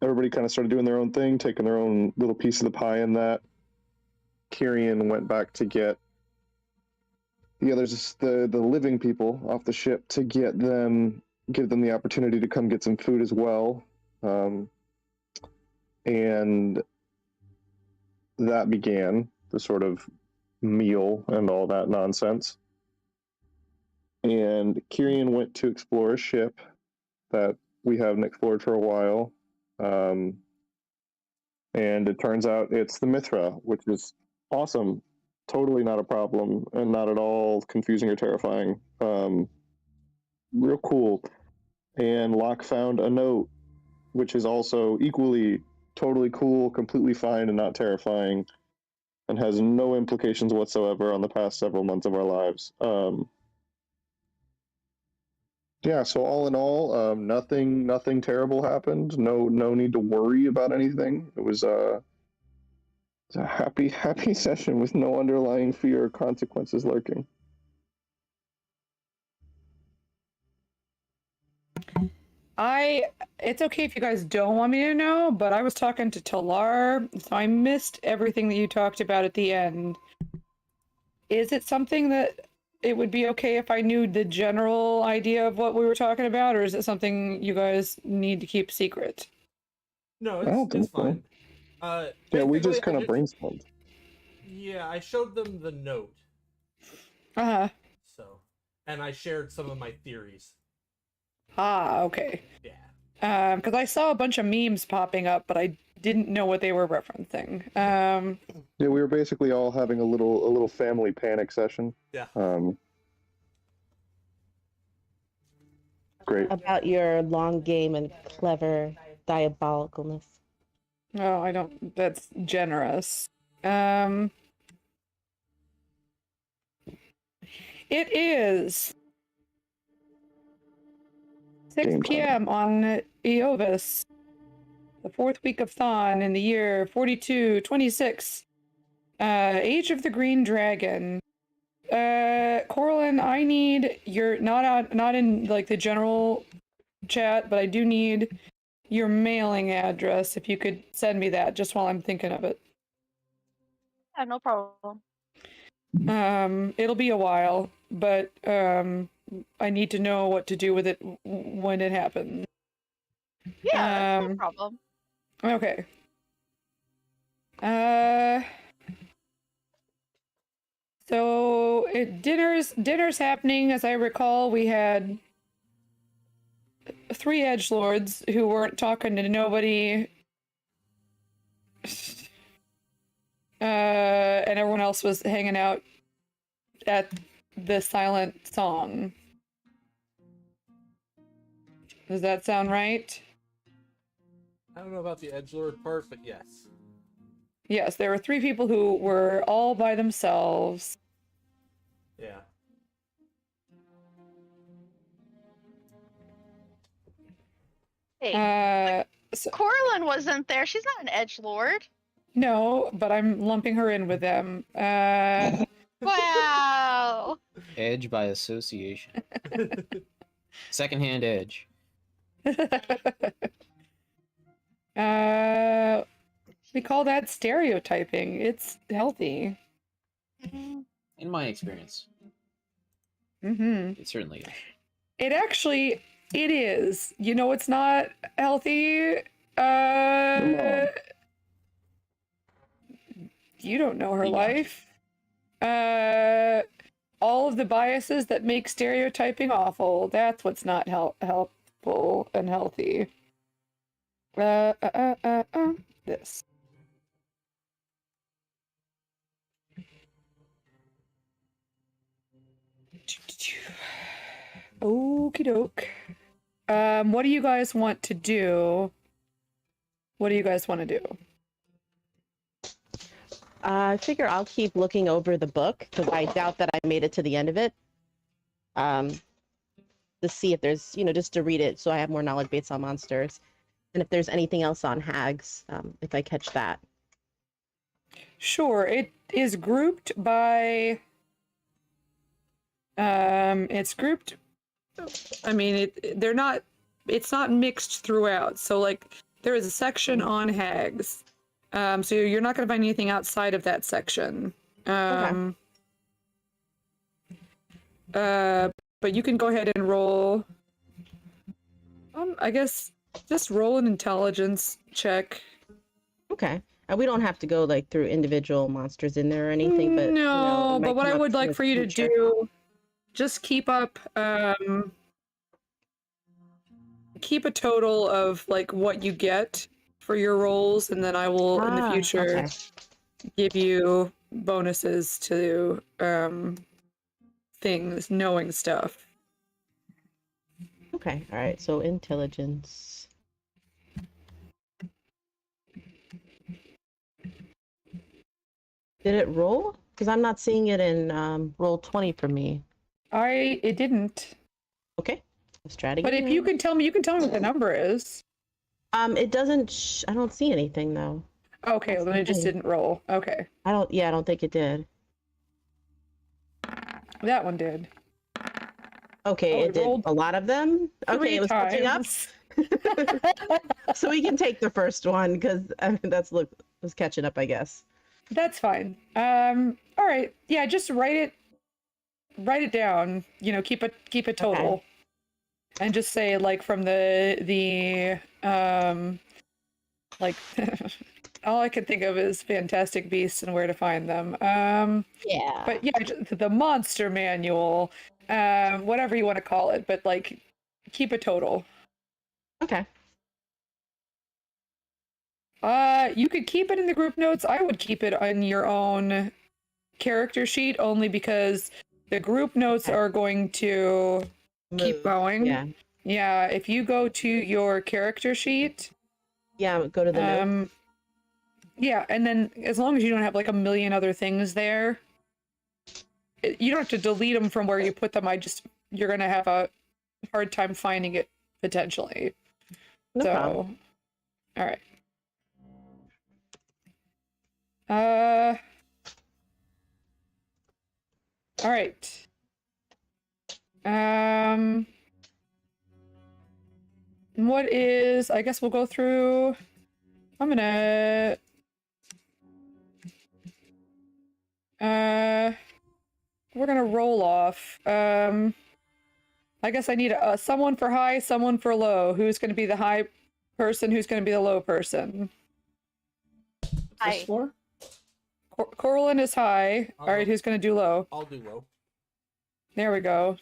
everybody kind of started doing their own thing, taking their own little piece of the pie in that. Kyrian went back to get the others, the living people off the ship, to give them the opportunity to come get some food as well. And that began the sort of meal and all that nonsense. And Kyrian went to explore a ship that we haven't explored for a while. And it turns out it's the Mithra, which is awesome. Totally not a problem, and not at all confusing or terrifying. Real cool. And Locke found a note, which is also equally totally cool, completely fine, and not terrifying, and has no implications whatsoever on the past several months of our lives. Yeah, so all in all, nothing terrible happened. No need to worry about anything. It was a happy session with no underlying fear or consequences lurking. It's okay if you guys don't want me to know, but I was talking to Talar, so I missed everything that you talked about at the end. Is it something that it would be okay if I knew the general idea of what we were talking about, or is it something you guys need to keep secret? No, it's fine. Yeah, we just kind of brainstormed. Yeah, I showed them the note. Uh-huh. So, and I shared some of my theories. Ah, okay. Yeah. Because I saw a bunch of memes popping up, but I didn't know what they were referencing. Yeah, we were basically all having a little family panic session. Yeah. Great. About your long game and clever diabolicalness. Oh, I don't. That's generous. It is 6 p.m. on Eovis, the 4th week of Thon in the year 4226. Age of the Green Dragon. Corlin, I need your not in like the general chat, but I do need your mailing address if you could send me that just while I'm thinking of it. Yeah, no problem. It'll be a while, but I need to know what to do with it when it happens. Yeah, no problem. Okay. So dinner's happening. As I recall, we had 3 edgelords who weren't talking to nobody. And everyone else was hanging out at the silent song. Does that sound right? I don't know about the edgelord part, but yes. Yes, there were 3 people who were all by themselves. Yeah. Hey, Corlin wasn't there. She's not an edgelord. No, but I'm lumping her in with them. Wow. Edge by association. Secondhand edge. We call that stereotyping. It's healthy. In my experience. Mm-hmm. It certainly is. It is. You know, it's not healthy. You don't know her life. All of the biases that make stereotyping awful. That's what's not helpful and healthy. This. Okie doke. What do you guys want to do? I figure I'll keep looking over the book because I doubt that I made it to the end of it. To see if there's, just to read it so I have more knowledge based on monsters. And if there's anything else on hags, if I catch that. Sure, it is grouped by... it's grouped... I mean, it's not mixed throughout. So, like, there is a section on hags. So you're not going to find anything outside of that section. But you can go ahead and roll. I guess just roll an intelligence check. Okay. We don't have to go like through individual monsters in there or anything, but no. it might But what come I up would in like the for you to future. do, just keep up. Keep a total of like what you get for your rolls, and then I will in the future Okay. give you bonuses to things, knowing stuff. Okay. All right. So intelligence. Did it roll? Because I'm not seeing it in roll 20 for me. It didn't. Okay. Let's try it again. But if you can tell me what the number is. It doesn't. I don't see anything though. Okay, That's well, then the it just thing. didn't roll. Okay, I don't. Yeah, I don't think it did. that one did. Okay, Oh, it it did rolled a lot of them. Okay, 3 it was catching up. times. So we can take the first one because was catching up, I guess. That's fine. All right. Yeah, just write it down. You know, keep a total. Okay. And just say like from the like all I can think of is Fantastic Beasts and where to find them. Yeah. But yeah, the monster manual, whatever you want to call it, but like keep a total. Okay. You could keep it in the group notes. I would keep it on your own character sheet only because the group notes are going to keep Move. going. Yeah. Yeah, if you go to your character sheet, Yeah. Go to the notes. yeah, and then as long as you don't have like a million other things there, you don't have to delete them from where you put them. You're gonna have a hard time finding it potentially. No problem. All right. All right. What is? I guess we'll go through. I'm gonna. We're gonna roll off. I guess I need someone for high, someone for low. Who's gonna be the high person? Who's gonna be the low person? Hi. This floor? Corlin is high. All right, who's gonna do low? I'll do low. There we go.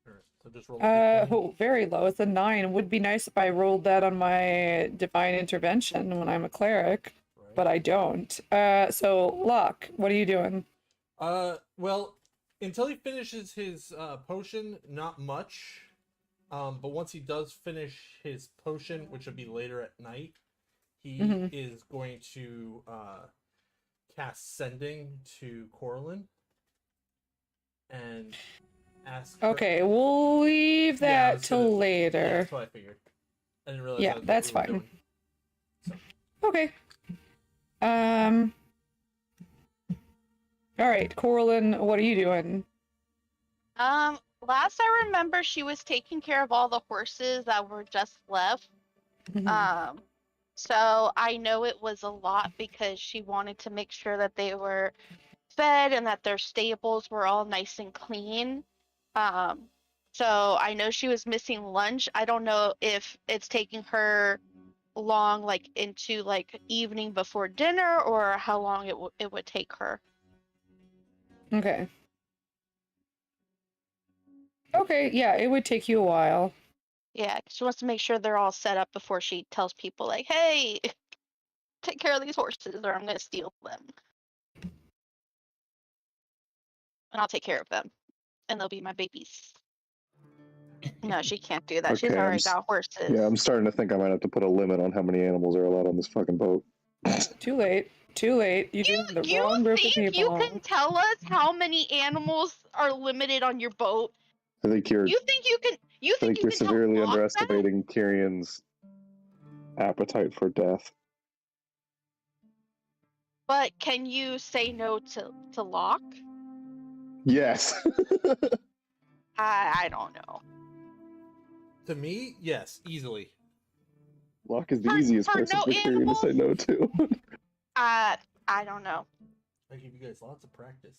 Alright, so just roll. a d20. Oh, very low. It's a 9. It would be nice if I rolled that on my divine intervention when I'm a cleric, Right. but I don't. So Locke, what are you doing? Well, until he finishes his potion, not much. But once he does finish his potion, which will be later at night, he is going to cast Sending to Corlin and ask her... Okay, we'll leave Yeah, I that was till gonna- later. Yeah, that's what I figured. I didn't realize Yeah, that was that's what we were fine. doing. Okay. All right, Corlin, what are you doing? Last I remember, she was taking care of all the horses that were just left. So I know it was a lot because she wanted to make sure that they were fed and that their stables were all nice and clean. So I know she was missing lunch. I don't know if it's taking her long, like into like evening before dinner, or how long it would take her. Okay. Okay, yeah, it would take you a while. Yeah, she wants to make sure they're all set up before she tells people like, "Hey, take care of these horses, or I'm gonna steal them, and I'll take care of them, and they'll be my babies." No, she can't do that. She's Okay, already got horses. Yeah, I'm starting to think I might have to put a limit on how many animals are allowed on this fucking boat. Too late. Too late. You You, did the you wrong group of think you people. can tell us how many animals are limited on your boat? I think you're You think you can? You I think think you you're can tell severely Locke that? underestimating Tyrion's appetite for death. But can you say no to Locke? Yes. I don't know. To me, yes, easily. Locke is the For- easiest for person no for Kyrian to say no to. I don't know. I give you guys lots of practice.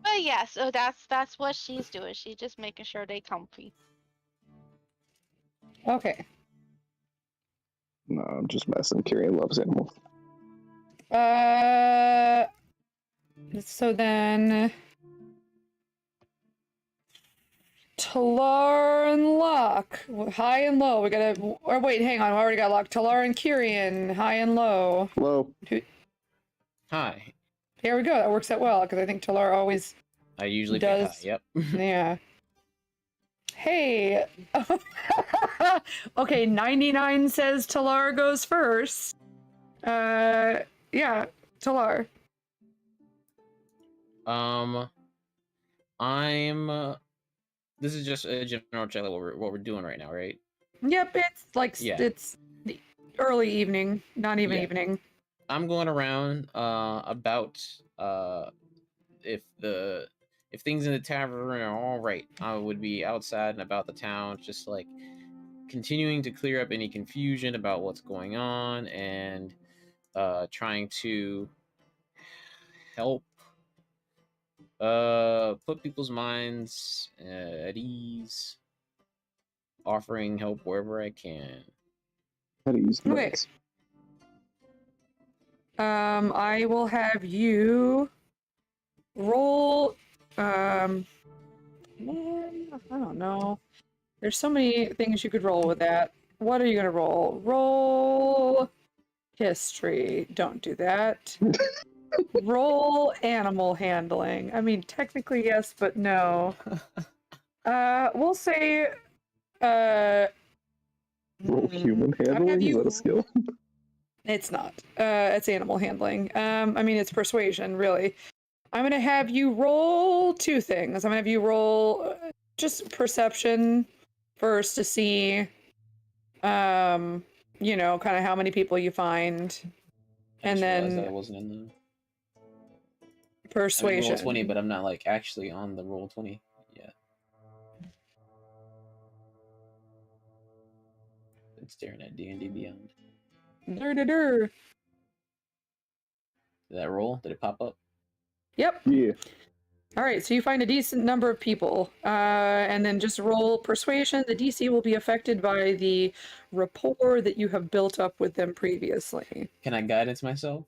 But yeah, so that's what she's doing. She's just making sure they comfy. Okay. No, I'm just messing. Kyrian loves animals. So then Talar and Locke, high and low. We gotta. Or wait, hang on. We already got Locke. Talar and Kyrian, high and low. Hello. Hi. Here we go. That works out well because I think Talar always. I usually Does- pick high. Yep. Yeah. Hey. Okay, 99 says Talar goes first. Yeah, Talar. I'm. This is just a general check of what we're doing right now, right? Yep, it's like Yeah. it's the early evening, not even Yeah. evening. I'm going around about if things in the tavern are all right, I would be outside and about the town, just like continuing to clear up any confusion about what's going on and trying to help put people's minds at ease, offering help wherever I can. How to use the Okay. meds. I will have you roll. Man, I don't know. There's so many things you could roll with that. What are you gonna roll? Roll history. Don't do that. Roll animal handling. I mean, technically yes, but no. We'll say. Roll human I'm gonna have handling? Is you- that a skill? It's not. It's animal handling. I mean, it's persuasion, really. I'm gonna have you roll two things. I'm gonna have you roll just perception first to see, kind of how many people you find, I and just realized then that I wasn't in the persuasion. roll 20, but I'm not like actually on the roll 20 yet. Been staring at D&D Beyond. Dur-dur-dur. Did that roll? Did it pop up? Yep. Yeah. All right, so you find a decent number of people, and then just roll persuasion. The DC will be affected by the rapport that you have built up with them previously. Can I guidance myself?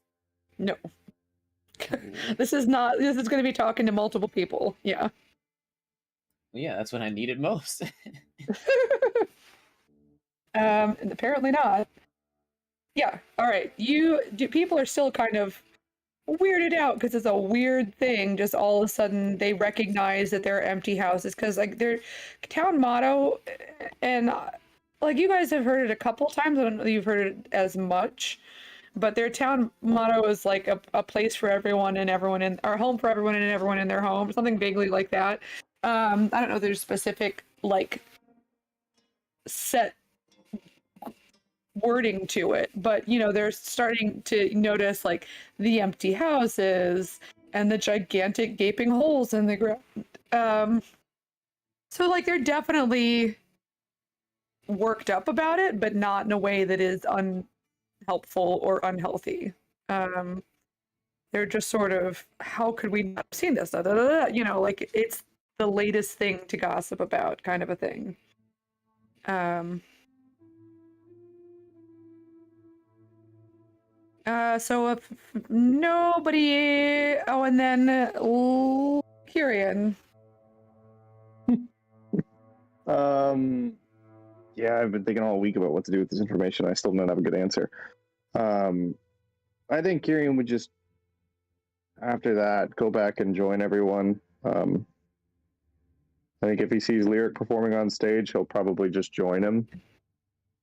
No. This is going to be talking to multiple people. Yeah. Yeah, that's what I needed most. And apparently not. Yeah. All right. People are still kind of weirded out because it's a weird thing. Just all of a sudden they recognize that they're empty houses because like their town motto, and like you guys have heard it a couple times. I don't know if you've heard it as much, but their town motto is like a place for everyone and everyone in, or home for everyone and everyone in their home, something vaguely like that. I don't know if there's specific like set wording to it, but they're starting to notice like the empty houses and the gigantic gaping holes in the ground. So like they're definitely worked up about it, but not in a way that is unhelpful or unhealthy. They're just sort of, how could we not have seen this? Da, da, da, da. Like it's the latest thing to gossip about, kind of a thing. So if nobody, and then Kyrian. Yeah, I've been thinking all week about what to do with this information. I still don't have a good answer. I think Kyrian would just, after that, go back and join everyone. I think if he sees Lyric performing on stage, he'll probably just join him.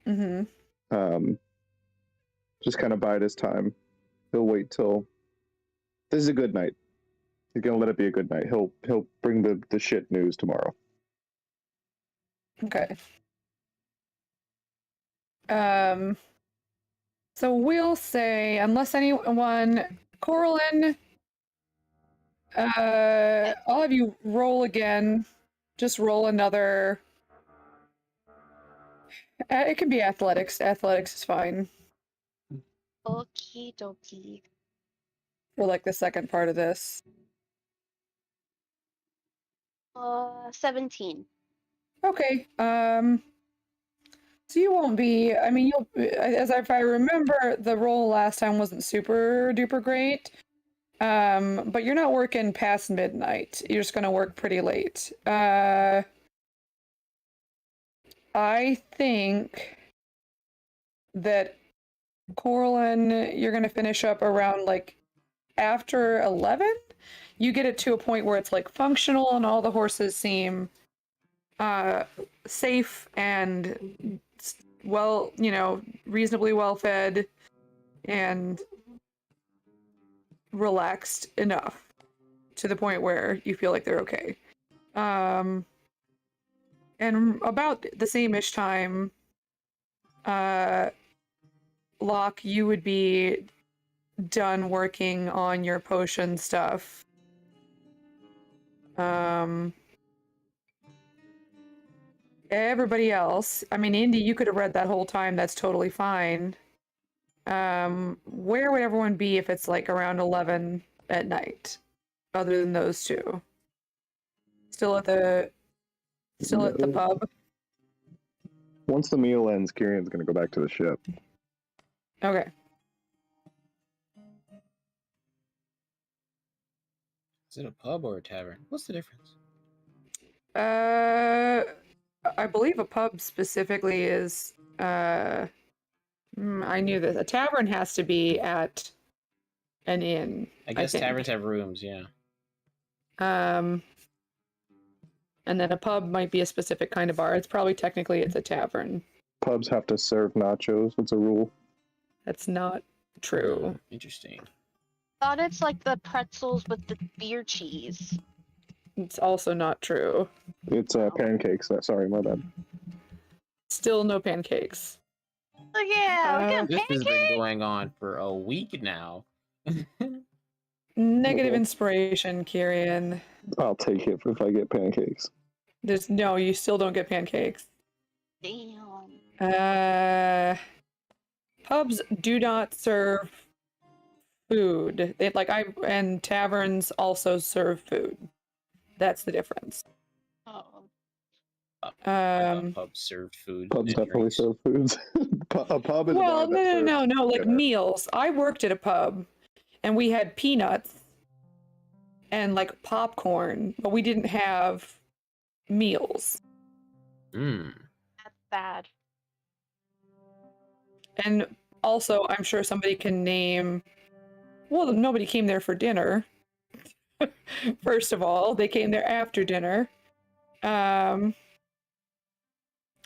Mm-hmm. Just kind of bide his time. He'll wait till this is a good night. He's gonna let it be a good night. He'll bring the shit news tomorrow. Okay. So we'll say, unless anyone, Corlin, I'll have you roll again. Just roll another It can be athletics. Athletics is fine Okie dokie. for like the second part of this. 17. Okay. So you won't be. I mean, you'll. As if I remember, the roll last time wasn't super duper great. But you're not working past midnight. You're just gonna work pretty late. I think that Corlin, you're gonna finish up around like after 11. You get it to a point where it's like functional and all the horses seem safe and well, reasonably well fed and relaxed enough to the point where you feel like they're okay. And about the same-ish time, Locke, you would be done working on your potion stuff. Everybody else, I mean, Indy, you could have read that whole time. That's totally fine. Where would everyone be if it's like around 11 at night, other than those two? Still at the pub? Once the meal ends, Kirian's going to go back to the ship. Okay. Is it a pub or a tavern? What's the difference? I believe a pub specifically is, I knew this. A tavern has to be at an inn. I guess think. taverns have rooms, yeah. And then a pub might be a specific kind of bar. It's a tavern. Pubs have to serve nachos. It's a rule. That's not true. Interesting. Thought it's like the pretzels with the beer cheese. It's also not true. It's pancakes. Sorry, my bad. Still no pancakes. Oh yeah, we got This has been pancakes. going on for a week now. Negative Okay. inspiration, Kirian. I'll take it if I get pancakes. You still don't get pancakes. Damn. Pubs do not serve food. And taverns also serve food. That's the difference. Oh. Pubs served food. Pubs and definitely drinks. serve foods. A pub is a Well, bar that serves no, like dinner. meals. I worked at a pub, and we had peanuts and like popcorn, but we didn't have meals. Mm. That's bad. And also, I'm sure somebody can name. Well, nobody came there for dinner. First of all, they came there after dinner.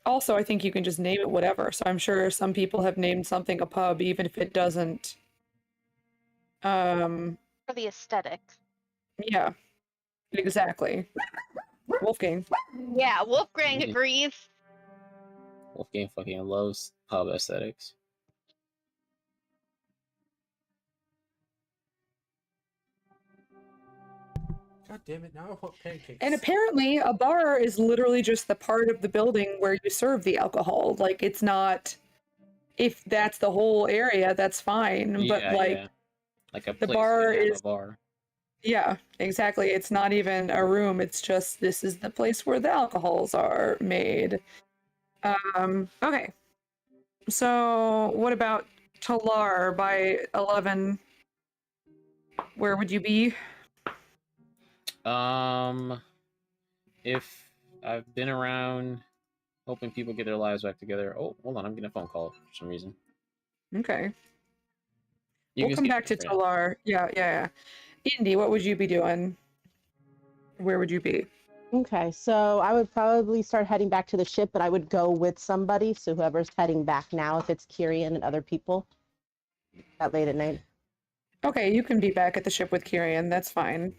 Also, I think you can just name it whatever. So I'm sure some people have named something a pub, even if it doesn't. For the aesthetic. Yeah, exactly. Wolfgang. Yeah, Wolfgang Mhm. agrees. Wolfgang fucking loves pub aesthetics. God damn it! Now I want pancakes. And apparently, a bar is literally just the part of the building where you serve the alcohol. Like, it's not. If that's the whole area, that's fine. But Yeah. Like a the place bar can have is- a bar. yeah, exactly. It's not even a room. It's just this is the place where the alcohols are made. Okay. So, what about Talar by 11? Where would you be? If I've been around hoping people get their lives back together. Oh, hold on, I'm getting a phone call for some reason. Okay. You We'll can come skip back to this, right? Talar. Yeah. Indy, what would you be doing? Where would you be? Okay, so I would probably start heading back to the ship, but I would go with somebody. So whoever's heading back now, if it's Kirian and other people, that late at night. Okay, you can be back at the ship with Kirian. That's fine.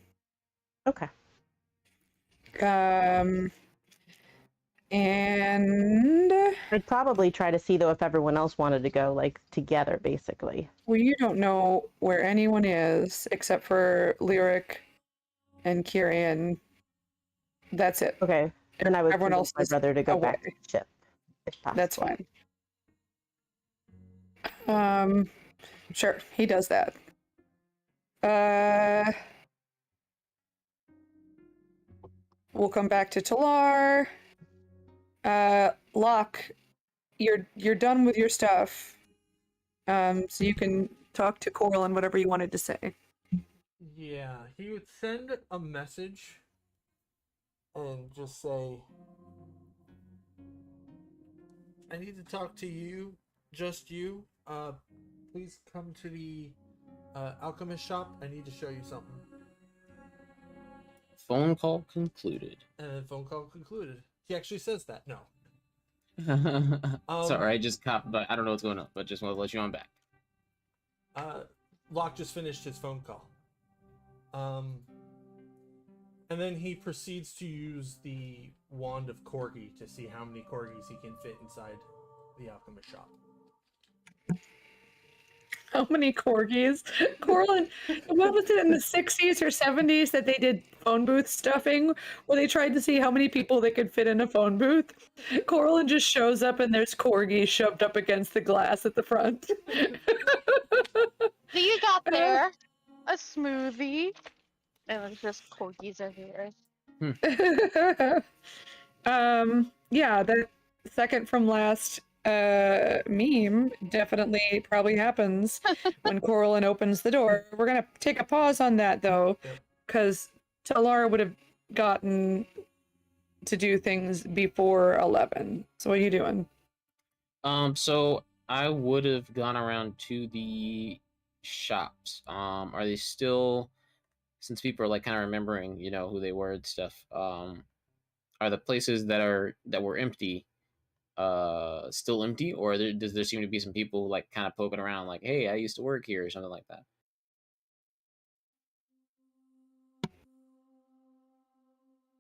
Okay. And I'd probably try to see though if everyone else wanted to go like together, basically. well, you don't know where anyone is except for Lyric and Kirian. That's it. Okay. Then I would Everyone convince else my is brother to go back to away. the ship. if possible. That's fine. Sure, he does that. We'll come back to Talar. Locke, you're done with your stuff. So you can talk to Corlin whatever you wanted to say. Yeah, he would send a message and just say, I need to talk to you, just you. Please come to the alchemist shop. I need to show you something. Phone call concluded. And then phone call concluded. He actually says that. No. Sorry, I just copped, but I don't know what's going on. But just want to let you on back. Locke just finished his phone call. And then he proceeds to use the wand of Corgi to see how many Corgis he can fit inside the alchemist shop. How many corgis? Corlin, what was it in the 60s or 70s that they did phone booth stuffing where they tried to see how many people they could fit in a phone booth? Corlin just shows up and there's corgis shoved up against the glass at the front. So you got there a smoothie, and it's just corgis everywhere. Yeah, that second from last meme definitely probably happens when Corlin opens the door. We're gonna take a pause on that though, because Talar would have gotten to do things before 11. So what are you doing? So I would have gone around to the shops. Are they still, since people are like kind of remembering, you know, who they were and stuff, are the places that were empty still empty, or does there seem to be some people like kind of poking around like, hey, I used to work here or something like that?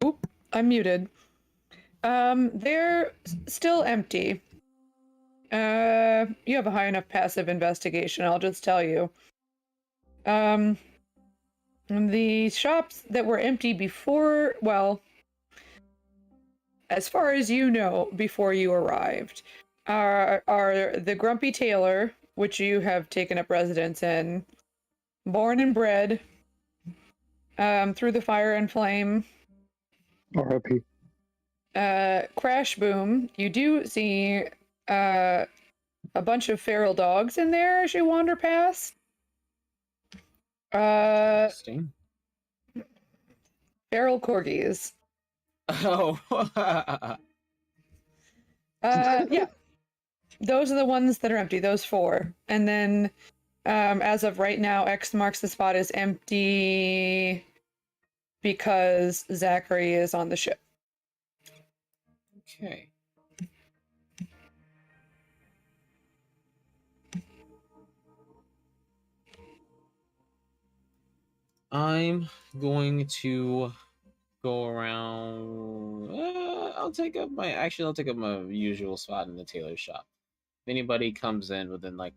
Oop, I'm muted. They're still empty. You have a high enough passive investigation, I'll just tell you. The shops that were empty before, well, as far as you know, before you arrived, are the Grumpy Tailor, which you have taken up residence in, Born and Bred, Through the Fire and Flame, R.I.P. Crash Boom. You do see a bunch of feral dogs in there as you wander past. Interesting. Feral corgis. Oh. Yeah. Those are the ones that are empty, those 4. And then, as of right now, X marks the spot as empty because Zachary is on the ship. Okay. I'm going to go around. I'll take up my usual spot in the tailor shop. If anybody comes in within like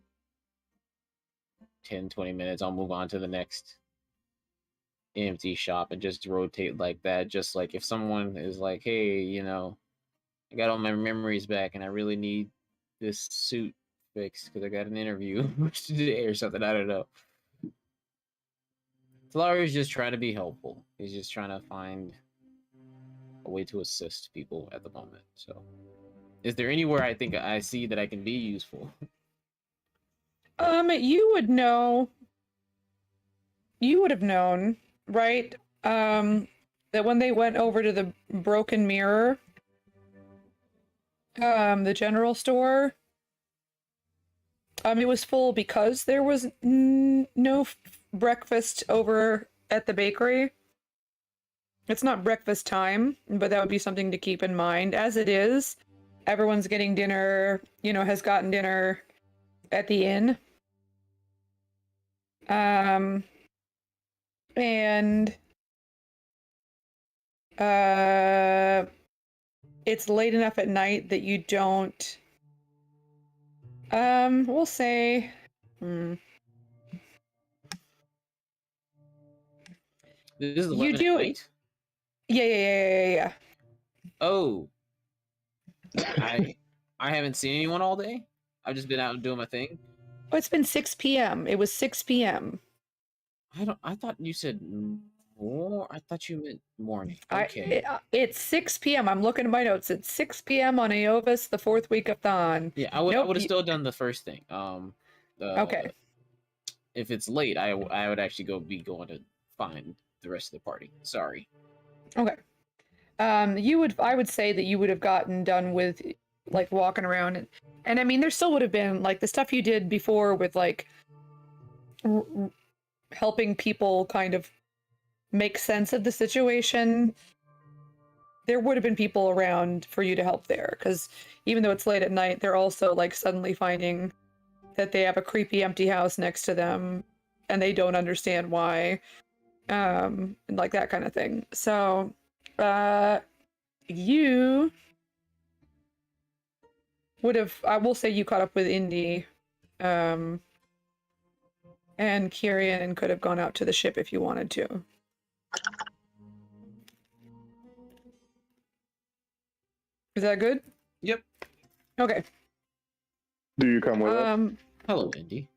10-20 minutes, I'll move on to the next empty shop and just rotate like that. Just like if someone is like, hey, you know, I got all my memories back and I really need this suit fixed because I got an interview today or something, I don't know. Talar is just trying to be helpful. He's just trying to find a way to assist people at the moment. So, is there anywhere I see that I can be useful? You would know. You would have known, right? That when they went over to the Broken Mirror, the general store, it was full because there was no breakfast over at the bakery. It's not breakfast time, but that would be something to keep in mind. As it is, everyone's getting dinner, has gotten dinner at the inn. And it's late enough at night that you don't, we'll say, This is 11 you do at night? Yeah. Oh. I haven't seen anyone all day. I've just been out and doing my thing. Oh, it's been 6 p.m. It was 6 p.m. I thought you said more. I thought you meant morning. Okay. It's 6 p.m. I'm looking at my notes. It's 6 p.m. on Aeovis, the 4th week of Thon. Yeah, I would Nope, have still done the first thing. Okay. If it's late, I would actually be going to find the rest of the party. Sorry. Okay. I would say that you would have gotten done with like walking around and I mean there still would have been like the stuff you did before with like helping people kind of make sense of the situation. There would have been people around for you to help there because even though it's late at night, they're also like suddenly finding that they have a creepy empty house next to them and they don't understand why, and like that kind of thing. So you would have, I will say you caught up with Indy and Kyrian and could have gone out to the ship if you wanted to. Is that good? Yep. Okay. Do you come with us? Hello, Indy.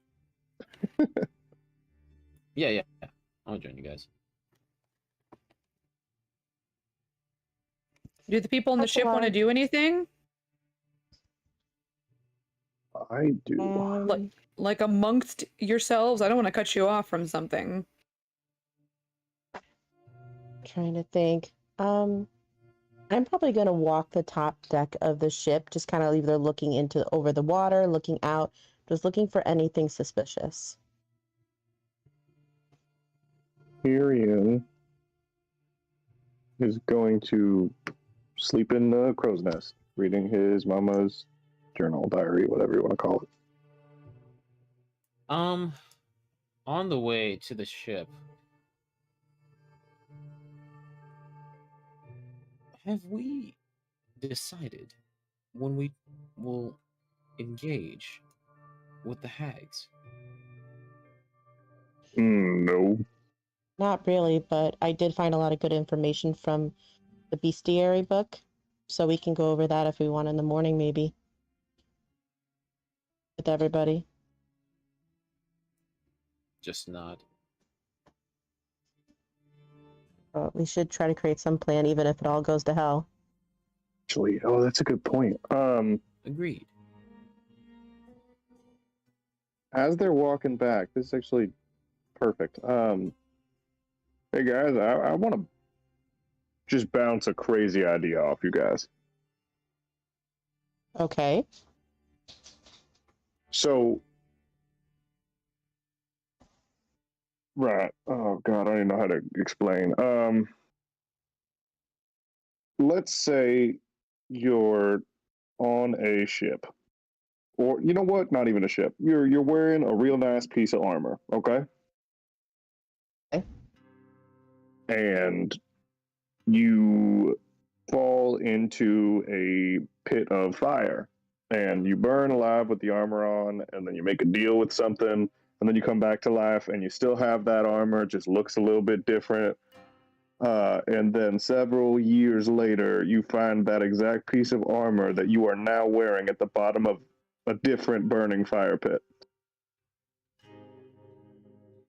Yeah. I'll join you guys. Do the people on the That's ship want to fine. do anything? I do. Like amongst yourselves? I don't want to cut you off from something. Trying to think. I'm probably gonna walk the top deck of the ship, just kind of either looking over the water, looking out, just looking for anything suspicious. Tyrion is going to sleep in the crow's nest, reading his mama's journal, diary, whatever you want to call it. On the way to the ship, have we decided when we will engage with the hags? No. Not really, but I did find a lot of good information from the bestiary book, so we can go over that if we want in the morning, maybe. With everybody. Just nod. We should try to create some plan, even if it all goes to hell. Actually, that's a good point. Agreed. As they're walking back, this is actually perfect. Hey guys, I want to just bounce a crazy idea off you guys. Okay. So, right. Oh God, I don't even know how to explain. Let's say you're on a ship, or you know what? Not even a ship. You're wearing a real nice piece of armor, okay? Okay. And you fall into a pit of fire, and you burn alive with the armor on, and then you make a deal with something, and then you come back to life, and you still have that armor, just looks a little bit different. And then several years later, you find that exact piece of armor that you are now wearing at the bottom of a different burning fire pit.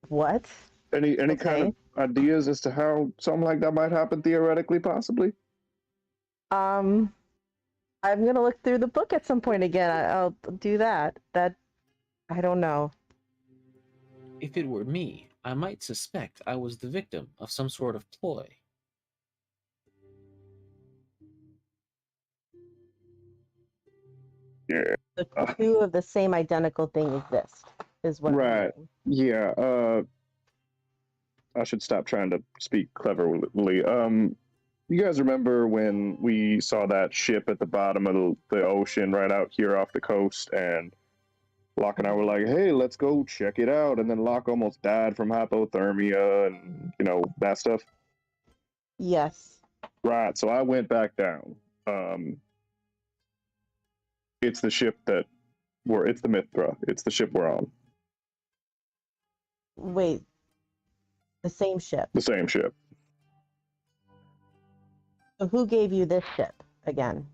What? Any kind of ideas as to how something like that might happen theoretically, possibly? I'm gonna look through the book at some point again. I'll do that. That I don't know. If it were me, I might suspect I was the victim of some sort of ploy. Yeah. The two of the same identical thing exist, is what. Right. Yeah. I should stop trying to speak cleverly. You guys remember when we saw that ship at the bottom of the ocean right out here off the coast, and Locke and I were like, hey, let's go check it out. And then Locke almost died from hypothermia and, that stuff. Yes. Right. So I went back down. It's the ship it's the Mithra. It's the ship we're on. Wait. The same ship. The same ship. So who gave you this ship again?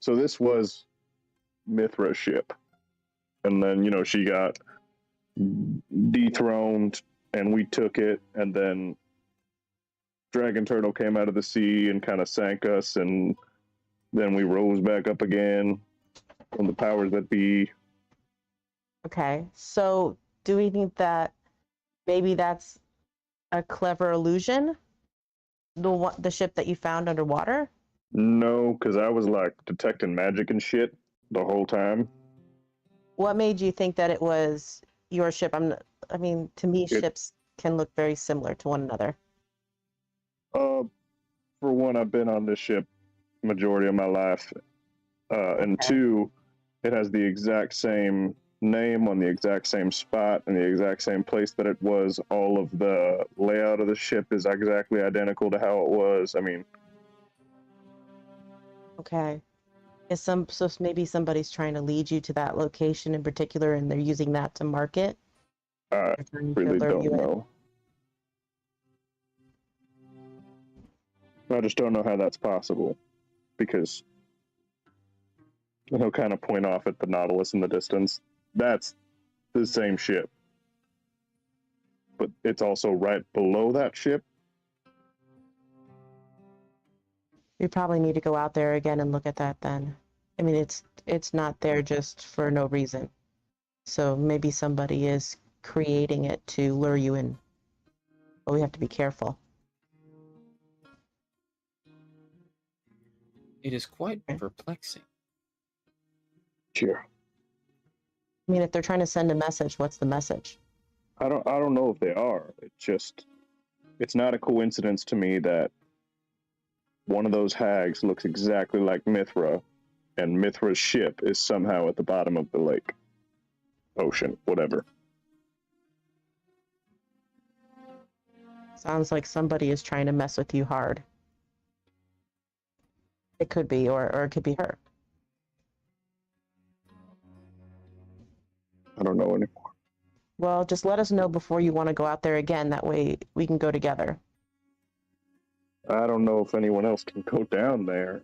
So this was Mithra's ship, and then she got dethroned, and we took it, and then Dragon Turtle came out of the sea and kind of sank us, and then we rose back up again from the powers that be. Okay, so do we think that maybe that's a clever illusion? The ship that you found underwater? No, because I was like detecting magic and shit the whole time. What made you think that it was your ship? I mean, to me, ships can look very similar to one another. For one, I've been on this ship majority of my life, and two, it has the exact same name on the exact same spot in the exact same place that it was. All of the layout of the ship is exactly identical to how it was. I mean, okay. So maybe somebody's trying to lead you to that location in particular, and they're using that to market. I really don't know. I just don't know how that's possible, because he'll kind of point off at the Nautilus in the distance. That's the same ship, but it's also right below that ship. We probably need to go out there again and look at that then. I mean, it's not there just for no reason. So maybe somebody is creating it to lure you in. But we have to be careful. It is quite perplexing. Sure. I mean, if they're trying to send a message, what's the message? I don't know if they are. It's not a coincidence to me that one of those hags looks exactly like Mithra, and Mithra's ship is somehow at the bottom of the lake, ocean, whatever. Sounds like somebody is trying to mess with you hard. It could be, or it could be her. I don't know anymore. Well, just let us know before you want to go out there again. That way we can go together. I don't know if anyone else can go down there.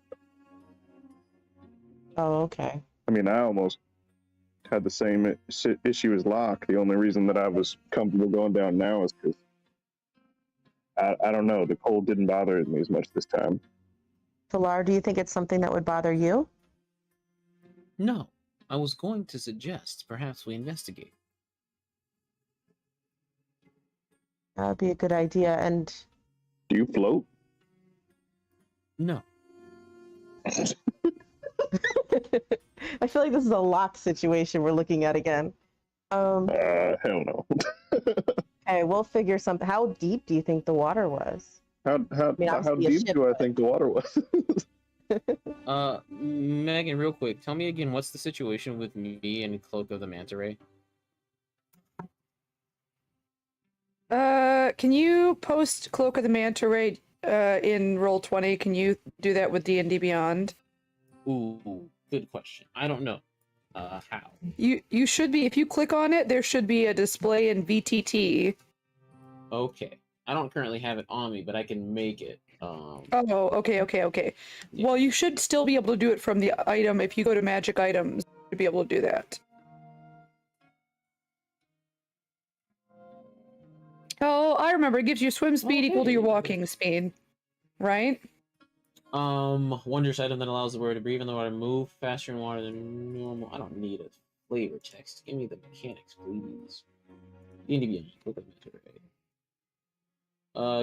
Oh, okay. I mean, I almost had the same issue as Locke. The only reason that I was comfortable going down now is because I don't know. The cold didn't bother me as much this time. Pilar, do you think it's something that would bother you? No, I was going to suggest perhaps we investigate. That would be a good idea. And do you float? No. I feel like this is a Locke situation we're looking at again. Hell no. Okay, we'll figure something. How deep do you think the water was? How deep do I think the water was? Megan, real quick, tell me again, what's the situation with me and Cloak of the Manta Ray? Can you post Cloak of the Manta Ray in Roll20? Can you do that with D&D Beyond? Ooh, good question. I don't know. How? You should be, if you click on it, there should be a display in VTT. Okay. I don't currently have it on me, but I can make it. Oh, okay. Yeah. Well, you should still be able to do it from the item. If you go to magic items, you'll be able to do that. Oh, I remember. It gives you swim speed equal to your walking speed, right? Wondrous item that allows the warrior to breathe in the water, move faster in water than normal. I don't need a flavor text. Give me the mechanics, please. D&D Beyond. Look at that.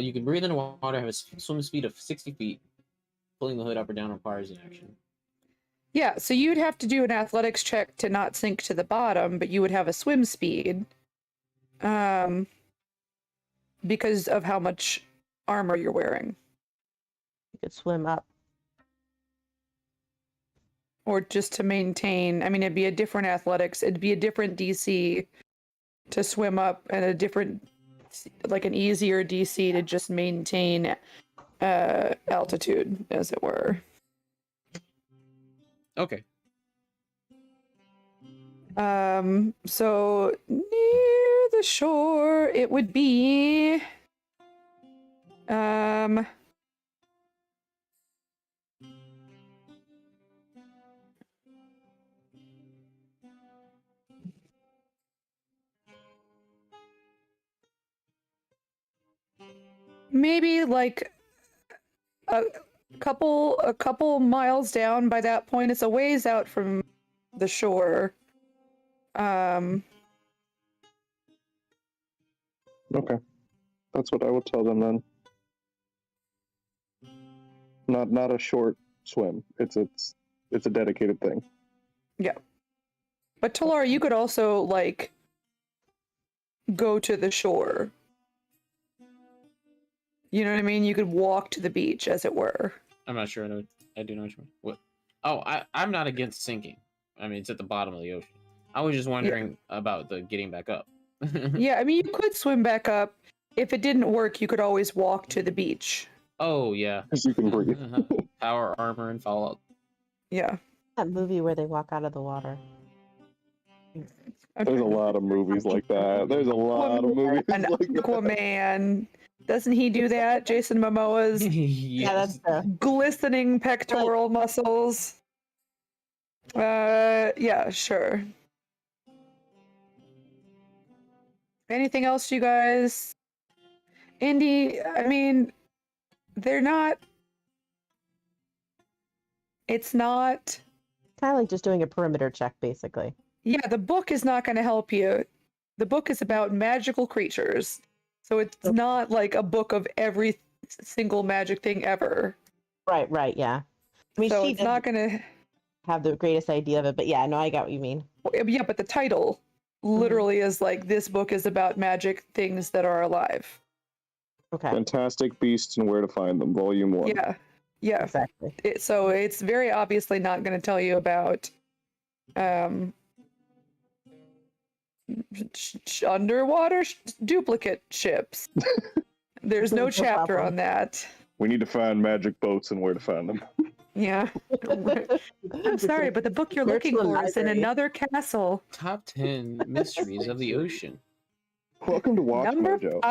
You can breathe in the water, have a swim speed of 60 feet. Pulling the hood up or down requires an action. Yeah, so you'd have to do an athletics check to not sink to the bottom, but you would have a swim speed. Because of how much armor you're wearing. You could swim up. Or just to maintain, I mean, it'd be a different athletics, it'd be a different DC to swim up, and a different, like an easier DC to just maintain altitude, as it were. Okay. So near the shore, it would be maybe like a couple miles down. By that point, it's a ways out from the shore. Okay, that's what I will tell them then. Not a short swim. It's a dedicated thing. Yeah. But Talar, you could also like go to the shore. You know what I mean? You could walk to the beach, as it were. I'm not sure. I do know what you mean. What? Oh, I'm not against sinking. I mean, it's at the bottom of the ocean. I was just wondering about the getting back up. Yeah, I mean, you could swim back up. If it didn't work, you could always walk to the beach. Oh, yeah. Because you can breathe. Power armor and Fallout. Yeah. That movie where they walk out of the water. There's a lot of movies like that. There's a lot of movies An like that. Aquaman. Doesn't he do that? Jason Momoa's Yeah, that's the glistening pectoral muscles. Yeah, sure. Anything else, you guys? Indy, I mean, they're not. It's not. kind of like just doing a perimeter check, basically. Yeah, the book is not going to help you. The book is about magical creatures. So it's not like a book of every single magic thing ever. Right, yeah. I mean, So she it's didn't not going to. have the greatest idea of it, but yeah, no, I got what you mean. Yeah, but the title literally is like, this book is about magic things that are alive. Okay, Fantastic Beasts and Where to Find Them, Volume 1. Yeah. exactly. So it's very obviously not going to tell you about underwater duplicate ships. There's no No chapter problem. on that. We need to find magic boats and where to find them. Yeah. I'm sorry, but the book you're looking Virtual for is in library. another castle. Top 10 mysteries of the ocean. Welcome to Watch Number Mojo.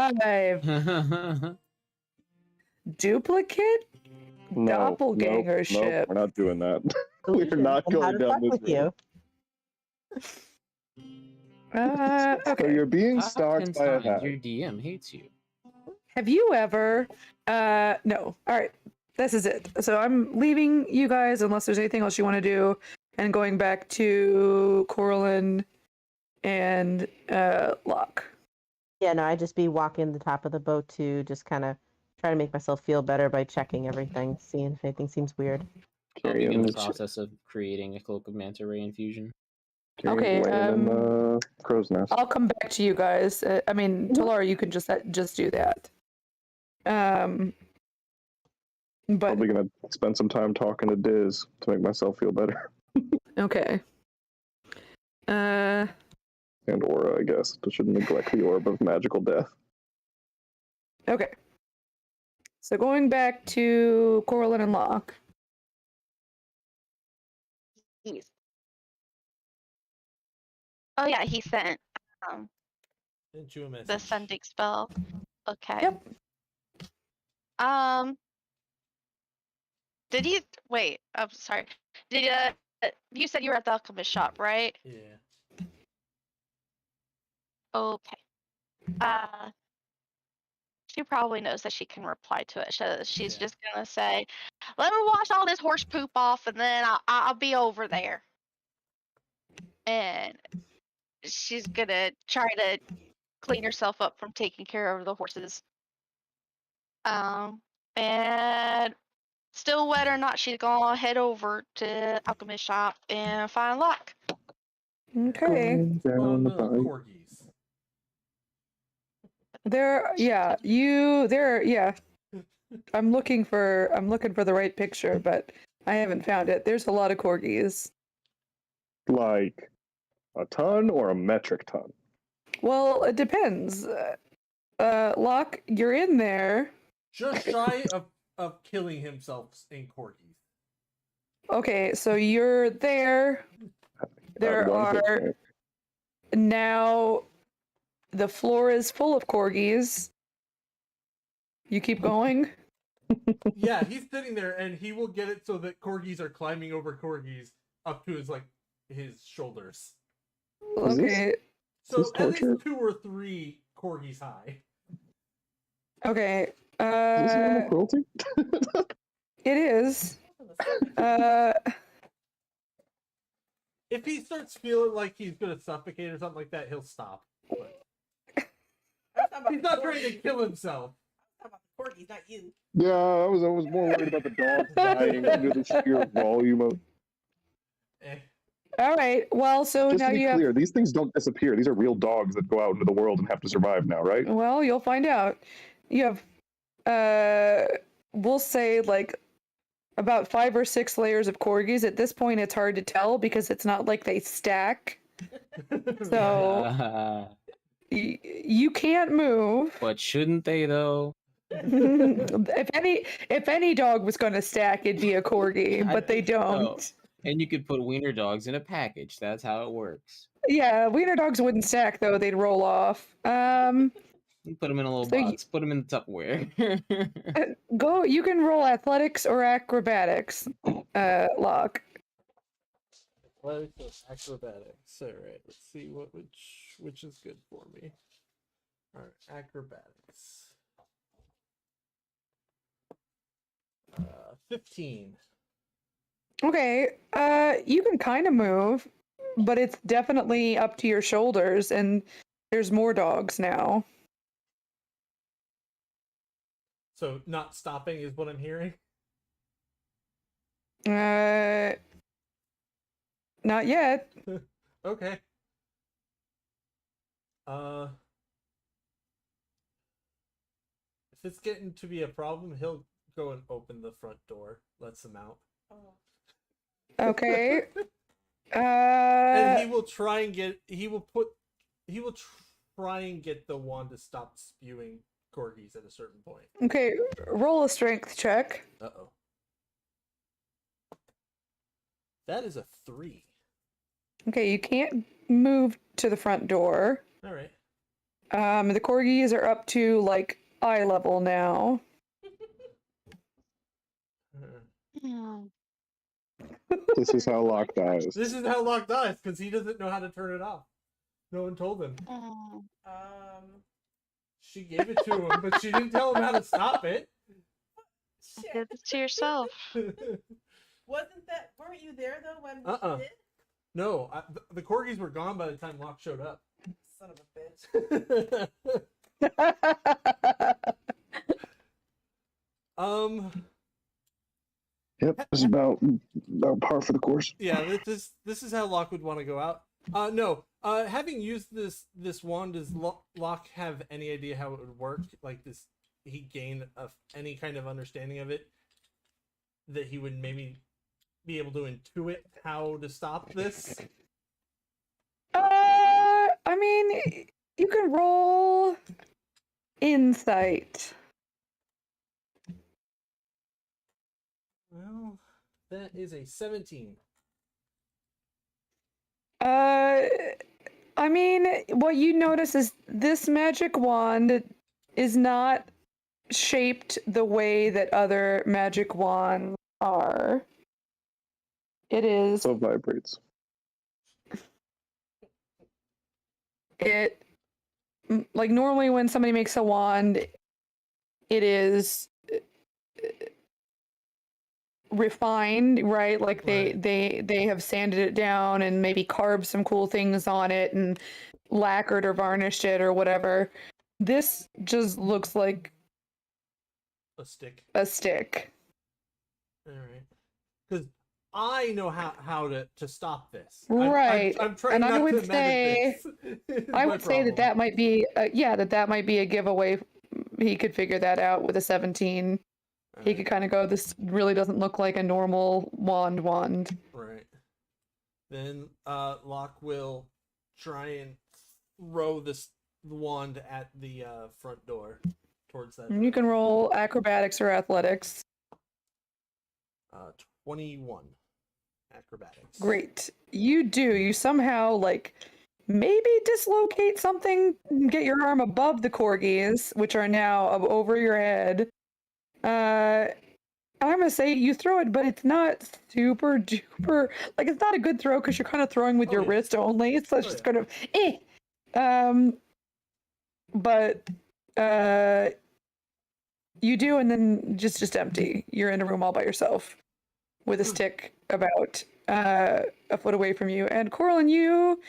5. Duplicate doppelganger no, ship. we're not doing that. We're not And how going to down fuck this with road. you. So Okay. you're being Top stalked 10 by a signs hat. your DM hates you. Have you ever no. All right. This is it. So I'm leaving you guys unless there's anything else you want to do and going back to Coralyn and Locke. Yeah, no, I'd just be walking the top of the boat to just kind of try to make myself feel better by checking everything, seeing if anything seems weird. I'll begin Carrying the the process of creating a cloak of manta ray infusion. Okay, laying in the crow's nest. I'll come back to you guys. I mean, Talara, you can just do that. But Probably gonna spend some time talking to Diz to make myself feel better. okay. And Aura, I guess. I shouldn't neglect the orb of magical death. Okay. So going back to Coralyn and Locke. Oh yeah, he sent Sent you a message. the sending spell. Okay. Yep. Did he wait? I'm sorry. Did you said you were at the alchemist shop, right? Yeah. Okay. She probably knows that she can reply to it. She's Yeah. just gonna say, "Let me wash all this horse poop off, and then I'll be over there." And she's gonna try to clean herself up from taking care of the horses. And still wet or not, she's gonna head over to alchemist shop and find Locke. Okay. Down Found the the pipe. corgis. I'm looking for the right picture, but I haven't found it. There's a lot of corgis. Like a ton or a metric ton? Well, it depends. Locke, you're in there. Just shy of killing himself in corgis. Okay, so you're there. There At one hit are point. now the floor is full of corgis. You keep going? Yeah, he's sitting there and he will get it so that corgis are climbing over corgis up to his shoulders. Is this- Okay. So this at least torture? 2 or 3 corgis high. Okay. Is this animal cruelty? It is. Uh, If he starts feeling like he's gonna suffocate or something like that, he'll stop. He's not trying to kill himself. About the corgis, not you. Yeah, I was more worried about the dogs dying due to the sheer volume of. all right. Well, so Just now to be you clear, have. these things don't disappear. These are real dogs that go out into the world and have to survive now, right? Well, you'll find out. You have, we'll say like about 5 or 6 layers of corgis. At this point, it's hard to tell because it's not like they stack. So you can't move. But shouldn't they though? if any dog was going to stack, it'd be a corgi, I but they think so. don't. And you could put wiener dogs in a package. That's how it works. Yeah, wiener dogs wouldn't stack though; they'd roll off. You put them in a little So you- box. Put them in the Tupperware. Go. You can roll athletics or acrobatics. Locke. Athletics or acrobatics. All right. Let's see which is good for me. All right, acrobatics. 15. Okay. You can kind of move, but it's definitely up to your shoulders, and there's more dogs now. So not stopping is what I'm hearing. Not yet. Okay. If it's getting to be a problem, he'll go and open the front door, lets them out. Oh. Okay. And he will try and get the wand to stop spewing corgis at a certain point. Okay. Roll a strength check. Uh-oh. That is a 3. Okay, you can't move to the front door. All right. The corgis are up to like eye level now. Hmm. This is how Locke dies. This is how Locke dies, because he doesn't know how to turn it off. No one told him. Hmm. She gave it to him, but she didn't tell him how to stop it. Shit. Give it to yourself. Weren't you there though when Uh-uh. she did? No, the corgis were gone by the time Locke showed up. Son of a bitch. Yep, this is about par for the course. Yeah, this is how Locke would want to go out. No, having used this wand, does Locke have any idea how it would work? Like, does he gain any kind of understanding of it that he would maybe be able to intuit how to stop this? I mean, you can roll insight. Well, that is a 17. I mean, what you notice is this magic wand is not shaped the way that other magic wands are. It is. So it vibrates. Like normally when somebody makes a wand, it is refined, right? Like they have sanded it down and maybe carved some cool things on it and lacquered or varnished it or whatever. This just looks like A stick. a stick. All right. Because I know how to stop this. Right. I'm trying And not I would to say- manage this. I My would say that problem. that might be that might be a giveaway. He could figure that out with a 17. All He right. could kind of go, this really doesn't look like a normal wand. Right. Then Locke will try and throw this wand at the front door towards that. And you can roll acrobatics or athletics. 21 acrobatics. Great. You do. You somehow like maybe dislocate something, get your arm above the corgis, which are now over your head. I'm gonna say you throw it, but it's not super duper. Like it's not a good throw because you're kind of throwing with Oh, your yeah. wrist only. So it's Oh, just yeah. kind of but You do, and then just empty. You're in a room all by yourself with a stick about a foot away from you. And Coraline, you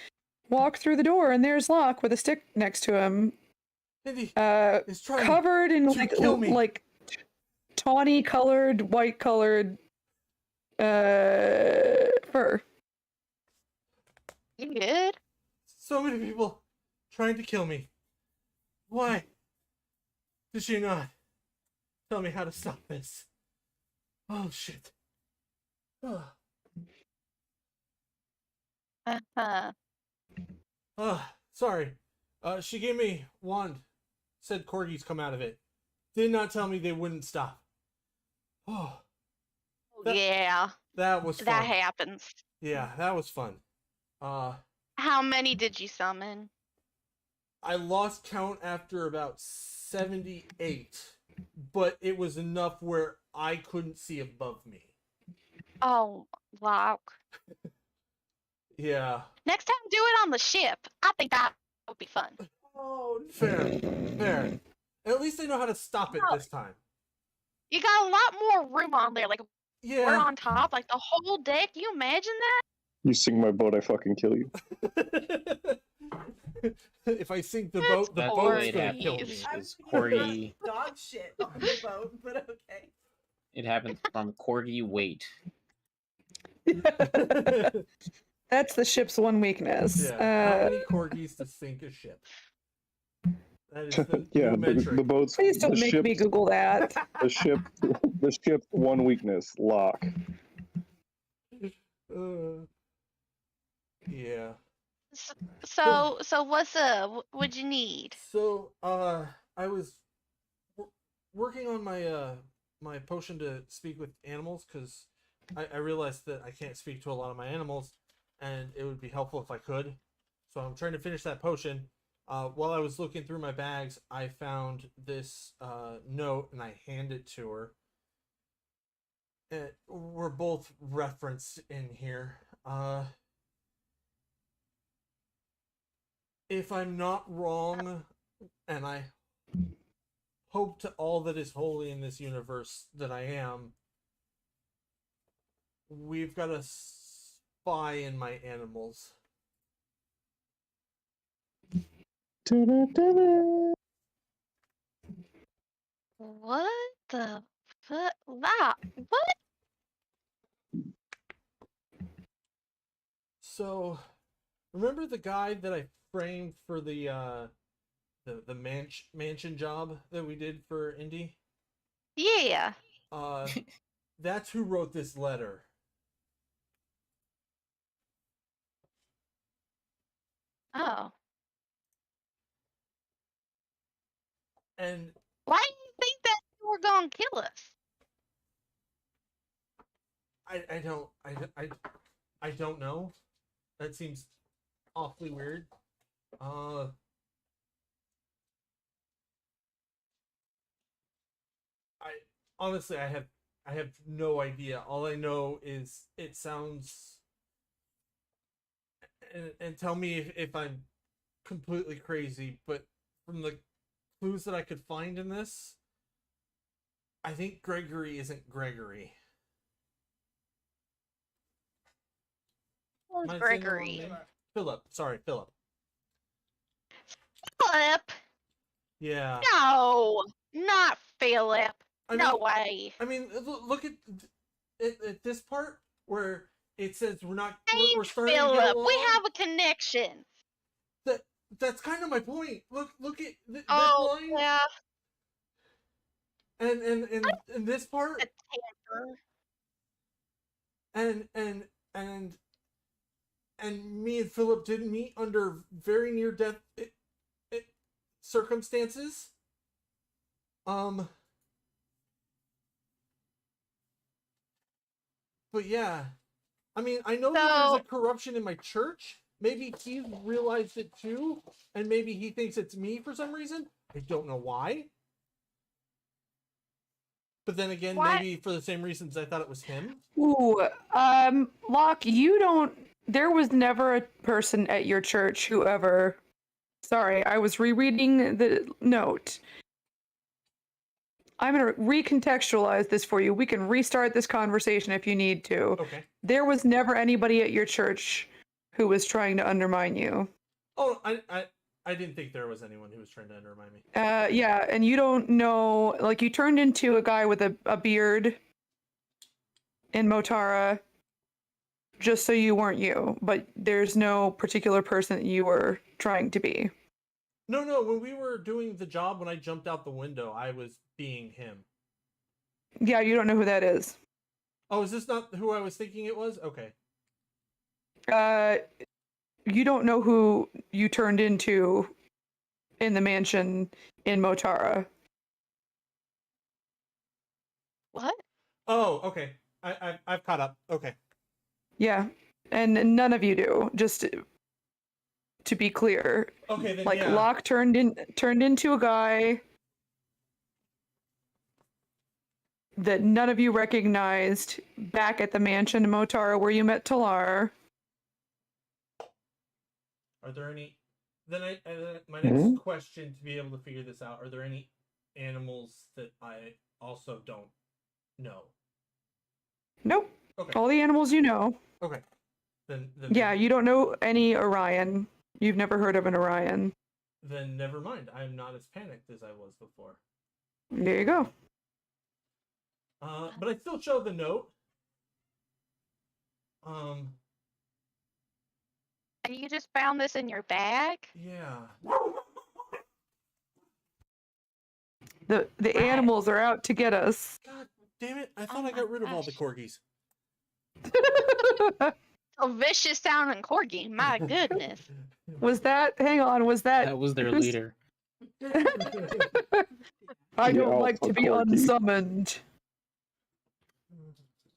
walk through the door, and there's Locke with a stick next to him, Indy uh, is trying covered in to kill me. like tawny colored, white colored fur. You good? So many people trying to kill me. Why did she not tell me how to stop this? Oh, shit. Oh, Uh-huh. sorry. She gave me wand. Said corgis come out of it. Did not tell me they wouldn't stop. Oh, That- Yeah, that was fun. that happens. Yeah, that was fun. How many did you summon? I lost count after about 78, but it was enough where I couldn't see above me. Oh, Locke. Yeah, Next time, do it on the ship. I think that would be fun. Oh, no. fair. At least they know how to stop it No. this time. You got a lot more room on there. Like, we're Yeah. on top, like the whole deck. You imagine that? You sink my boat, I fucking kill you. If I sink the That's boat, the That's the boat's way it gonna kill happens. me. I Is was thinking corgi. dog shit on the boat, but okay. It happens from corgi weight. That's the ship's one weakness. Yeah. How many corgis to sink a ship? That is the Yeah, new metric. the boat's Please don't the make ship, me Google that. the ship's one weakness, lock. Yeah. So what's up? What'd you need? So, I was working on my my potion to speak with animals because I realized that I can't speak to a lot of my animals, and it would be helpful if I could. So I'm trying to finish that potion. While I was looking through my bags, I found this note and I hand it to her. And we're both referenced in here. If I'm not wrong, and I hope to all that is holy in this universe that I am, we've got a spy in my animals. What the fuck? Wow. What? So, remember the guy that I framed for the mansion job that we did for Indy? Yeah. That's who wrote this letter. Oh. And Why do you think that you were gonna kill us? I don't know. That seems awfully weird. Honestly, I have no idea. All I know is it sounds, and tell me if I'm completely crazy, but from the clues that I could find in this, I think Gregory isn't Gregory. Who's Am I saying the wrong Gregory? name? Philip. Sorry, Philip. Philip? Yeah. No, not Philip. I No mean, way. I mean, look at this part where it says we're Ain't starting to get Philip. along. We have a connection. That's kind of my point. Look at this Oh, line yeah. and this part The tamper. and me and Philip didn't meet under very near death circumstances. But yeah, I mean, I know that there's a corruption in my church. Maybe he realized it too, and maybe he thinks it's me for some reason. I don't know why. But then again, maybe for the same reasons I thought it was him. Ooh, Locke, there was never a person at your church who ever. Sorry, I was rereading the note. I'm going to recontextualize this for you. We can restart this conversation if you need to. Okay. There was never anybody at your church who was trying to undermine you. Oh, I didn't think there was anyone who was trying to undermine me. Yeah, and you don't know, like, you turned into a guy with a beard in Motara just so you weren't you, but there's no particular person that you were trying to be. No, when we were doing the job, when I jumped out the window, I was being him. Yeah, you don't know who that is. Oh, is this not who I was thinking it was? Okay. You don't know who you turned into in the mansion in Motara. What? Oh, okay. I've caught up. Okay. Yeah, and none of you do. Just to be clear, Okay, then like yeah. Locke turned into a guy that none of you recognized back at the mansion in Motara where you met Talar. Are there any? Then my next question to be able to figure this out: are there any animals that I also don't know? Nope. Okay. All the animals you know. Okay. Then Yeah, you don't know any Orion. You've never heard of an Orion. Then never mind. I'm not as panicked as I was before. There you go. But I still show the note. And you just found this in your bag? Yeah. The Right. animals are out to get us. God damn it! I thought Oh I got my rid of all the gosh. corgis. A vicious sounding corgi. My goodness. Was that? Hang on. Was that? That was their who's- leader. I The don't like alpha to be corgi. unsummoned.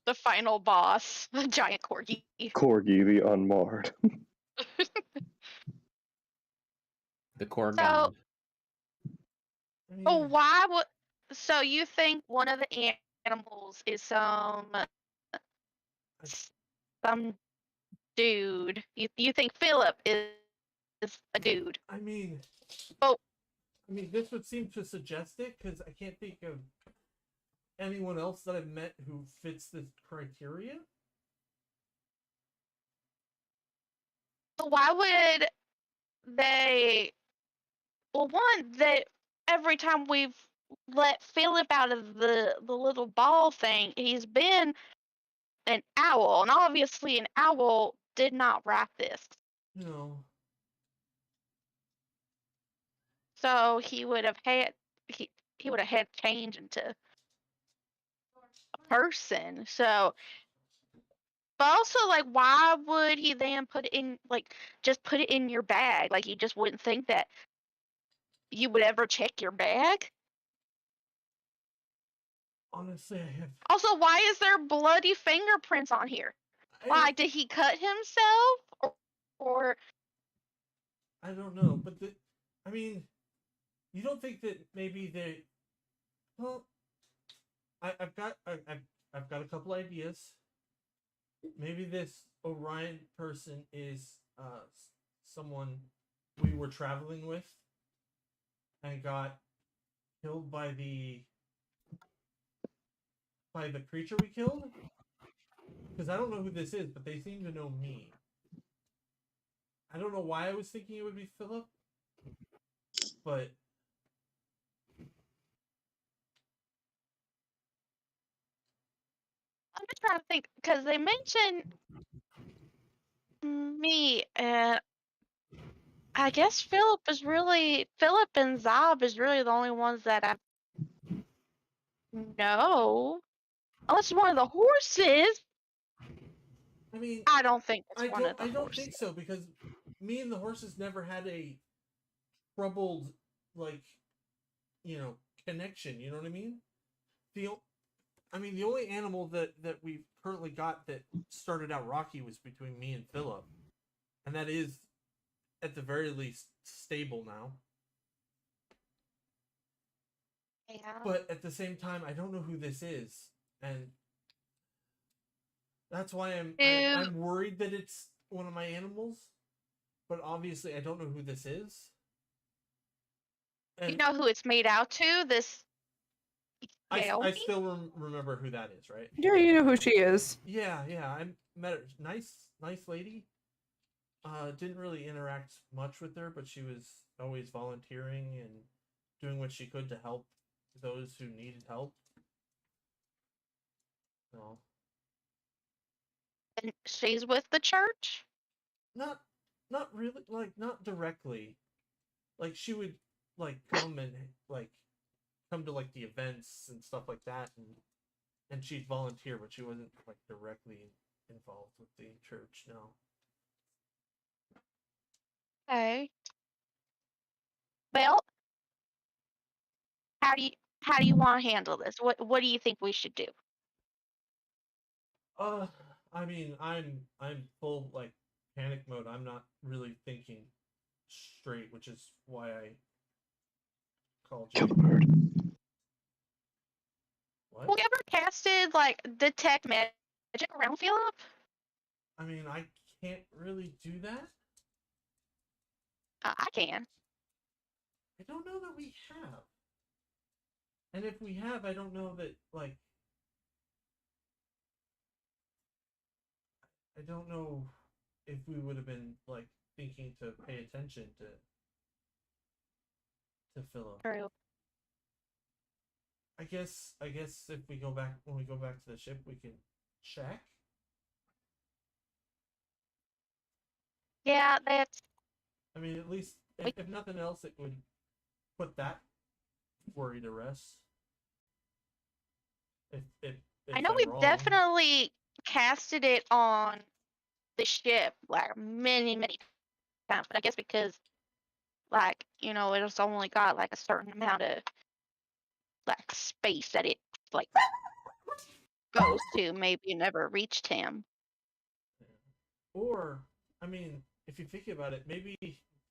The final boss, the giant corgi. Corgi the Unmarred. The core So- god. I mean, Oh, why would? So you think one of the animals is some dude? You think Philip is a dude? I mean, Oh. this would seem to suggest it because I can't think of anyone else that I've met who fits this criteria. So why would they? Well, one that every time we've let Philip out of the little ball thing, he's been an owl, and obviously an owl did not wrap this. No. So he would have had he would have had to change into a person. So, but also like, why would he then put it in just put it in your bag? Like you just wouldn't think that you would ever check your bag. Honestly, I have. Also, why is there bloody fingerprints on here? Why did he cut himself or I don't know, but I mean, you don't think that maybe they? Well, I've got a couple ideas. Maybe this Orion person is someone we were traveling with and got killed by the creature we killed. Because I don't know who this is, but they seem to know me. I don't know why I was thinking it would be Philip, but I'm just trying to think because they mentioned me, and I guess Philip and Zob is really the only ones that I know. Unless one of the horses. I mean, I don't think it's I one of the don't horses. think so because me and the horses never had a troubled connection. You know what I mean? The only animal that we've currently got that started out rocky was between me and Philip, and that is at the very least stable now. Yeah. But at the same time, I don't know who this is, and that's why I'm worried that it's one of my animals. But obviously, I don't know who this is. You know who it's made out to? Gail. I still remember who that is, right? Yeah, you know who she is. Yeah, I met her. Nice lady. Didn't really interact much with her, but she was always volunteering and doing what she could to help those who needed help. So, And she's with the church? not really, like, not directly. Like, she would like come and like come to like the events and stuff like that, and she'd volunteer, but she wasn't like directly involved with the church. No. Okay. Well, how do you want to handle this? What do you think we should do? I mean, I'm full like panic mode. I'm not really thinking straight, which is why I called Kill the you. bird. What? Have you ever casted like detect magic around Philip? I mean, I can't really do that. I can. I don't know that we have. And if we have, I don't know that, like, I don't know if we would have been, like, thinking to pay attention to Philip. True. I guess if we go back, when we go back to the ship, we can check. Yeah, that's I mean, at least, if nothing else, it would put that worry to rest. If I know I'm we've wrong. definitely casted it on the ship like many times, but I guess because like, it's only got like a certain amount of like space that it like goes to, maybe it never reached him. Or, I mean, if you think about it, maybe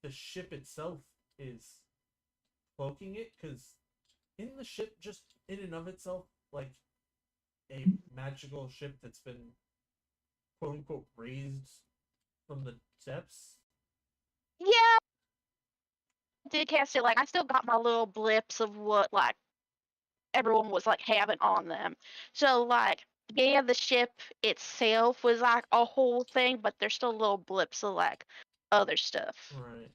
the ship itself is cloaking it, because in the ship, just in and of itself, like a magical ship that's been quote unquote raised from the depths. Yeah, I did cast it. Like, I still got my little blips of what like everyone was like having on them. So like, yeah, the ship itself was like a whole thing, but there's still little blips of like other stuff. Right.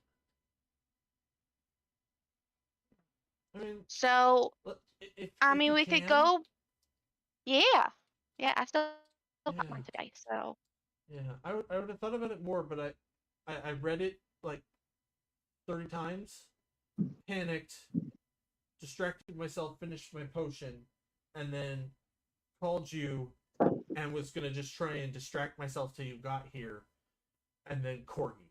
I mean, So if we could go. Yeah, I still got mine Yeah. today. So Yeah, I would have thought about it more, but I read it like 30 times, panicked, distracted myself, finished my potion, and then called you and was gonna just try and distract myself till you got here, and then Corgi.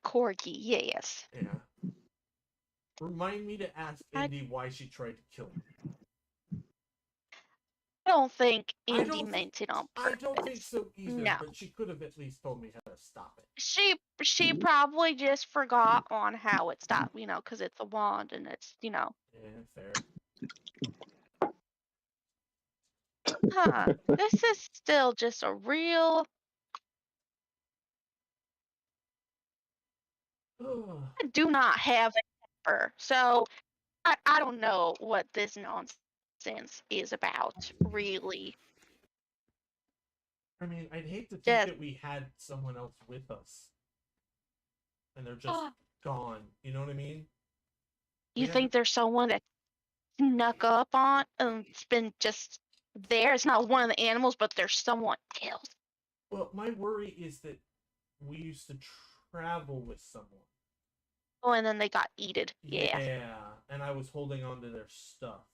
Corgi, yes. Yeah. Remind me to ask Indy why she tried to kill me. I don't think I Indy don't- meant it on I purpose. don't think so either, No. but she could have at least told me how to stop it. She probably just forgot on how it stopped, because it's a wand and it's, Yeah, fair. This is still just a real. I do not have a temper, so I don't know what this nonsense is about, really. I mean, I'd hate to think Yes. that we had someone else with us, and they're just gone. You know what I mean? You Yeah. think there's someone that snuck up on and it's been just there? It's not one of the animals, but there's someone else. Well, my worry is that we used to travel with someone. Oh, and then they got eaten. Yeah. Yeah, and I was holding on to their stuff.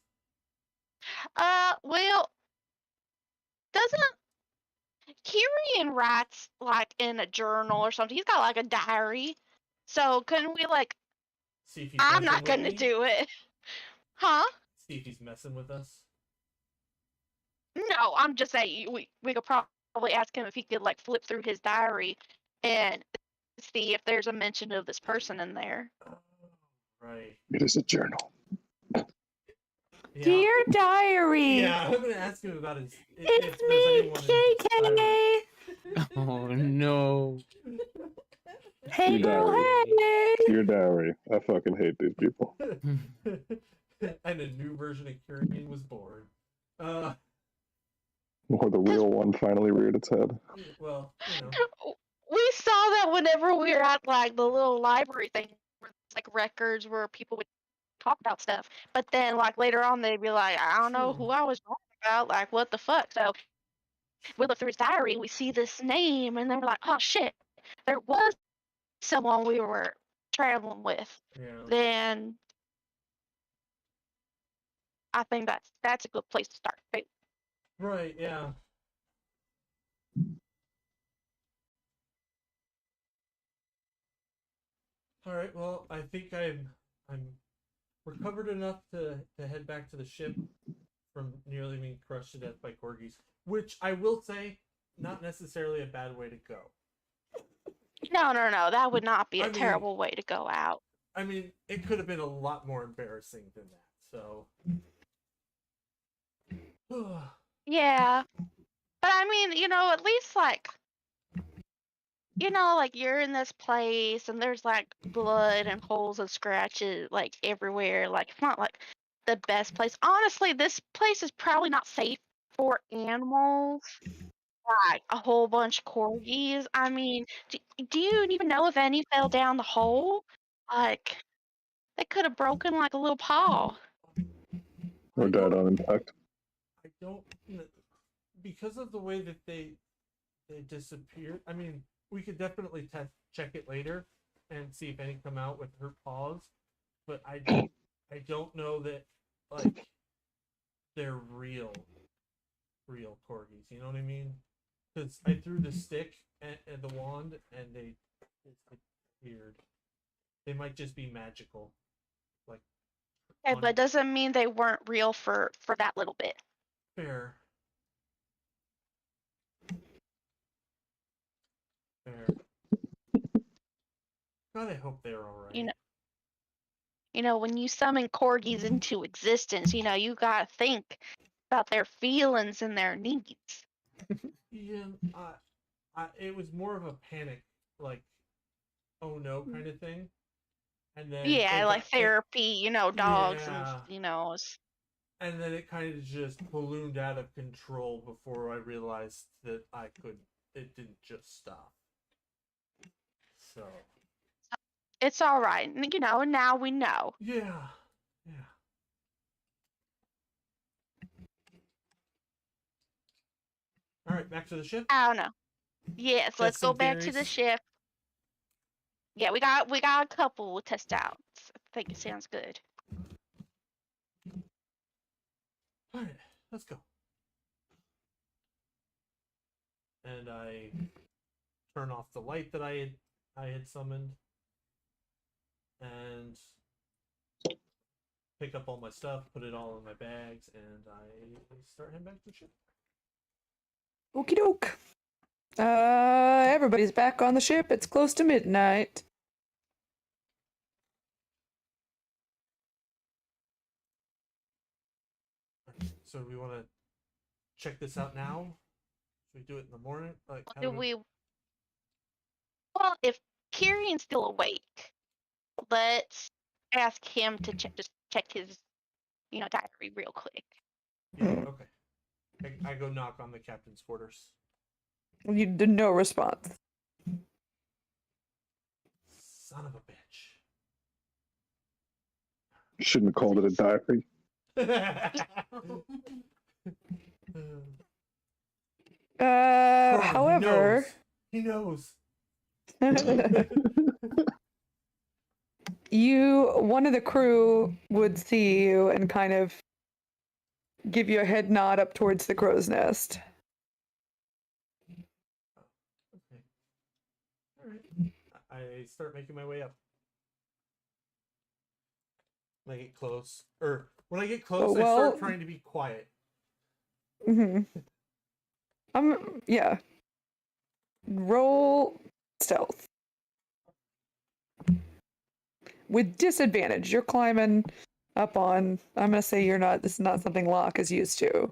Well, doesn't Kyrian writes like in a journal or something? He's got like a diary. So couldn't we like? See if he's I'm messing not with gonna me? do it. Huh? See if he's messing with us. No, I'm just saying we could probably ask him if he could like flip through his diary and see if there's a mention of this person in there. Oh, right. It is a journal. Yeah. Dear diary. Yeah, I'm gonna ask him about his. It's me, KK. Oh no. Hey Dear girl, diary. hey. Dear diary. I fucking hate these people. And a new version of Kyrian was born. Or the real one finally reared its head. Well, you know. We saw that whenever we were at like the little library thing, where it's like records where people would talk about stuff. But then like later on they'd be like, I don't know True. who I was talking about, like what the fuck. So we look through his diary, we see this name, and then we're like, oh shit, there was someone we were traveling with. Yeah. Then I think that's a good place to start too. Right, yeah. Alright, well, I think I'm recovered enough to head back to the ship from nearly being crushed to death by corgis. Which I will say, not necessarily a bad way to go. No, that would not be I a mean- terrible way to go out. I mean, it could have been a lot more embarrassing than that, so. Yeah. But I mean, at least like like you're in this place and there's like blood and holes and scratches like everywhere. Like it's not like the best place. Honestly, this place is probably not safe for animals. Like a whole bunch of corgis. I mean, do you even know if any fell down the hole? Like they could have broken like a little paw. Or died on impact. I don't, because of the way that they disappeared. I mean, we could definitely check it later and see if any come out with hurt paws, but I don't know that like they're real corgis. You know what I mean? Because I threw the stick and the wand and they disappeared. They might just be magical. Like. Okay, but doesn't mean they weren't real for that little bit. Fair. Fair. God, I hope they're all right. When you summon corgis into existence, you gotta think about their feelings and their needs. Yeah, it was more of a panic, like, oh no, kind of thing. And then Yeah, like therapy, dogs Yeah. and And then it kind of just ballooned out of control before I realized that it didn't just stop. So. it's all right. Now we know. Yeah. All right, back to the ship. I don't know. Yes, let's go some back to the theories. ship. Yeah, we got a couple we'll test out. I think it sounds good. All right, let's go. And I turn off the light that I had summoned, and pick up all my stuff, put it all in my bags, and I start heading back to the ship. Okie doke. Everybody's back on the ship. It's close to midnight. So do we want to check this out now? Should we do it in the morning? Like, how Do we? Well, if Kirian's still awake, let's ask him to check his, diary real quick. Yeah, okay. I go knock on the captain's quarters. You did no response. Son of a bitch. Shouldn't have called it a diary. However, he knows. One of the crew would see you and kind of give you a head nod up towards the crow's nest. Okay. All right. I start making my way up. When I get close, I start trying to be quiet. Mm-hmm. Yeah. Roll stealth. With disadvantage. You're climbing up on. I'm gonna say this is not something Locke is used to.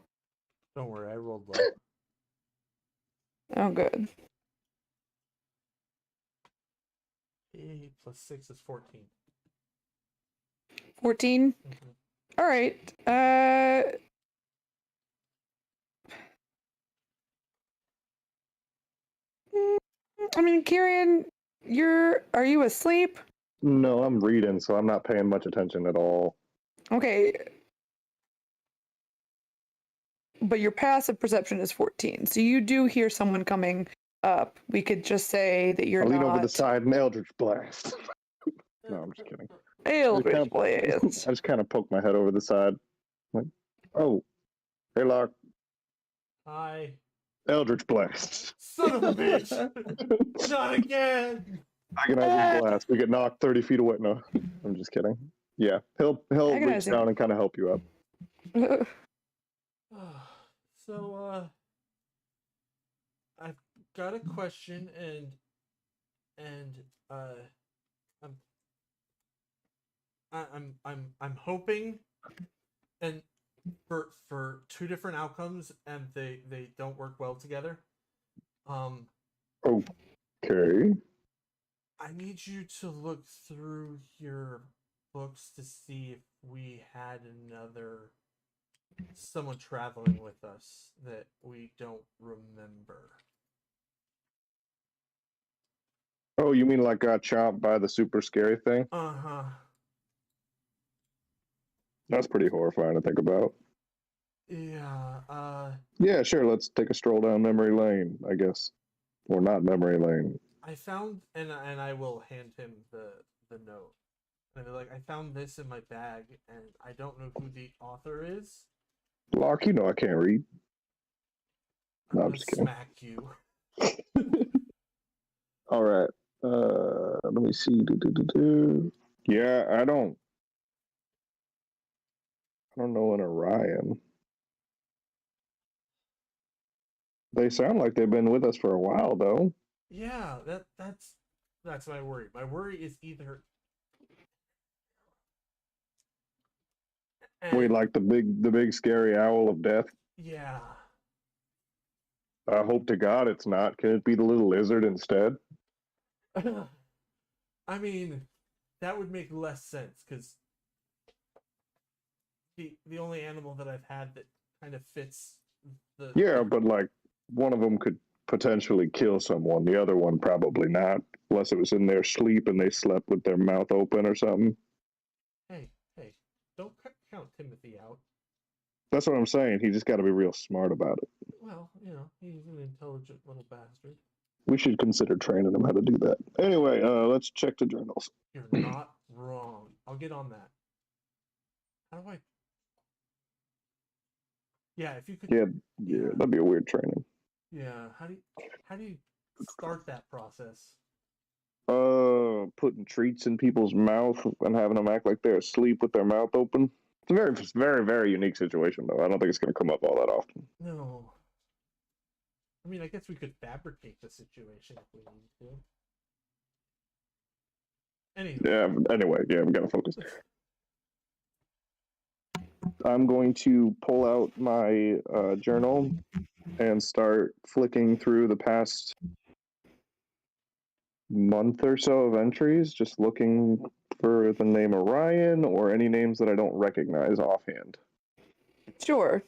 Don't worry, I rolled low. Oh, good. 8 plus 6 is 14. 14? Mhm. All right. I mean, Kieran, are you asleep? No, I'm reading, so I'm not paying much attention at all. Okay. But your passive perception is 14, so you do hear someone coming up. We could just say that you're I lean over the not side and Eldritch Blast. No, I'm just kidding. Eldritch Blast. I just kind of poke my head over the side. Like, oh, hey, Lark. Hi. Eldritch Blast. Son of a bitch! Not again! Agonizing Blast. We get knocked 30 feet away. No, I'm just kidding. Yeah, he'll reach Agonizing. down and kind of help you up. So, I've got a question, and I'm hoping, and for two different outcomes, and they don't work well together. Okay. I need you to look through your books to see if we had someone traveling with us that we don't remember. Oh, you mean like got chomped by the super scary thing? Uh-huh. That's pretty horrifying to think about. Yeah, Yeah, sure. Let's take a stroll down memory lane, I guess. Or not memory lane. I found, and I will hand him the note. And they're like, I found this in my bag, and I don't know who the author is. Lark, you know I can't read. I'm No, I'm gonna just kidding. smack you. All right. Let me see. Yeah, I don't know an Orion. They sound like they've been with us for a while, though. Yeah, that's my worry. My worry is either Wait, like the big scary owl of death? yeah. I hope to God it's not. Can it be the little lizard instead? I mean, that would make less sense because the only animal that I've had that kind of fits the Yeah, but like one of them could potentially kill someone. The other one probably not, unless it was in their sleep and they slept with their mouth open or something. Hey, don't count Timothy out. That's what I'm saying. He just got to be real smart about it. Well, he's an intelligent little bastard. We should consider training him how to do that. Anyway, let's check the journals. You're not wrong. I'll get on that. How do I? Yeah, if you could. Yeah, that'd be a weird training. Yeah, how do you start that process? Putting treats in people's mouth and having them act like they're asleep with their mouth open. It's a very, very, very unique situation, though. I don't think it's going to come up all that often. No. I mean, I guess we could fabricate the situation if we need to. Anyway, we got to focus. I'm going to pull out my journal and start flicking through the past month or so of entries, just looking for the name Orion or any names that I don't recognize offhand. Sure.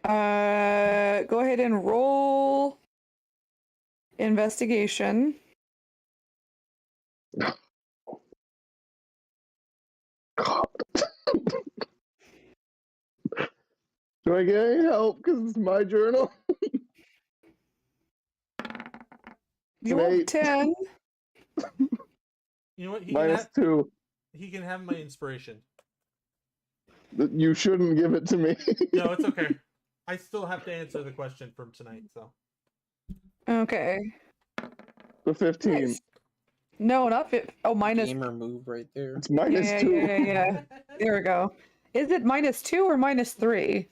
Go ahead and roll investigation. God. Do I get any help because it's my journal? You rolled 10. You know what? -2. He can have my inspiration. You shouldn't give it to me. No, it's okay. I still have to answer the question from tonight, so. Okay. The 15. Nice. No, not 15. Oh, minus. Gamer move right there. It's -2. Yeah. There we go. Is it -2 or -3?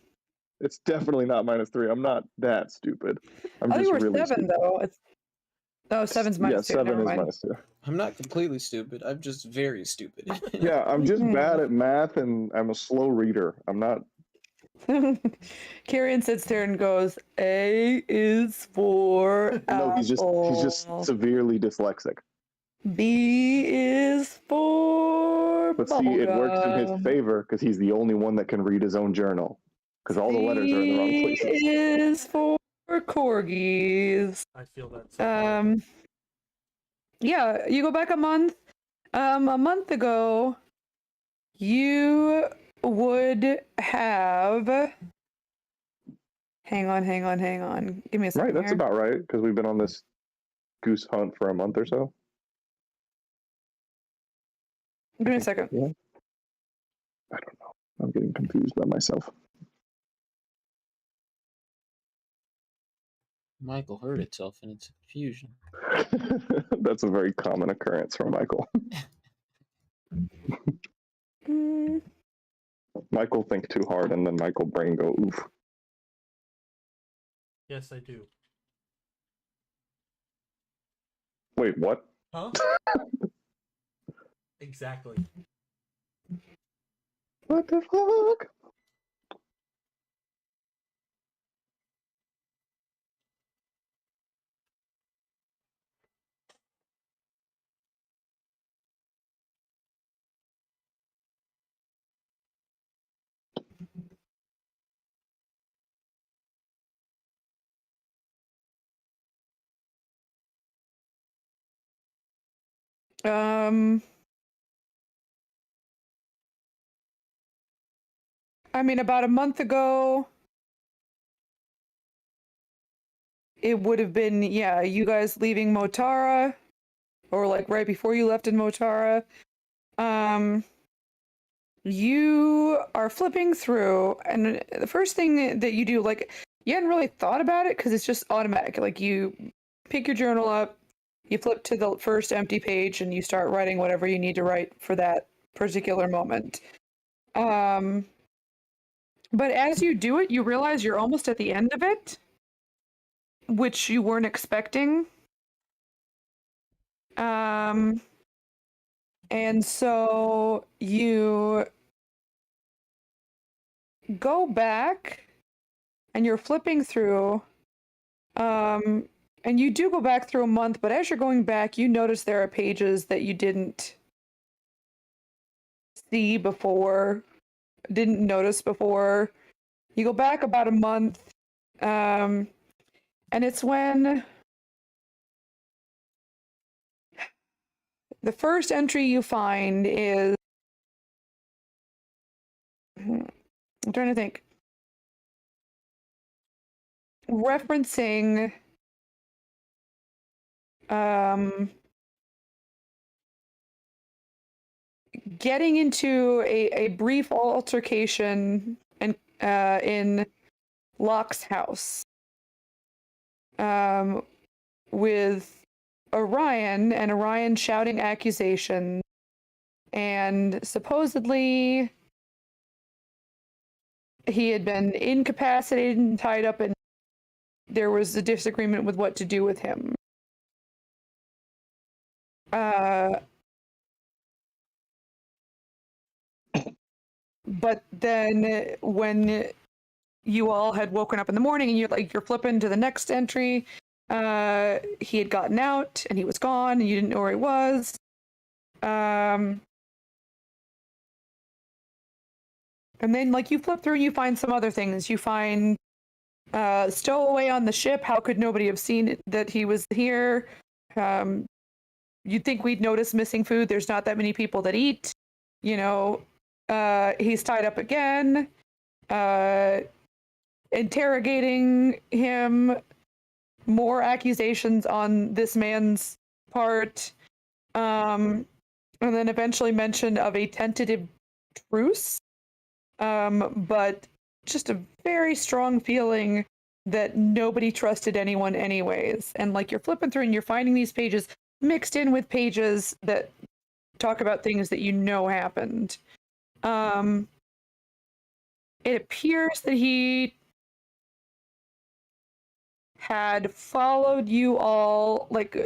It's definitely not -3. I'm not that stupid. I'm I think just we're really 7 stupid. though. -7's -2. Yeah, 7 Never is mind. -2. I'm not completely stupid. I'm just very stupid. Yeah, I'm just bad at math and I'm a slow reader. I'm not. Kieran sits there and goes, A is for No, he's just apple." severely dyslexic. B is for But see, it works in his bubblegum. favor because he's the only one that can read his own journal. Because all the letters are in the wrong C places. is for corgis. I feel that so hard. Yeah, you go back a month. A month ago, you would have. Hang on. Give me a second. Right, that's here. about right. Because we've been on this goose hunt for a month or so. Give me a second. Yeah. I don't know. I'm getting confused by myself. Michael hurt itself in its confusion. That's a very common occurrence for Michael. Michael think too hard, and then Michael brain go oof. Yes, I do. Wait, what? Huh? Exactly. What the fuck? I mean, about a month ago, it would have been, yeah, you guys leaving Motara, or like right before you left in Motara. You are flipping through, and the first thing that you do, like, you hadn't really thought about it because it's just automatic. Like, you pick your journal up, you flip to the first empty page, and you start writing whatever you need to write for that particular moment. But as you do it, you realize you're almost at the end of it, which you weren't expecting. And so you go back and you're flipping through, and you do go back through a month, but as you're going back, you notice there are pages that you didn't see before, didn't notice before. You go back about a month, and it's when the first entry you find is, I'm trying to think, referencing getting into a brief altercation and in Locke's house with Orion, and Orion shouting accusations, and supposedly he had been incapacitated and tied up, and there was a disagreement with what to do with him. But then when you all had woken up in the morning and you're flipping to the next entry, he had gotten out and he was gone and you didn't know where he was. And then like you flip through and you find some other things. You find stowaway on the ship. How could nobody have seen it, that he was here? You'd think we'd notice missing food. There's not that many people that eat. You know, he's tied up again. Interrogating him. More accusations on this man's part. And then eventually mention of a tentative truce. But just a very strong feeling that nobody trusted anyone anyways. And like you're flipping through and you're finding these pages mixed in with pages that talk about things that you know happened. It appears that he had followed you all, like,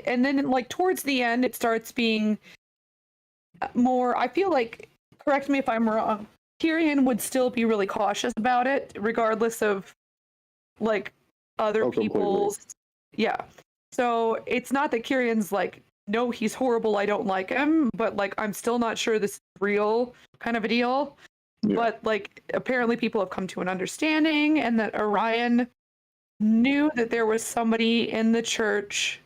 and then like towards the end it starts being more, I feel like, correct me if I'm wrong, Tyrion would still be really cautious about it regardless of like other people's completely. Yeah, so it's not that Tyrion's like no, he's horrible, I don't like him, but like I'm still not sure this is real kind of a deal. Yeah. But like apparently people have come to an understanding, and that Orion knew that there was somebody in the church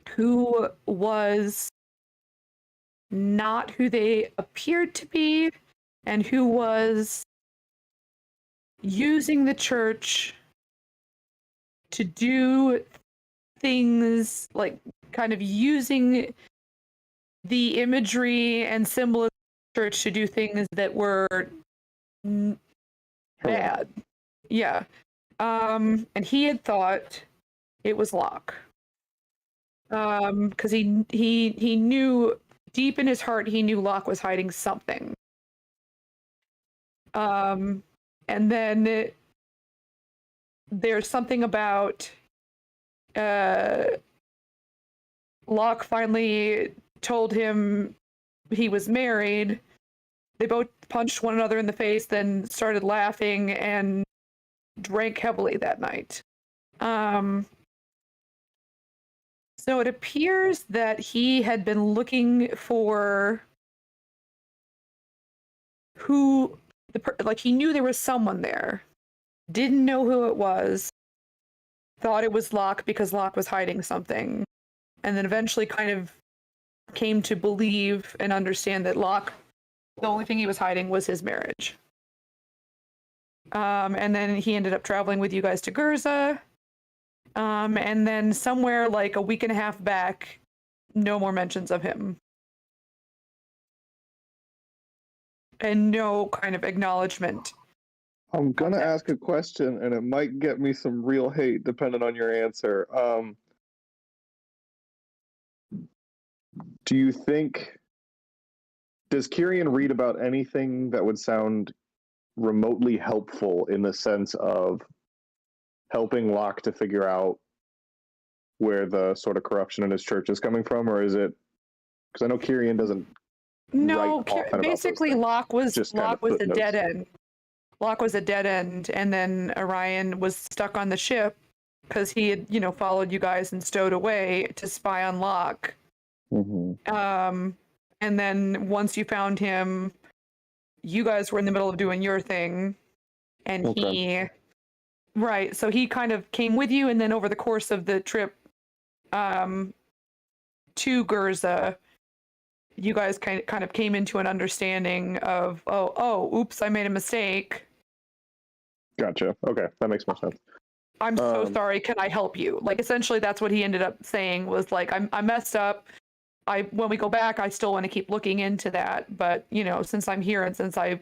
who was not who they appeared to be, and who was using the church to do things, like kind of using the imagery and symbolism of the church to do things that were bad. Yeah. And he had thought it was Locke. Because he knew deep in his heart, he knew Locke was hiding something. And then there's something about Locke finally told him he was married. They both punched one another in the face, then started laughing and drank heavily that night. So it appears that he had been looking for who, like he knew there was someone there, didn't know who it was, thought it was Locke because Locke was hiding something, and then eventually kind of came to believe and understand that Locke, the only thing he was hiding was his marriage. And then he ended up traveling with you guys to Gurza. And then somewhere like a week and a half back, no more mentions of him. And no kind of acknowledgement. I'm gonna ask a question, and it might get me some real hate depending on your answer. Do you think, does Kyrian read about anything that would sound remotely helpful in the sense of helping Locke to figure out where the sort of corruption in his church is coming from, or is it, because I know Kyrian doesn't. No, write basically Locke was Just Locke was a footnotes. dead end. Locke was a dead end, and then Orion was stuck on the ship because he had, followed you guys and stowed away to spy on Locke. Mm-hmm. And then once you found him, you guys were in the middle of doing your thing, and right, so he kind of came with you, and then over the course of the trip to Gurza, you guys kind of came into an understanding of, oops, I made a mistake. Gotcha. Okay, that makes more sense. I'm so sorry, can I help you? Like, essentially, that's what he ended up saying, was like, I messed up. When we go back, I still want to keep looking into that. But, since I'm here and since I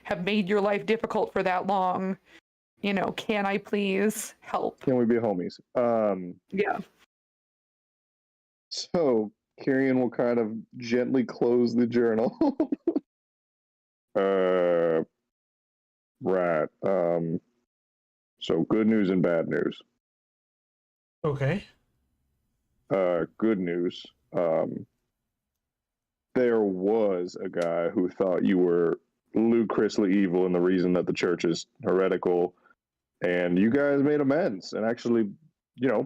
have made your life difficult for that long, can I please help? Can we be homies? Yeah. So, Kyrian will kind of gently close the journal. Right. So good news and bad news. Okay. Good news. There was a guy who thought you were ludicrously evil and the reason that the church is heretical, and you guys made amends and actually,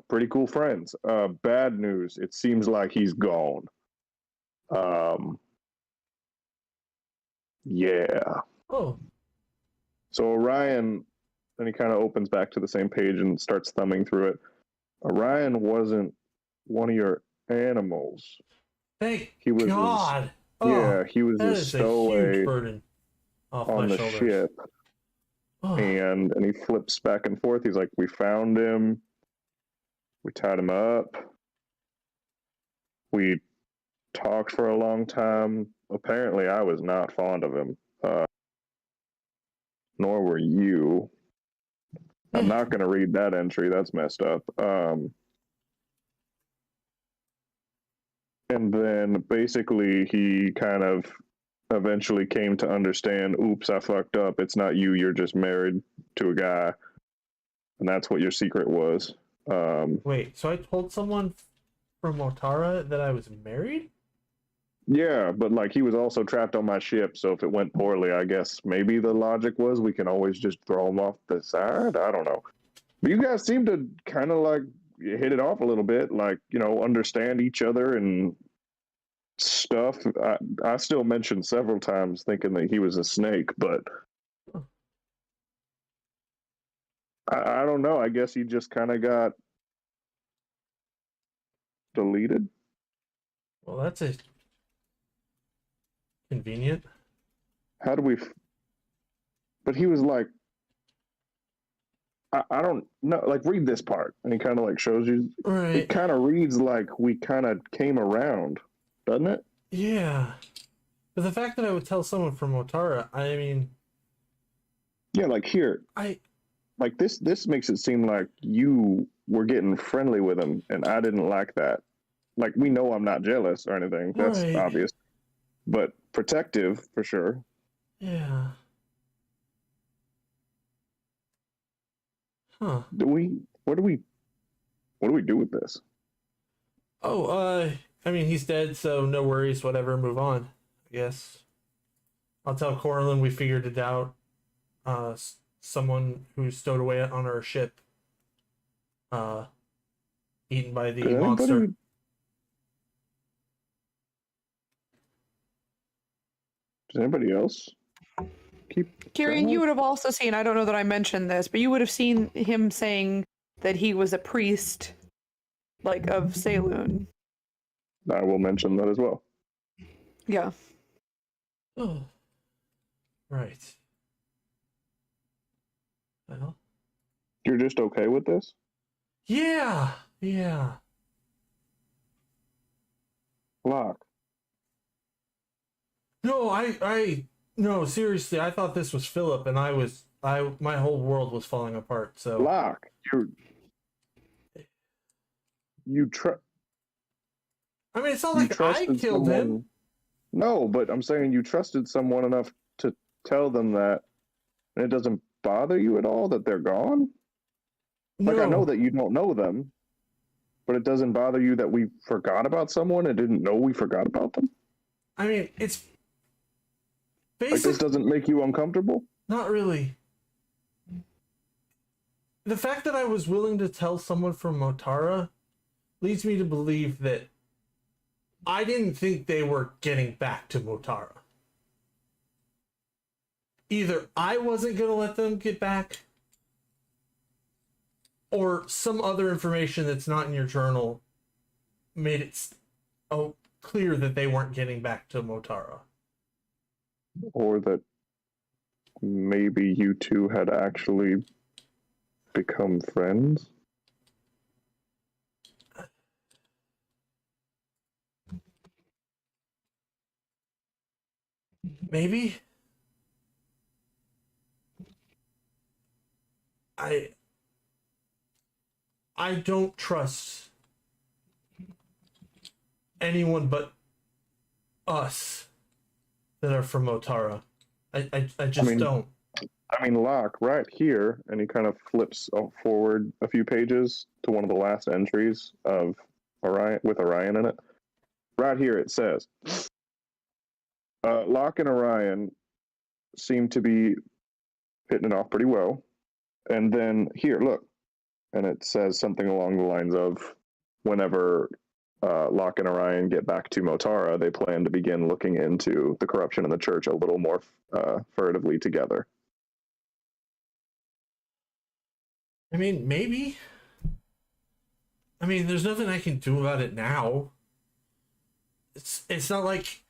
pretty cool friends. Bad news. It seems like he's gone. Yeah. Oh. So Orion, then he kind of opens back to the same page and starts thumbing through it. Orion wasn't one of your animals. Thank He was God. He was that a is stowaway a huge burden off on my the shoulders. ship. Oh. And he flips back and forth. He's like, we found him. We tied him up. We talked for a long time. Apparently, I was not fond of him. Nor were you. I'm not going to read that entry. That's messed up. And then basically he kind of eventually came to understand, oops, I fucked up. It's not you. You're just married to a guy. And that's what your secret was. Wait, so I told someone from Otara that I was married? Yeah, but like he was also trapped on my ship. So if it went poorly, I guess maybe the logic was we can always just throw him off the side. I don't know. But you guys seem to kind of like hit it off a little bit, like, understand each other and stuff. I still mentioned several times thinking that he was a snake, but I don't know. I guess he just kind of got deleted. Well, that's a convenient. How do we? But he was like, I don't know. Like, read this part, and he kind of like shows you. Right. It kind of reads like we kind of came around, doesn't it? Yeah. But the fact that I would tell someone from Otara, I mean, Yeah, like here, like this makes it seem like you were getting friendly with him, and I didn't like that. Like, we know I'm not jealous or anything. That's Right. obvious, but protective for sure. Yeah. Huh. What do we do with this? Oh, I mean, he's dead, so no worries, whatever, move on, I guess. I'll tell Corlin we figured it out. Someone who's stowed away on our ship, eaten by the monster. Does anybody else keep Kieran, track? you would have also seen, I don't know that I mentioned this, but you would have seen him saying that he was a priest, like, of Saloon. I will mention that as well. Yeah. Oh. Right. Well. You're just okay with this? Yeah. Yeah. Locke. No, no, seriously, I thought this was Philip, and my whole world was falling apart, so. Locke, I mean, it's not like I killed him. No, but I'm saying you trusted someone enough to tell them that, and it doesn't bother you at all that they're gone? Like, I know that you don't know them, but it doesn't bother you that we forgot about someone and didn't know we forgot about them? I mean, it's like, this doesn't make you uncomfortable? Not really. The fact that I was willing to tell someone from Motara leads me to believe that I didn't think they were getting back to Motara. Either I wasn't going to let them get back, or some other information that's not in your journal made it clear that they weren't getting back to Motara. Or that maybe you two had actually become friends? Maybe. I don't trust anyone but us that are from Motara. I just don't. I mean, Locke, right here, and he kind of flips forward a few pages to one of the last entries of Orion, with Orion in it. Right here it says, Locke and Orion seem to be hitting it off pretty well. And then here, look, and it says something along the lines of, whenever Locke and Orion get back to Motara, they plan to begin looking into the corruption in the church a little more furtively together. I mean, maybe. I mean, there's nothing I can do about it now. It's not like.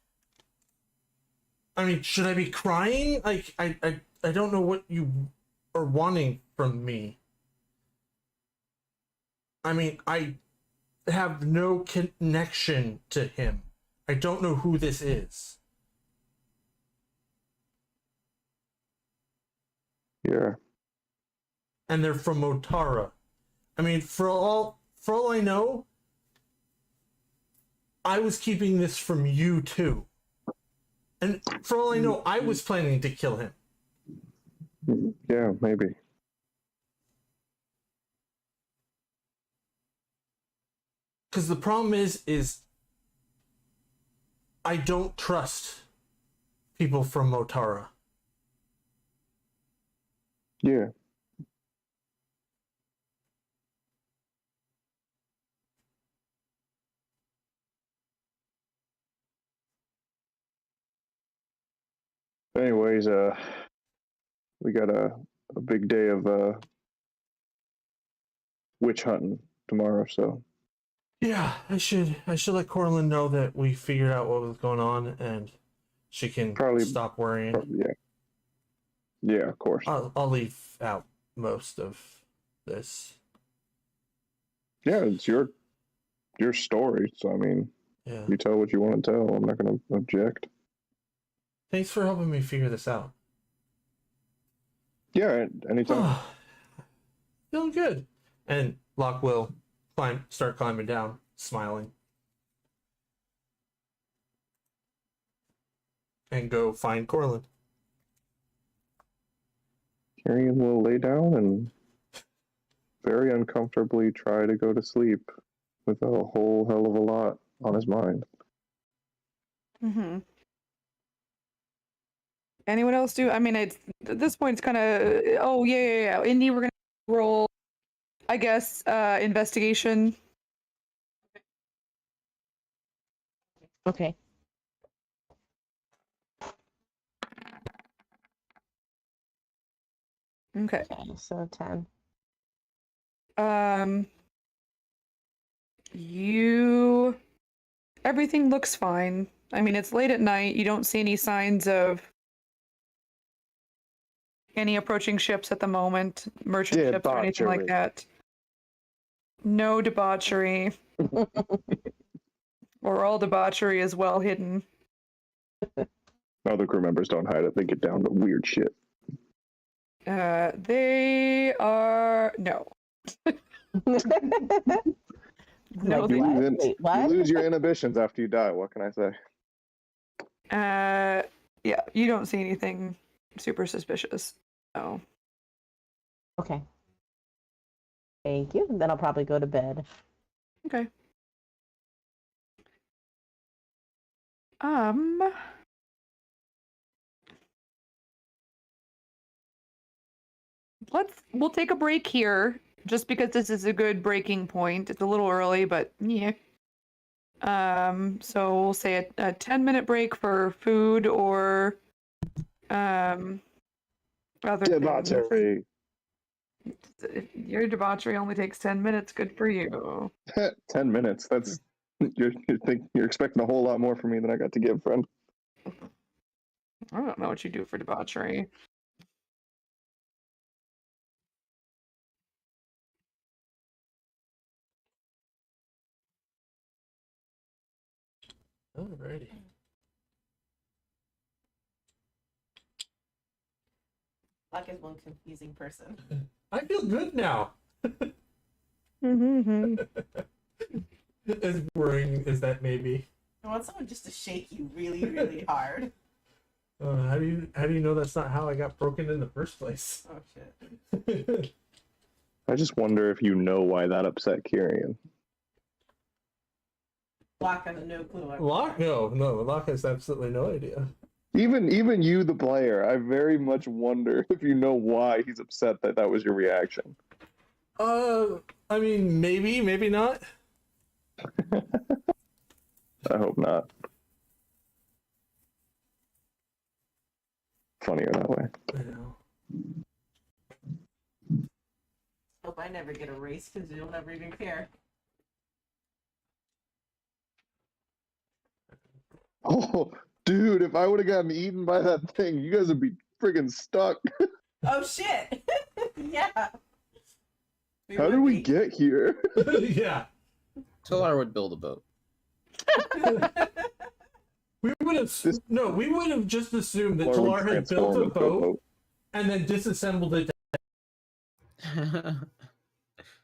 I mean, should I be crying? Like, I don't know what you are wanting from me. I mean, I have no connection to him. I don't know who this is. Yeah. And they're from Motara. I mean, for all I know, I was keeping this from you too. And for all I know, I was planning to kill him. Yeah, maybe. Because the problem is I don't trust people from Motara. Yeah. Anyways, we got a big day of witch hunting tomorrow, so Yeah, I should let Corlin know that we figured out what was going on, and she can Probably- stop worrying. yeah, of course. I'll leave out most of this. Yeah, it's your story, so I mean, Yeah. you tell what you want to tell. I'm not going to object. Thanks for helping me figure this out. Yeah, anytime. Feeling good. And Locke will start climbing down, smiling. And go find Corlin. Tyrion will lay down and very uncomfortably try to go to sleep with a whole hell of a lot on his mind. Mm-hmm. Anyone else do? I mean, it's at this point, it's kind of. Oh yeah. Indy, we're gonna roll, I guess, investigation. Okay. Okay. Okay, so 10. Everything looks fine. I mean, it's late at night. You don't see any signs of any approaching ships at the moment, merchant ships or anything like Debauchery. that. No debauchery. Or all debauchery is well hidden. No, the crew members don't hide it. They get down to weird shit. They are no. No, Like they, what? You Wait, what? lose your inhibitions after you die. What can I say? yeah, you don't see anything super suspicious. So, Okay. Thank you. Then I'll probably go to bed. okay. We'll take a break here just because this is a good breaking point. It's a little early, but yeah. So we'll say a 10-minute break for food or other things. Debauchery. Your debauchery only takes 10 minutes. Good for you. 10 minutes. That's you're expecting a whole lot more from me than I got to give, friend. I don't know what you do for debauchery. Alrighty. Locke is one confusing person. I feel good now. Mm-hmm. As worrying as that may be. I want someone just to shake you really, really hard. How do you know that's not how I got broken in the first place? Oh shit. I just wonder if you know why that upset Kyrian. Locke has no clue. Locke? No. Locke has absolutely no idea. Even you, the player, I very much wonder if you know why he's upset that was your reaction. I mean, maybe not. I hope not. Funnier that way. I know. Hope I never get a race because you'll never even care. Oh, dude, if I would have gotten eaten by that thing, you guys would be friggin' stuck. Oh shit! Yeah. How did we get here? Yeah. Solar would build a boat. We would have just assumed that Or we Talar had built transform a into boat and then disassembled it.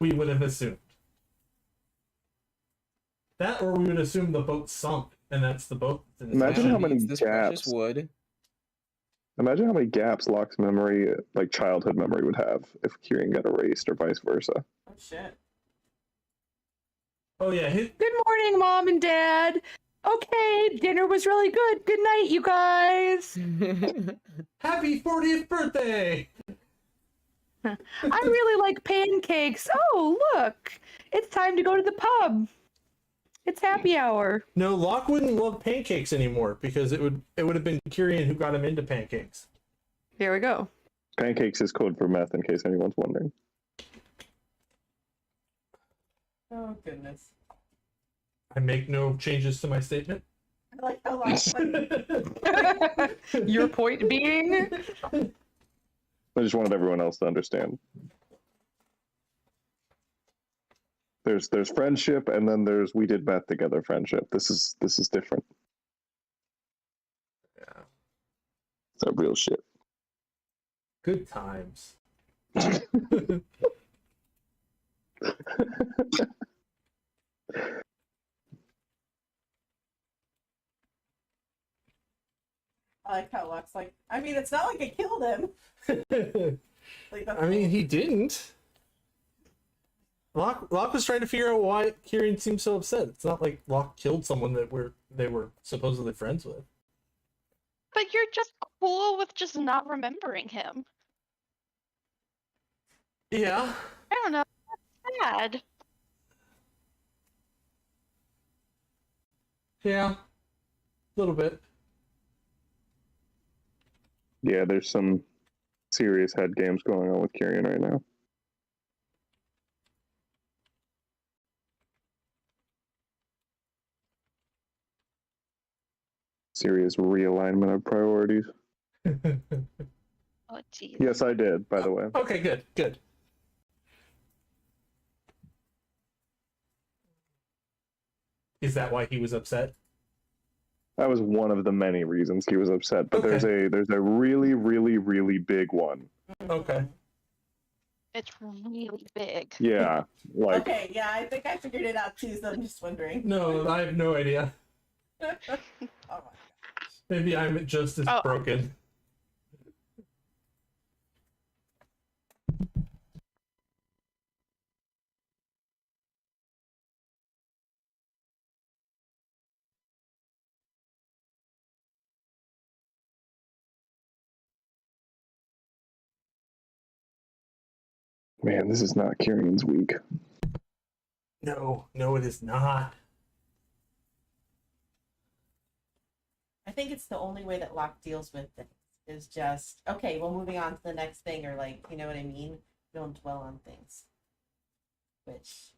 We would have assumed that, or we would assume the boat sunk, and that's the boat. That's in the Imagine ocean. how many Needs this precious gaps. wood. Imagine how many gaps Locke's memory, like childhood memory, would have if Kyrian got erased or vice versa. Oh shit. Oh yeah, Good morning, Mom and Dad. Okay, dinner was really good. Good night, you guys. happy 40th birthday! I really like pancakes. Oh, look. It's time to go to the pub. It's happy hour. No, Locke wouldn't love pancakes anymore because it would have been Kyrian who got him into pancakes. There we go. Pancakes is code for meth, in case anyone's wondering. Oh goodness. I make no changes to my statement. I like how last time. Your point being? I just wanted everyone else to understand. There's friendship, and then there's we did meth together friendship. This is different. Yeah. It's that real shit. Good times. I like how Locke's like, I mean, it's not like I killed him. Like, that's I mean, he didn't. Locke was trying to figure out why Kieran seemed so upset. It's not like Locke killed someone that they were supposedly friends with. But you're just cool with just not remembering him. Yeah. I don't know. That's sad. Yeah. A little bit. Yeah, there's some serious head games going on with Kyrian right now. Serious realignment of priorities. Oh, jeez. Yes, I did, by the way. Okay, good. Is that why he was upset? That was one of the many reasons he was upset, but Okay. there's a really, really, really big one. Okay. It's really big. Yeah, like okay, yeah, I think I figured it out too, so I'm just wondering. No, I have no idea. Oh my gosh. Maybe I'm just as Oh. broken. man, this is not Kyrian's week. No, it is not. I think it's the only way that Locke deals with things is just, okay, well, moving on to the next thing, or like, you know what I mean? Don't dwell on things. Which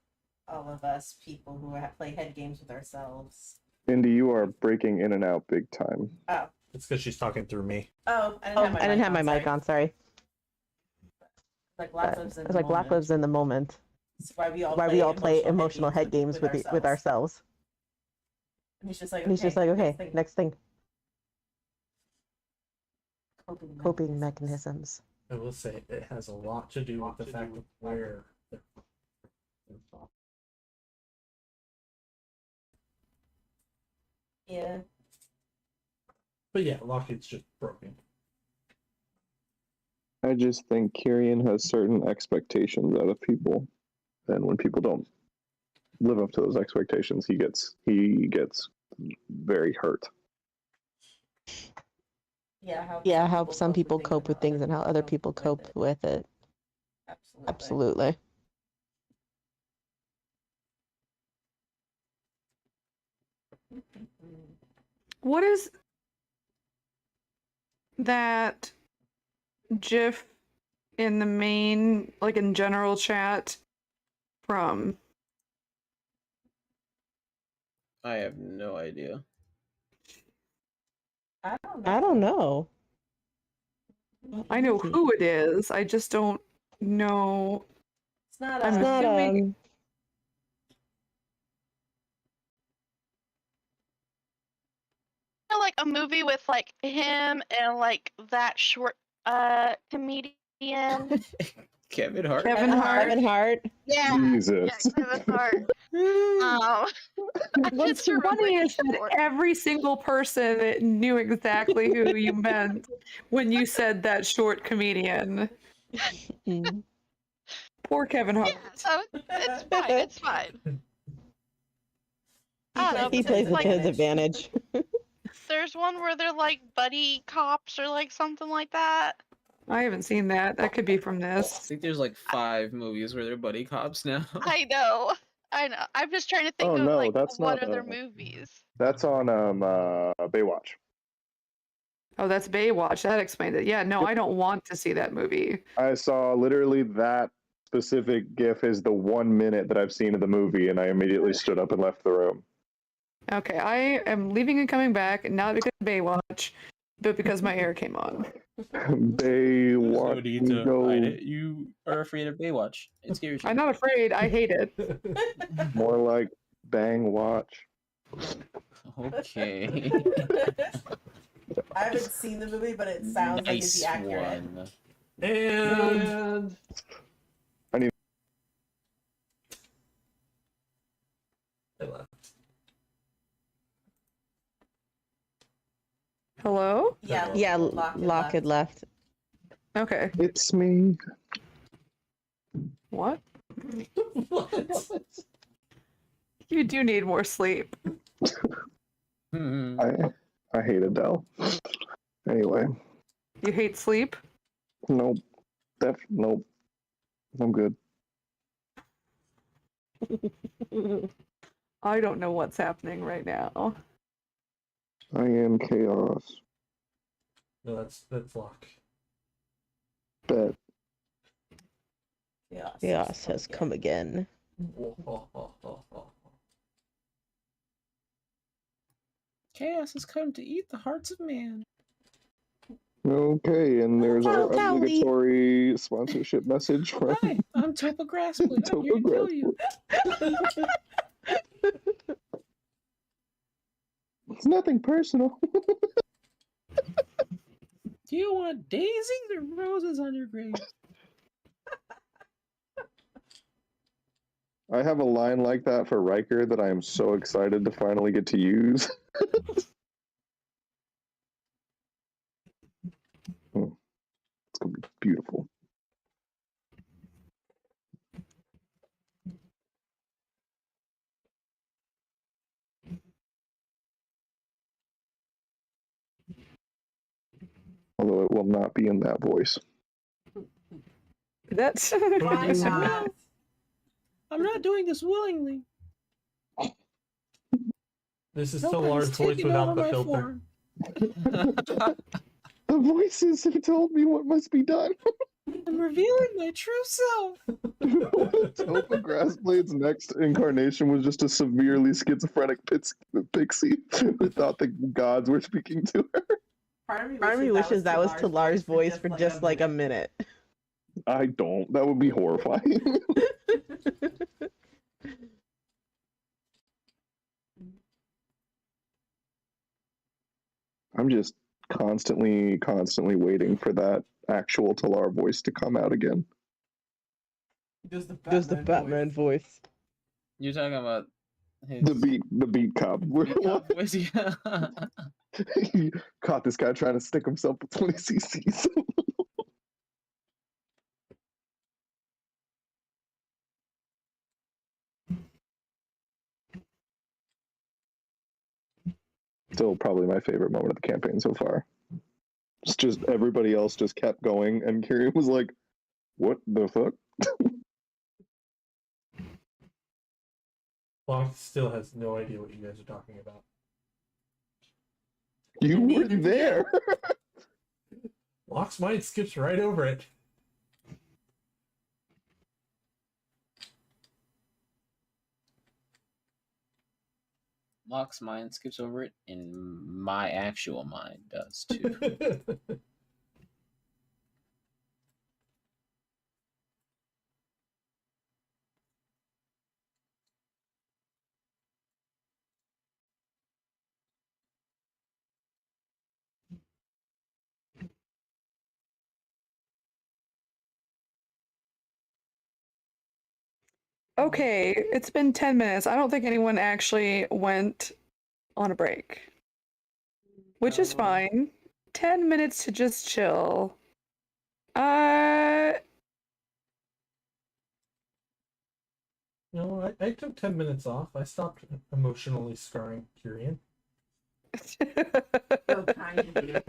all of us people who play head games with ourselves. Indy, you are breaking in and out big time. Oh, It's because she's talking through me. I I didn't have my mic on. Sorry. Like Locke lives in It's the like Locke moment. lives in the moment. It's why we all Play emotional head games with ourselves. And he's just like, And he's just like, okay, next thing. Coping Coping mechanisms. I will say it has a lot to do with the fact of where they're from. Yeah. But yeah, Lockheed's just broken. I just think Kyrian has certain expectations out of people, and when people don't live up to those expectations, he gets very hurt. Yeah, How some people cope with things and how other people cope with it. Absolutely. What is that GIF in the main, like in general chat from? I have no idea. I don't know. I know who it is. I just don't know. It's not. I'm It's not assuming- Like a movie with like him and like that short comedian. Kevin Hart. Kevin Hart. Kevin Hart. Yeah. Jesus. Yeah, Kevin Hart. What's just remember funny is he's that short. every single person knew exactly who you meant when you said that short comedian. Mm. Poor Kevin Hart. Yeah, so it's fine. It's fine. I don't know. He but plays it's it like, to his advantage. there's one where they're like buddy cops or like something like that. I haven't seen that. That could be from I this. think there's like 5 movies where they're buddy cops now. I know. I'm just trying to think Oh, of no, like that's what not, other movies. That's on Baywatch. Oh, that's Baywatch. That explains it. Yeah, no, I don't want to see that movie. I saw literally that specific GIF is the 1 minute that I've seen of the movie, and I immediately stood up and left the room. Okay, I am leaving and coming back, not because of Baywatch, but because my hair came on. Baywatch. No need to go hide it. You are afraid of Baywatch. It scares you. I'm not afraid. I hate it. more like bang watch. Okay. I haven't seen the movie, but it sounds like it's Nice the accurate. one. And I left. Hello? Yeah, Yeah, Lock had left. Okay. It's me. What? What? You do need more sleep. Hmm. I hate Adele. Anyway, You hate sleep? nope. Nope. I'm good. I don't know what's happening right now. I am chaos. No, that's Locke. Bet. Chaos has come again. Chaos has come to eat the hearts of man. Okay, and there's our Tally. obligatory sponsorship message from Hi, I'm Topa Grassblade. I'm here to Topa kill you. It's nothing personal. Do you want daisies or roses on your grave? I have a line like that for Riker that I am so excited to finally get to use. It's gonna be beautiful. Although it will not be in that voice. That's Why Yes, it not? will. I'm not doing this willingly. This is still Nobody's Lars' voice taking without over the my filter. form. The voices have told me what must be done. I'm revealing my true self. Topa Grassblade's next incarnation was just a severely schizophrenic pixie who thought the gods were speaking to her. Part of Army wishes that was to Lars' voice for just like a minute. I don't. That would be horrifying. I'm just constantly waiting for that actual Talar voice to come out again. Does the Batman voice. You're talking about his The beat cop. beat cop voice, yeah. He caught this guy trying to stick himself with 20 cc's. Still probably my favorite moment of the campaign so far. It's just everybody else just kept going and Kyrian was like, what the fuck? Locke still has no idea what you guys are talking about. You And were neither do there. Locke's mind skips right over it. Locke's mind skips over it, and my actual mind does too. okay. It's been 10 minutes. I don't think anyone actually went on a break, which is fine. 10 minutes to just chill. No, I took 10 minutes off. I stopped emotionally scarring Kyrian. So kind of you.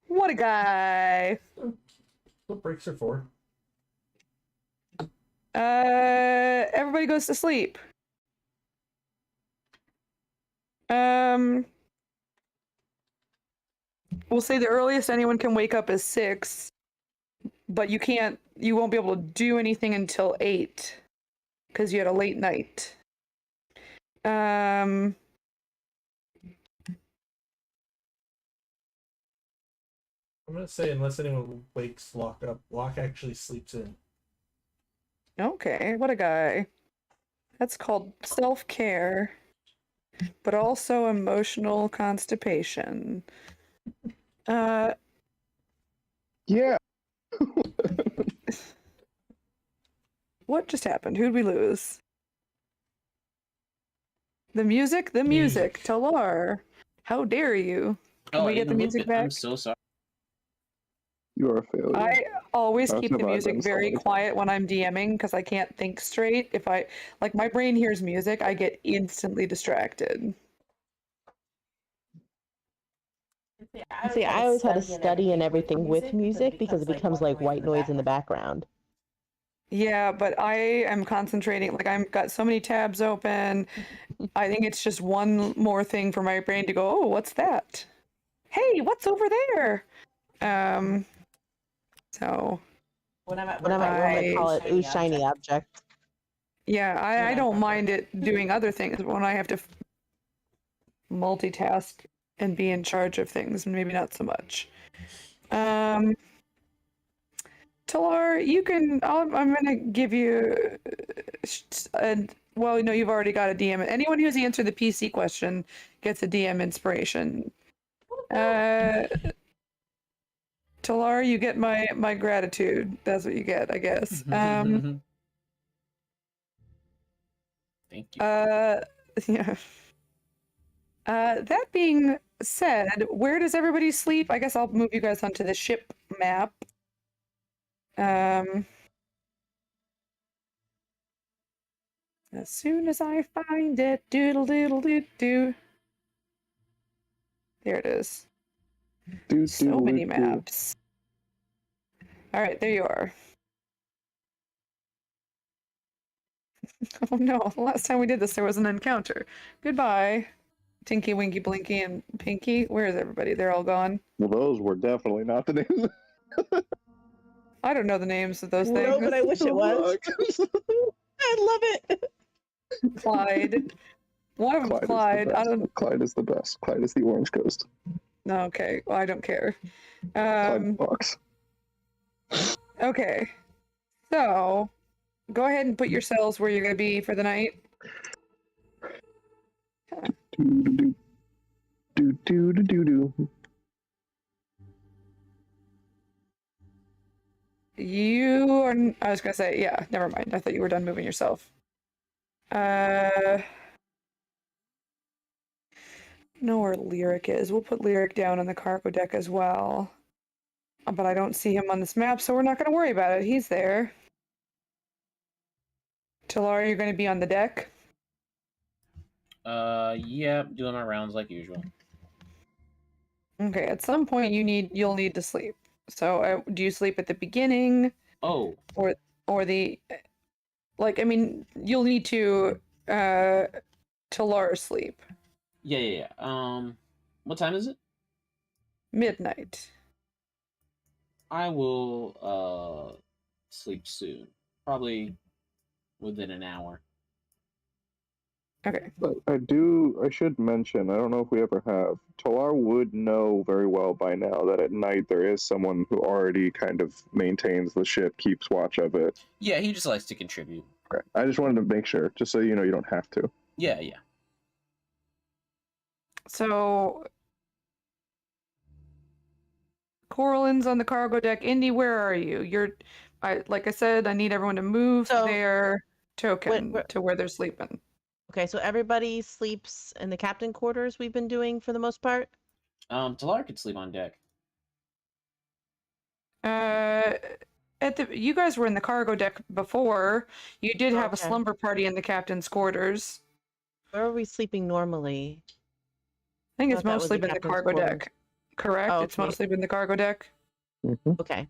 What a guy. What breaks are for? Everybody goes to sleep. we'll say the earliest anyone can wake up is 6, but you won't be able to do anything until 8 because you had a late night. I'm gonna say unless anyone wakes Locke up, Locke actually sleeps in. Okay, what a guy. That's called self-care, but also emotional constipation. Yeah. What just happened? Who'd we lose? The music? The music. Talar. How dare you? Can we get the music back? I'm so sorry. You are a failure. I always That's keep the what I've music done so very many times. quiet when I'm DMing because I can't think straight. If my brain hears music, I get instantly distracted. See, I always had to study and everything with music because it becomes like white noise in the background. Yeah, but I am concentrating. Like I've got so many tabs open. I think it's just one more thing for my brain to go, oh, what's that? Hey, what's over there? So When I'm at When I'm at work, I call it ooh, shiny object. yeah, I don't mind it doing other things, but when I have to multitask and be in charge of things, maybe not so much. Talar, you can. I'm gonna give you. Well, no, you've already got a DM. Anyone who's answered the PC question gets a DM inspiration. Talar, you get my gratitude. That's what you get, I guess. Thank you. Yeah. That being said, where does everybody sleep? I guess I'll move you guys onto the ship map. As soon as I find it, doodle doodle doo doo. There it is. So many maps. All right, there you are. Oh no, the last time we did this, there was an encounter. Goodbye, Tinky, Winky, Blinky, and Pinky. Where is everybody? They're all gone. Well, those were definitely not the names. I don't know the names of those No, things. but I wish it was. I love it. Clyde. One of them, Clyde. I don't. Clyde is the best. Clyde is the Orange Coast. Okay, well, I don't care. Clyde Fox. Okay, so go ahead and put yourselves where you're gonna be for the night. Do. You are. I was gonna say, yeah. Never mind. I thought you were done moving yourself. Know where Lyric is. We'll put Lyric down on the cargo deck as well. But I don't see him on this map, so we're not going to worry about it. He's there. Talar, you're going to be on the deck? Yeah, doing my rounds like usual. Okay, at some point you'll need to sleep. So do you sleep at the beginning? Oh. Or the... Like, I mean, you'll need to... Talar sleep. Yeah. What time is it? Midnight. I will sleep soon. Probably within an hour. Okay. But I should mention, I don't know if we ever have, Talar would know very well by now that at night there is someone who already kind of maintains the ship, keeps watch of it. Yeah, he just likes to contribute. Okay. I just wanted to make sure, just so you know you don't have to. Yeah. So, Coralyn's on the cargo deck. Indy, where are you? Like I said, I need everyone to move their token to where they're sleeping. Okay, so everybody sleeps in the captain quarters we've been doing for the most part? Talar could sleep on deck. You guys were in the cargo deck before. You did have a slumber party in the captain's quarters. Where are we sleeping normally? I think it's mostly been the cargo deck. Correct? Oh, It's mostly been the cargo deck. Mm-hmm. Okay.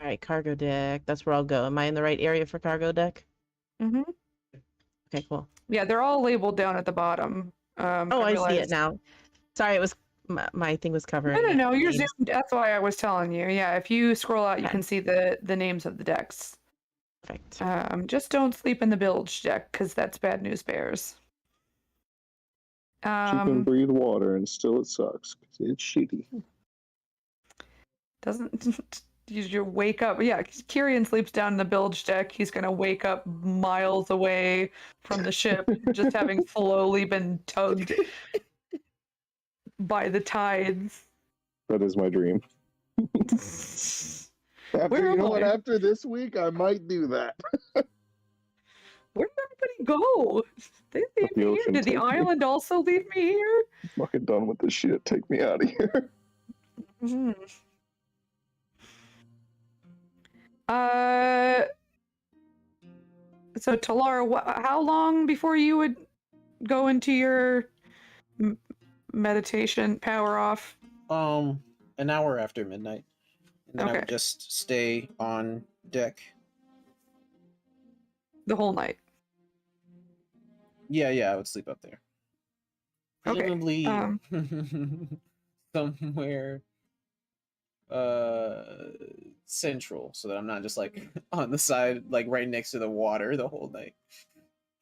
All right, cargo deck. That's where I'll go. Am I in the right area for cargo deck? Mm-hmm. Okay, cool. Yeah, they're all labeled down at the bottom. I see it now. Sorry, it was my thing was covering. No, you're names. zoomed. That's why I was telling you. Yeah, if you scroll out, you Okay. can see the names of the decks. Perfect. Just don't sleep in the bilge deck, because that's bad news bears. She can Um, breathe water and still it sucks. 'Cause it's shitty. doesn't you wake up? Yeah, Kyrian sleeps down in the bilge deck. He's gonna wake up miles away from the ship, just having slowly been tugged by the tides. That is my dream. After, Where you know am what? I? After this week, I might do that. Where did everybody go? They leave The me here. ocean Did the take me. island also leave me here? I'm fucking done with this shit. Take me out of here. Mhm. So Talara, how long before you would go into your meditation power off? An hour after midnight, and then I Okay. would just stay on deck. The whole night. Yeah, I would sleep up there. Okay, Presumably somewhere central, so that I'm not just like on the side, like right next to the water the whole night.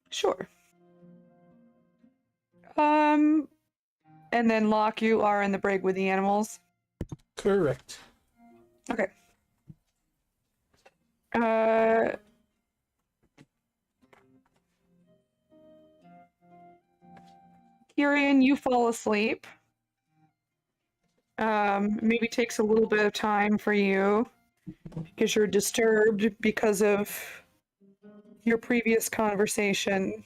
Sure. And then Locke, you are in the brig with the animals. Correct. Okay. Kyrian, you fall asleep. Maybe takes a little bit of time for you because you're disturbed because of your previous conversation.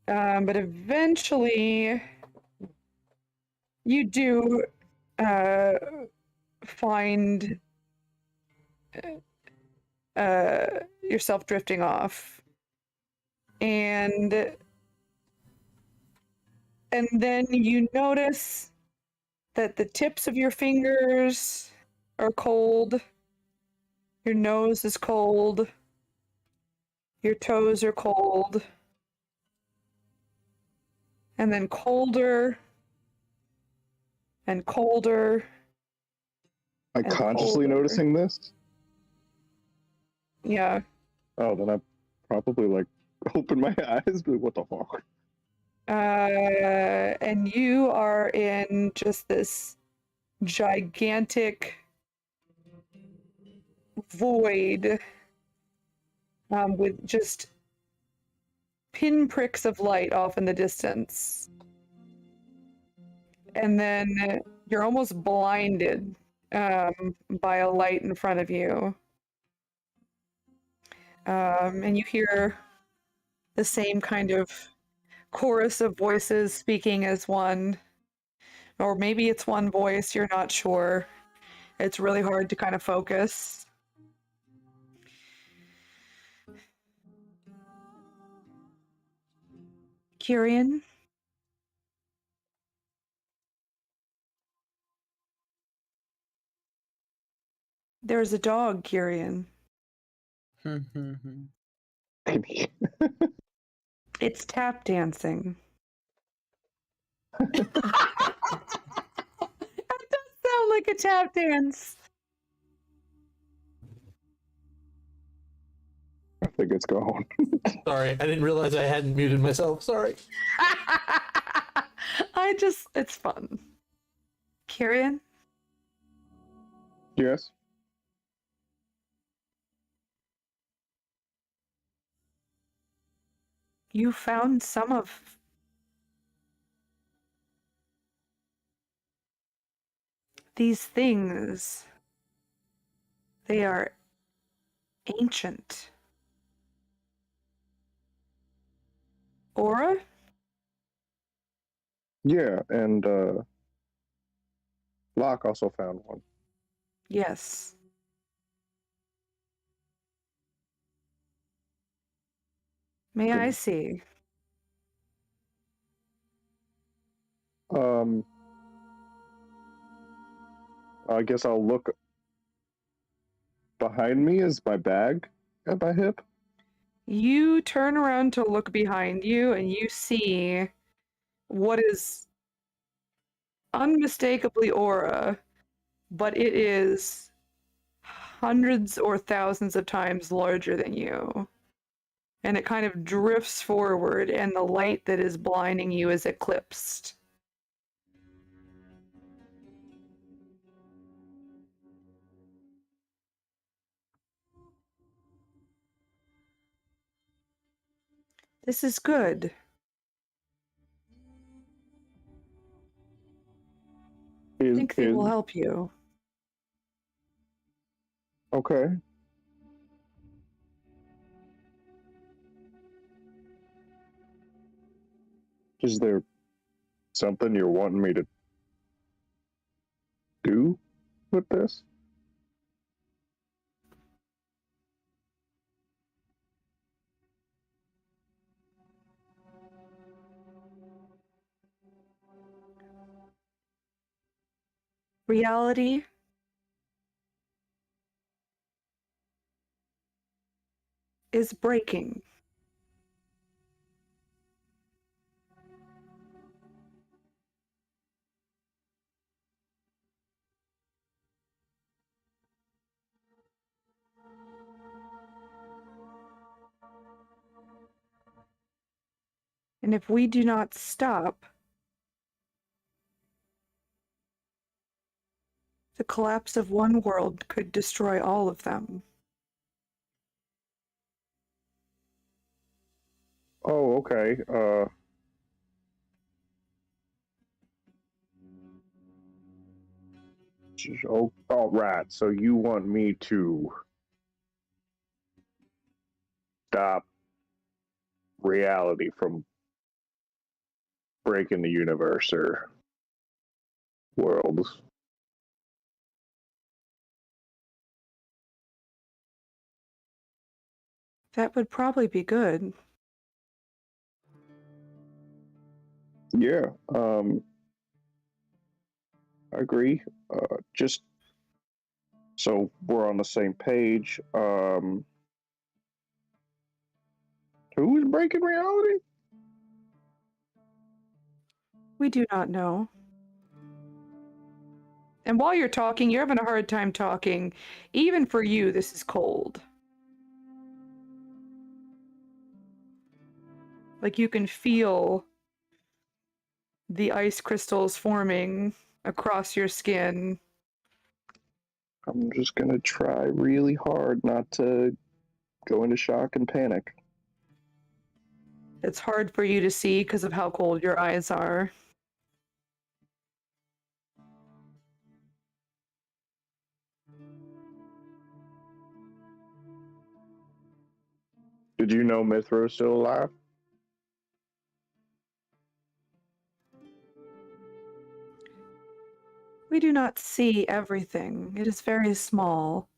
But eventually you do find yourself drifting off. And then you notice that the tips of your fingers are cold, your nose is cold, your toes are cold, and then colder and colder. I And consciously colder. noticing this. Yeah. Oh, then I probably like open my eyes, but what the fuck? And you are in just this gigantic void with just pinpricks of light off in the distance. And then you're almost blinded by a light in front of you. And you hear the same kind of chorus of voices speaking as one. Or maybe it's one voice, you're not sure. It's really hard to kind of focus. Kyrian? There's a dog, Kyrian. Baby. It's tap dancing. That does sound like a tap dance. I think it's gone. Sorry, I didn't realize I hadn't muted myself. Sorry. It's fun. Kyrian? Yes. You found some of these things. They are ancient. Aura? Yeah, and Locke also found one. Yes. May I see? I guess I'll look behind me. Is my bag at my hip? You turn around to look behind you and you see what is unmistakably aura, but it is hundreds or thousands of times larger than you. And it kind of drifts forward, and the light that is blinding you is eclipsed. This is good. I think they will help you. Okay. Is there something you're wanting me to do with this? Reality is breaking. And if we do not stop, the collapse of one world could destroy all of them. Oh, okay. Oh, all right. So you want me to stop reality from breaking the universe or worlds? That would probably be good. Yeah. I agree. Just so we're on the same page. Who is breaking reality? We do not know. And while you're talking, you're having a hard time talking. Even for you, this is cold. Like you can feel the ice crystals forming across your skin. I'm just gonna try really hard not to go into shock and panic. It's hard for you to see because of how cold your eyes are. Did you know Mithra's still alive? We do not see everything. It is very small.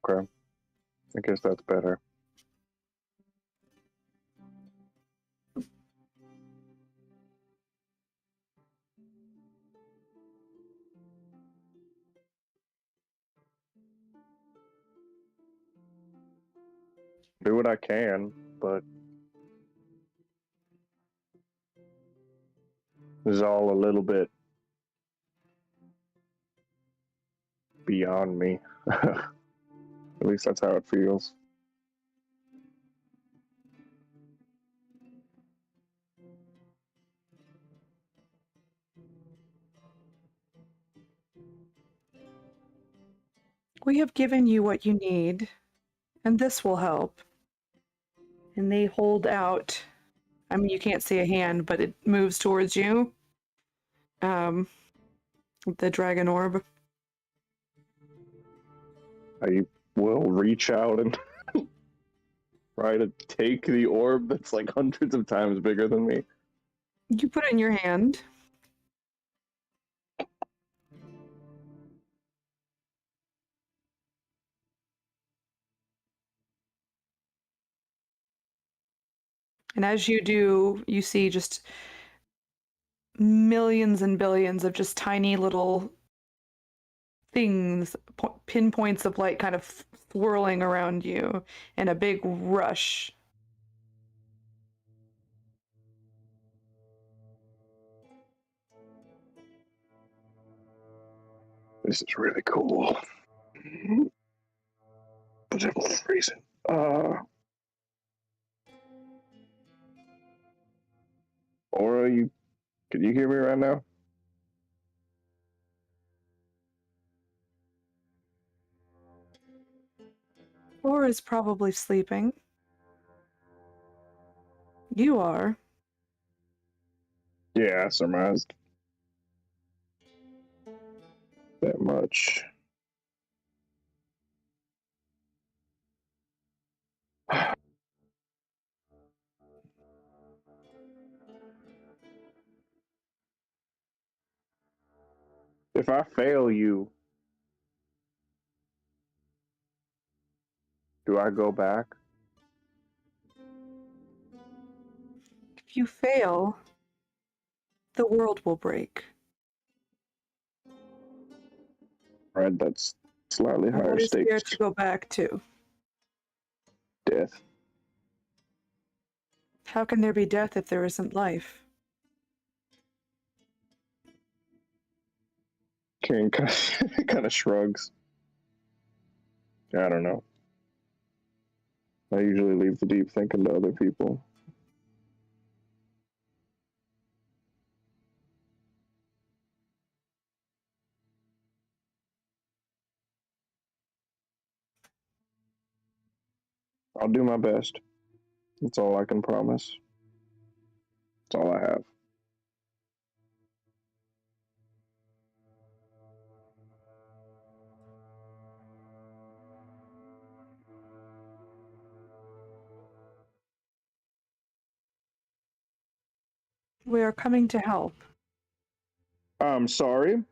Okay. I guess that's better. Do what I can, but this is all a little bit beyond me. At least that's how it feels. We have given you what you need, and this will help. And they hold out. I mean, you can't see a hand, but it moves towards you. The dragon orb. I will reach out and try to take the orb that's like hundreds of times bigger than me. You put it in your hand. And as you do, you see just millions and billions of just tiny little things, pinpoints of light kind of swirling around you in a big rush. This is really cool. But I'm freezing. Aura, can you hear me right now? Or is probably sleeping. You are. Yeah, I surmised that much. If I fail you, do I go back? If you fail, the world will break. Right, that's slightly And higher what is there stakes. to go back to? Death. How can there be death if there isn't life? Karen kind of shrugs. I don't know. I usually leave the deep thinking to other people. I'll do my best. That's all I can promise. That's all I have. We are coming to help. I'm sorry.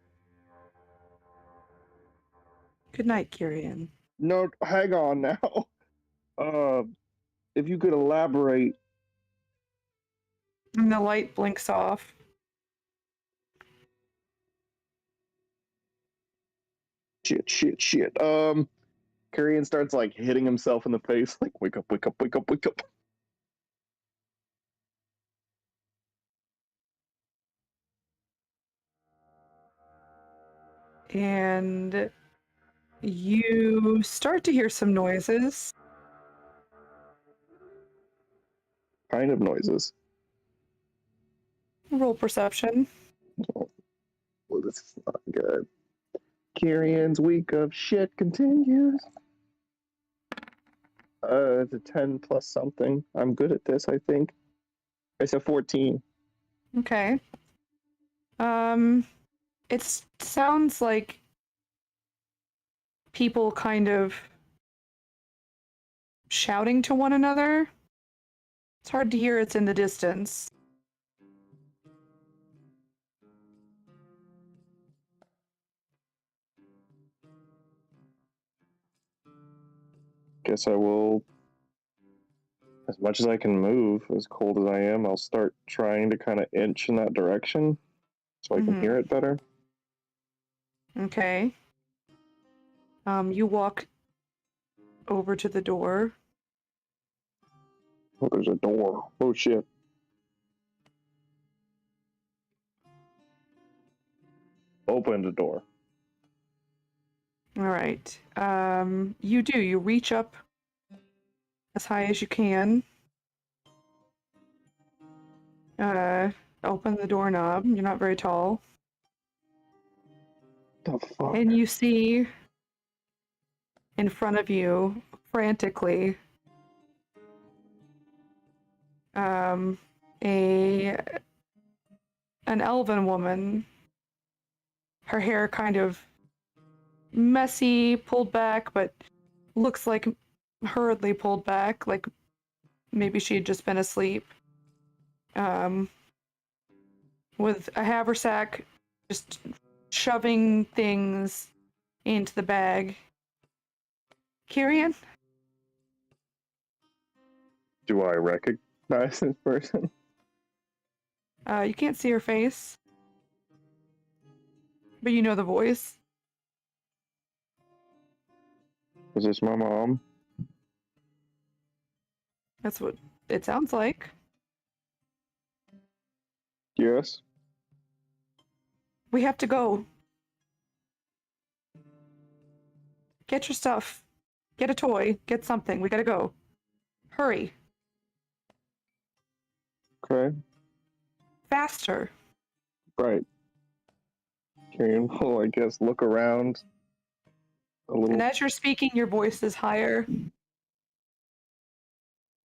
Good night, Kyrian. No, hang on now. If you could elaborate. And the light blinks off. Shit. Kyrian starts like hitting himself in the face, like wake up. And you start to hear some noises. Kind of noises. Roll perception. Well, this is not good. Kyrian's week of shit continues. It's a 10 plus something. I'm good at this, I think. It's a 14. Okay. It sounds like people kind of shouting to one another. It's hard to hear, it's in the distance. Guess I will, as much as I can move, as cold as I am, I'll start trying to kind of inch in that direction so I can hear it better. Okay. You walk over to the door. Oh, there's a door. Oh, shit. Open the door. All right. You do. You reach up as high as you can. Open the doorknob. You're not very tall. The fuck? And you see in front of you, frantically, an elven woman. Her hair kind of messy, pulled back, but looks like hurriedly pulled back, like maybe she had just been asleep. With a haversack, just shoving things into the bag. Kyrian? Do I recognize this person? You can't see her face, but you know the voice. Is this my mom? That's what it sounds like. Yes. We have to go. Get your stuff. Get a toy. Get something. We gotta go. Hurry. Okay. Faster. Right. Tyrion will, I guess, look around a little. And as you're speaking, your voice is higher.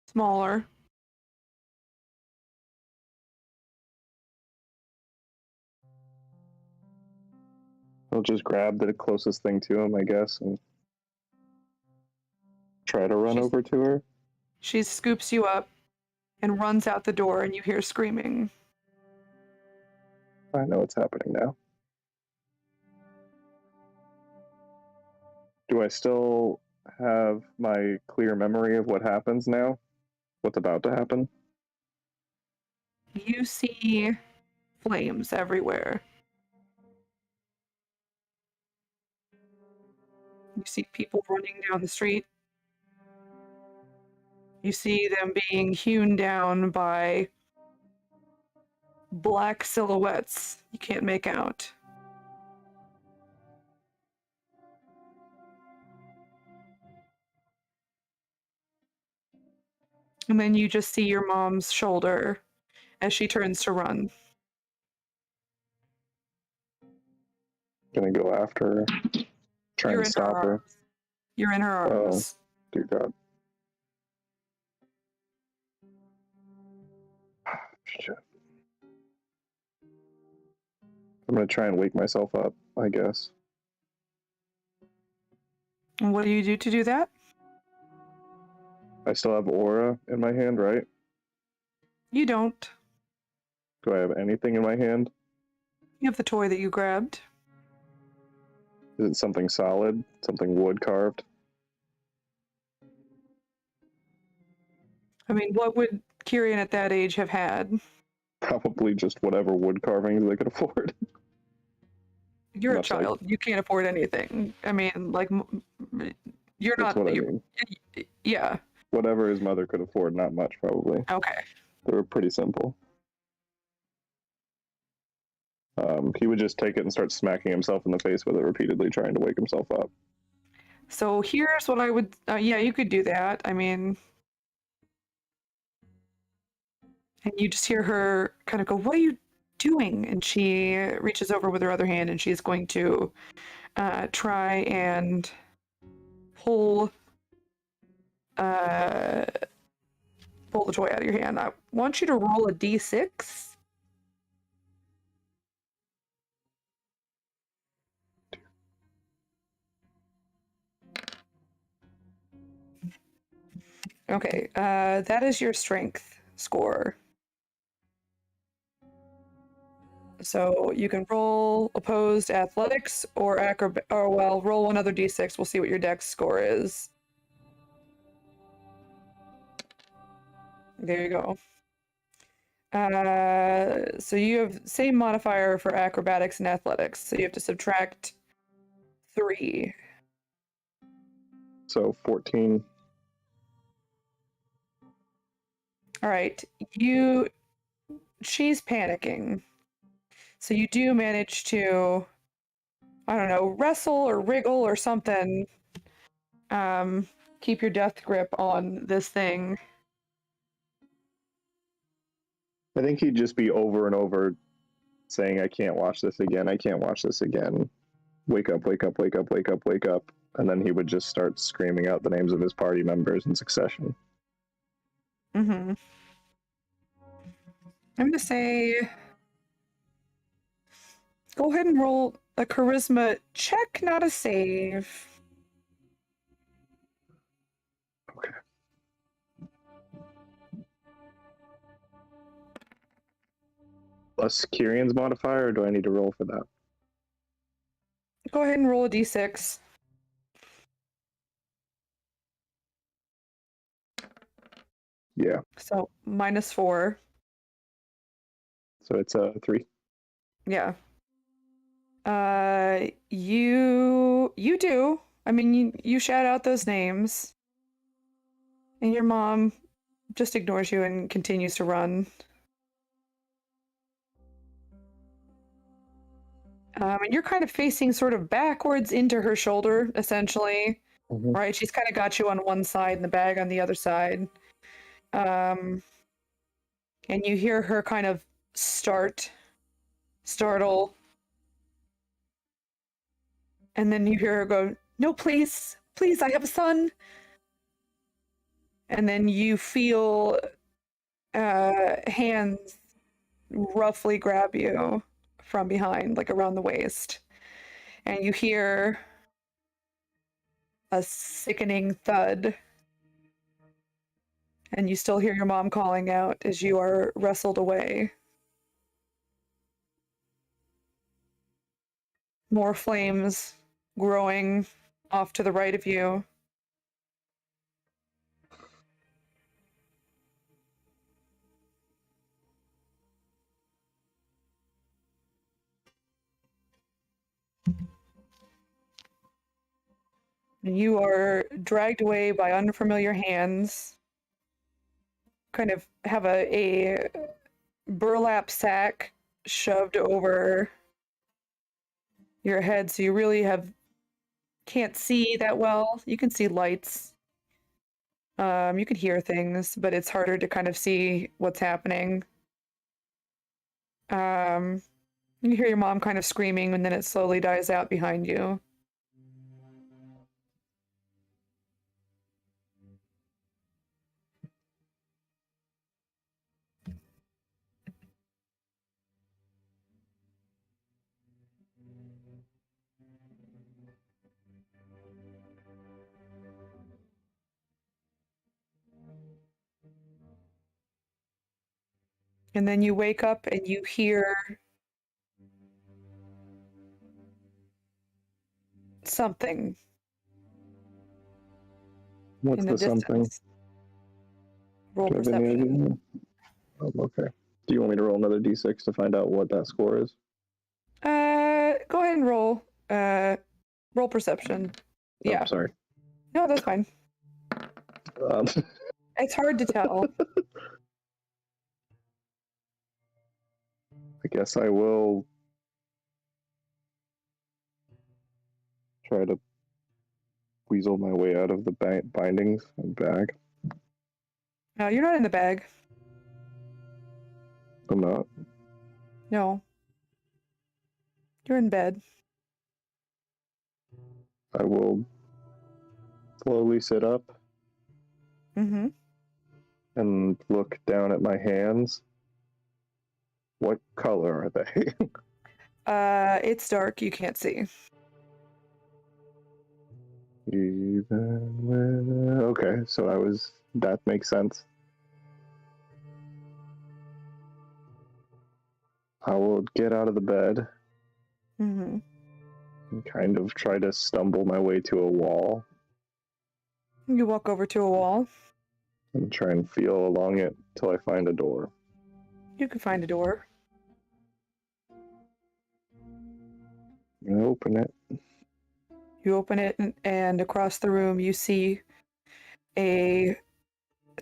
Smaller. He'll just grab the closest thing to him, I guess, and try to run over to her. She scoops you up and runs out the door, and you hear screaming. I know what's happening now. Do I still have my clear memory of what happens now? What's about to happen? You see flames everywhere. You see people running down the street. You see them being hewn down by black silhouettes you can't make out. And then you just see your mom's shoulder as she turns to run. Gonna go after her. Try You're and in stop her her. arms. You're in her arms. Dear God. Shit. I'm gonna try and wake myself up, I guess. And what do you do to do that? I still have aura in my hand, right? You don't. Do I have anything in my hand? You have the toy that you grabbed. Is it something solid? Something wood carved? I mean, what would Kyrian at that age have had? Probably just whatever wood carvings they could afford. You're Much a like- child. You can't afford anything. I mean, like, you're That's not. what I mean. Yeah. Whatever his mother could afford, not much probably. Okay. They were pretty simple. He would just take it and start smacking himself in the face with it repeatedly, trying to wake himself up. So here's what I would. Yeah, you could do that. I mean, and you just hear her kind of go, "What are you doing?" And she reaches over with her other hand, and she's going to try and pull pull the toy out of your hand. I want you to roll a d6. Okay, that is your strength score. So you can roll opposed athletics or acrobat, or well, roll another d6. We'll see what your dex score is. There you go. So you have same modifier for acrobatics and athletics. So you have to subtract 3. So 14. All right, she's panicking. So you do manage to, I don't know, wrestle or wriggle or something. Keep your death grip on this thing. I think he'd just be over and over saying, I can't watch this again, I can't watch this again. Wake up, wake up, wake up, wake up, wake up. And then he would just start screaming out the names of his party members in succession. Mm-hmm. I'm going to say, go ahead and roll a charisma check, not a save. Okay. Plus Kirian's modifier, or do I need to roll for that? Go ahead and roll a d6. Yeah. So -4. So it's a 3. Yeah. You do. I mean, you shout out those names, and your mom just ignores you and continues to run. And you're kind of facing sort of backwards into her shoulder, essentially. Mhm. Right? She's kind of got you on one side and the bag on the other side. And you hear her kind of startle. And then you hear her go, "No, please, please, I have a son." And then you feel hands roughly grab you from behind, like around the waist. And you hear a sickening thud. And you still hear your mom calling out as you are wrestled away. More flames growing off to the right of you. And you are dragged away by unfamiliar hands. Kind of have a burlap sack shoved over your head, so you really can't see that well. You can see lights. You can hear things, but it's harder to kind of see what's happening. You hear your mom kind of screaming, and then it slowly dies out behind you. And then you wake up and you hear something What's in the the something? distance. Roll Do you have any perception. idea? Oh, okay. Do you want me to roll another d6 to find out what that score is? Go ahead and roll. Roll perception. Yeah. Oh, sorry. No, that's fine. Um, It's hard to tell. I guess I will try to weasel my way out of the bindings and bag. No, you're not in the bag. I'm not. No. You're in bed. I will slowly sit up Mm-hmm. and look down at my hands. What color are they? It's dark. You can't see. Even when... Okay, so that makes sense. I will get out of the bed Mm-hmm. and kind of try to stumble my way to a wall You walk over to a wall. and try and feel along it till I find a door. You can find a door. I open it. You open it, and across the room you see a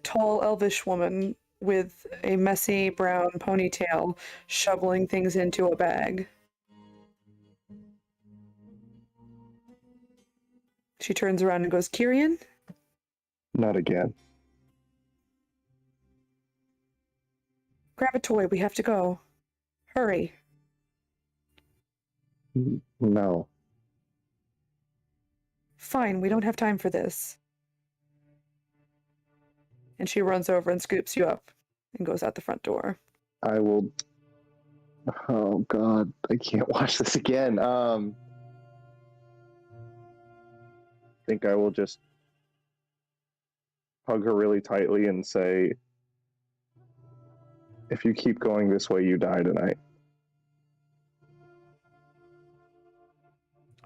tall elvish woman with a messy brown ponytail shoveling things into a bag. She turns around and goes, "Kyrian?" Not again. "Grab a toy, we have to go. Hurry." No. "Fine, we don't have time for this." And she runs over and scoops you up and goes out the front door. I will... Oh, God. I can't watch this again. I think I will just hug her really tightly and say, if you keep going this way, you die tonight.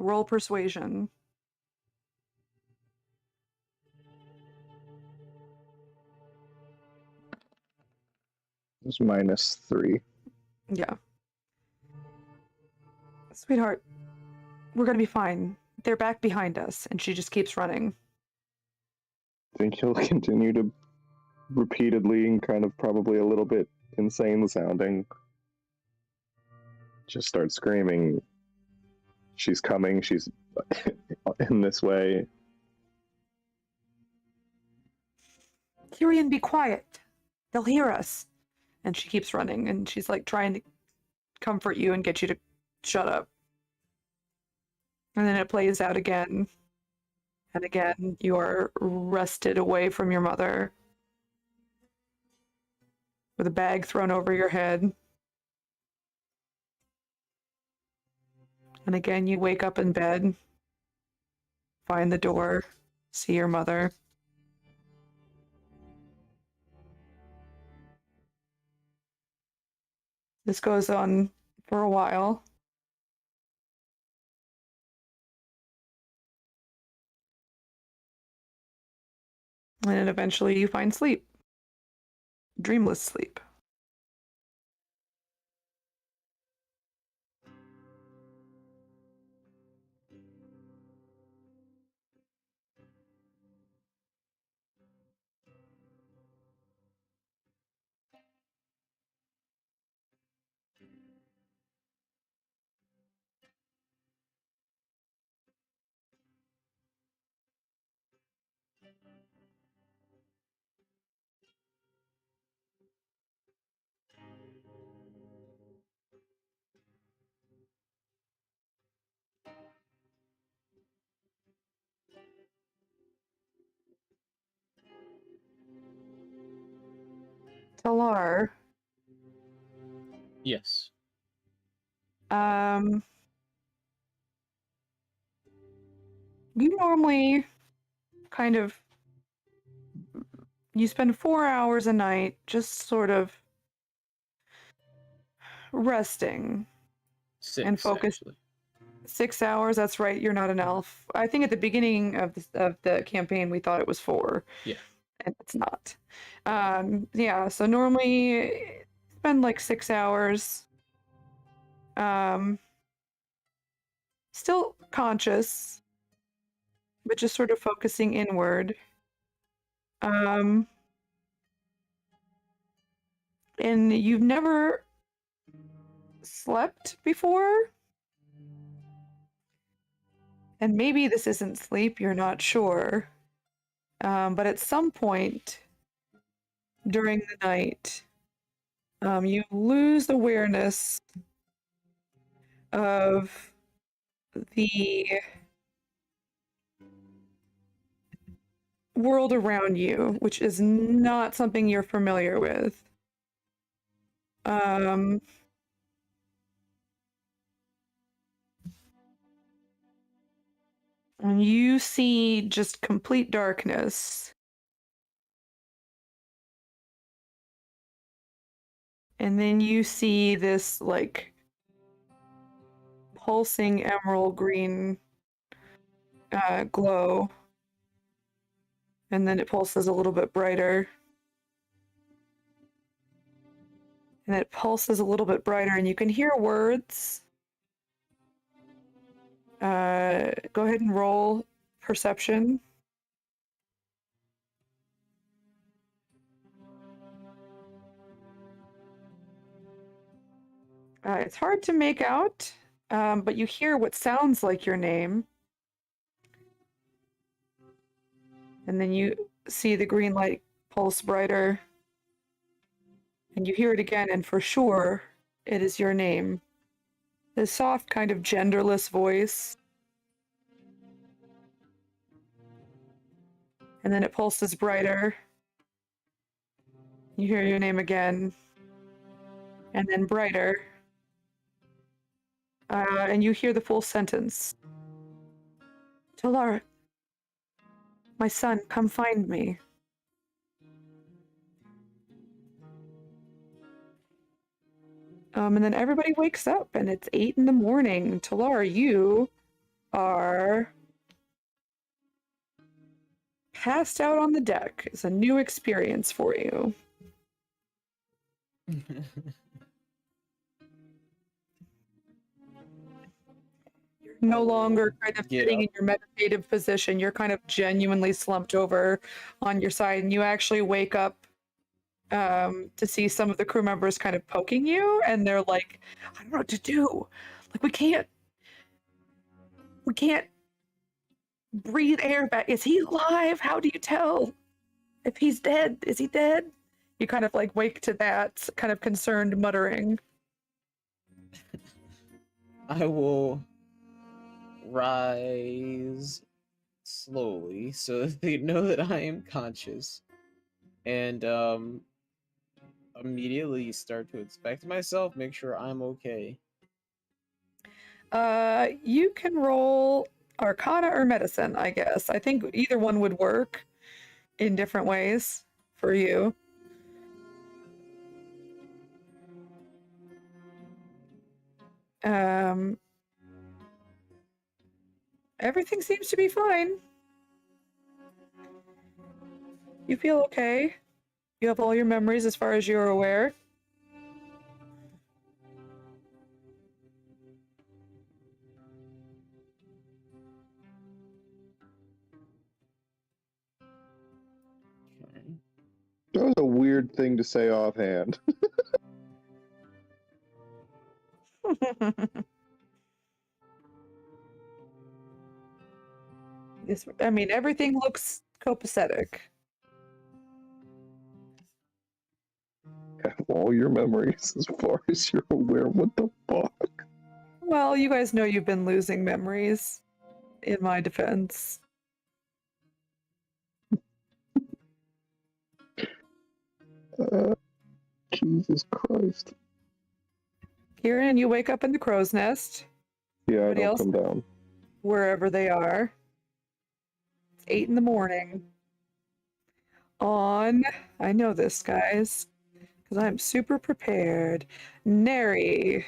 Roll persuasion. It's -3. Yeah. "Sweetheart, we're gonna be fine. they're back behind us, and she just keeps running. I think he'll continue to repeatedly and kind of probably a little bit insane sounding just start screaming, she's coming, she's in this way. Tyrion, be quiet. They'll hear us. And she keeps running, and she's like trying to comfort you and get you to shut up. And then it plays out again. And again, you are wrested away from your mother with a bag thrown over your head. And again, you wake up in bed, find the door, see your mother. This goes on for a while. And then eventually you find sleep. Dreamless sleep. Talar. Yes. You normally kind of you spend 4 hours a night just sort of resting 6 and focus. actually. 6 hours, that's right, you're not an elf. I think at the beginning of the campaign we thought it was 4. Yeah. And it's not. Yeah, so normally spend like 6 hours. Still conscious, but just sort of focusing inward. And you've never slept before? And maybe this isn't sleep, you're not sure. But at some point during the night, you lose awareness of the world around you, which is not something you're familiar with. And you see just complete darkness. And then you see this, like, pulsing emerald green glow. And then it pulses a little bit brighter. And it pulses a little bit brighter, and you can hear words. Go ahead and roll perception. It's hard to make out, but you hear what sounds like your name. And then you see the green light pulse brighter. And you hear it again, and for sure, it is your name. This soft, kind of genderless voice. And then it pulses brighter. You hear your name again. And then brighter. And you hear the full sentence. Talar, my son, come find me. And then everybody wakes up, and it's 8 in the morning. Talar, you are passed out on the deck. It's a new experience for you. You're no longer kind of Get sitting up. in your meditative position. You're kind of genuinely slumped over on your side, and you actually wake up to see some of the crew members kind of poking you, and they're like, "I don't know what to do. Like, we can't breathe air back. Is he alive? How do you tell if he's dead? Is he dead?" You kind of like wake to that kind of concerned muttering. I will rise slowly so that they know that I am conscious, and immediately start to inspect myself, make sure I'm okay. You can roll Arcana or Medicine, I guess. I think either one would work in different ways for you. Everything seems to be fine. You feel okay. You have all your memories as far as you're aware. Okay. That was a weird thing to say offhand. I mean, everything looks copacetic. Have all your memories as far as you're aware. What the fuck? Well, you guys know you've been losing memories, in my defense. Jesus Christ. Kieran, you wake up in the crow's nest, Yeah, I Anybody don't else? come down. wherever they are. It's 8 in the morning. I know this, guys, because I'm super prepared. Neri.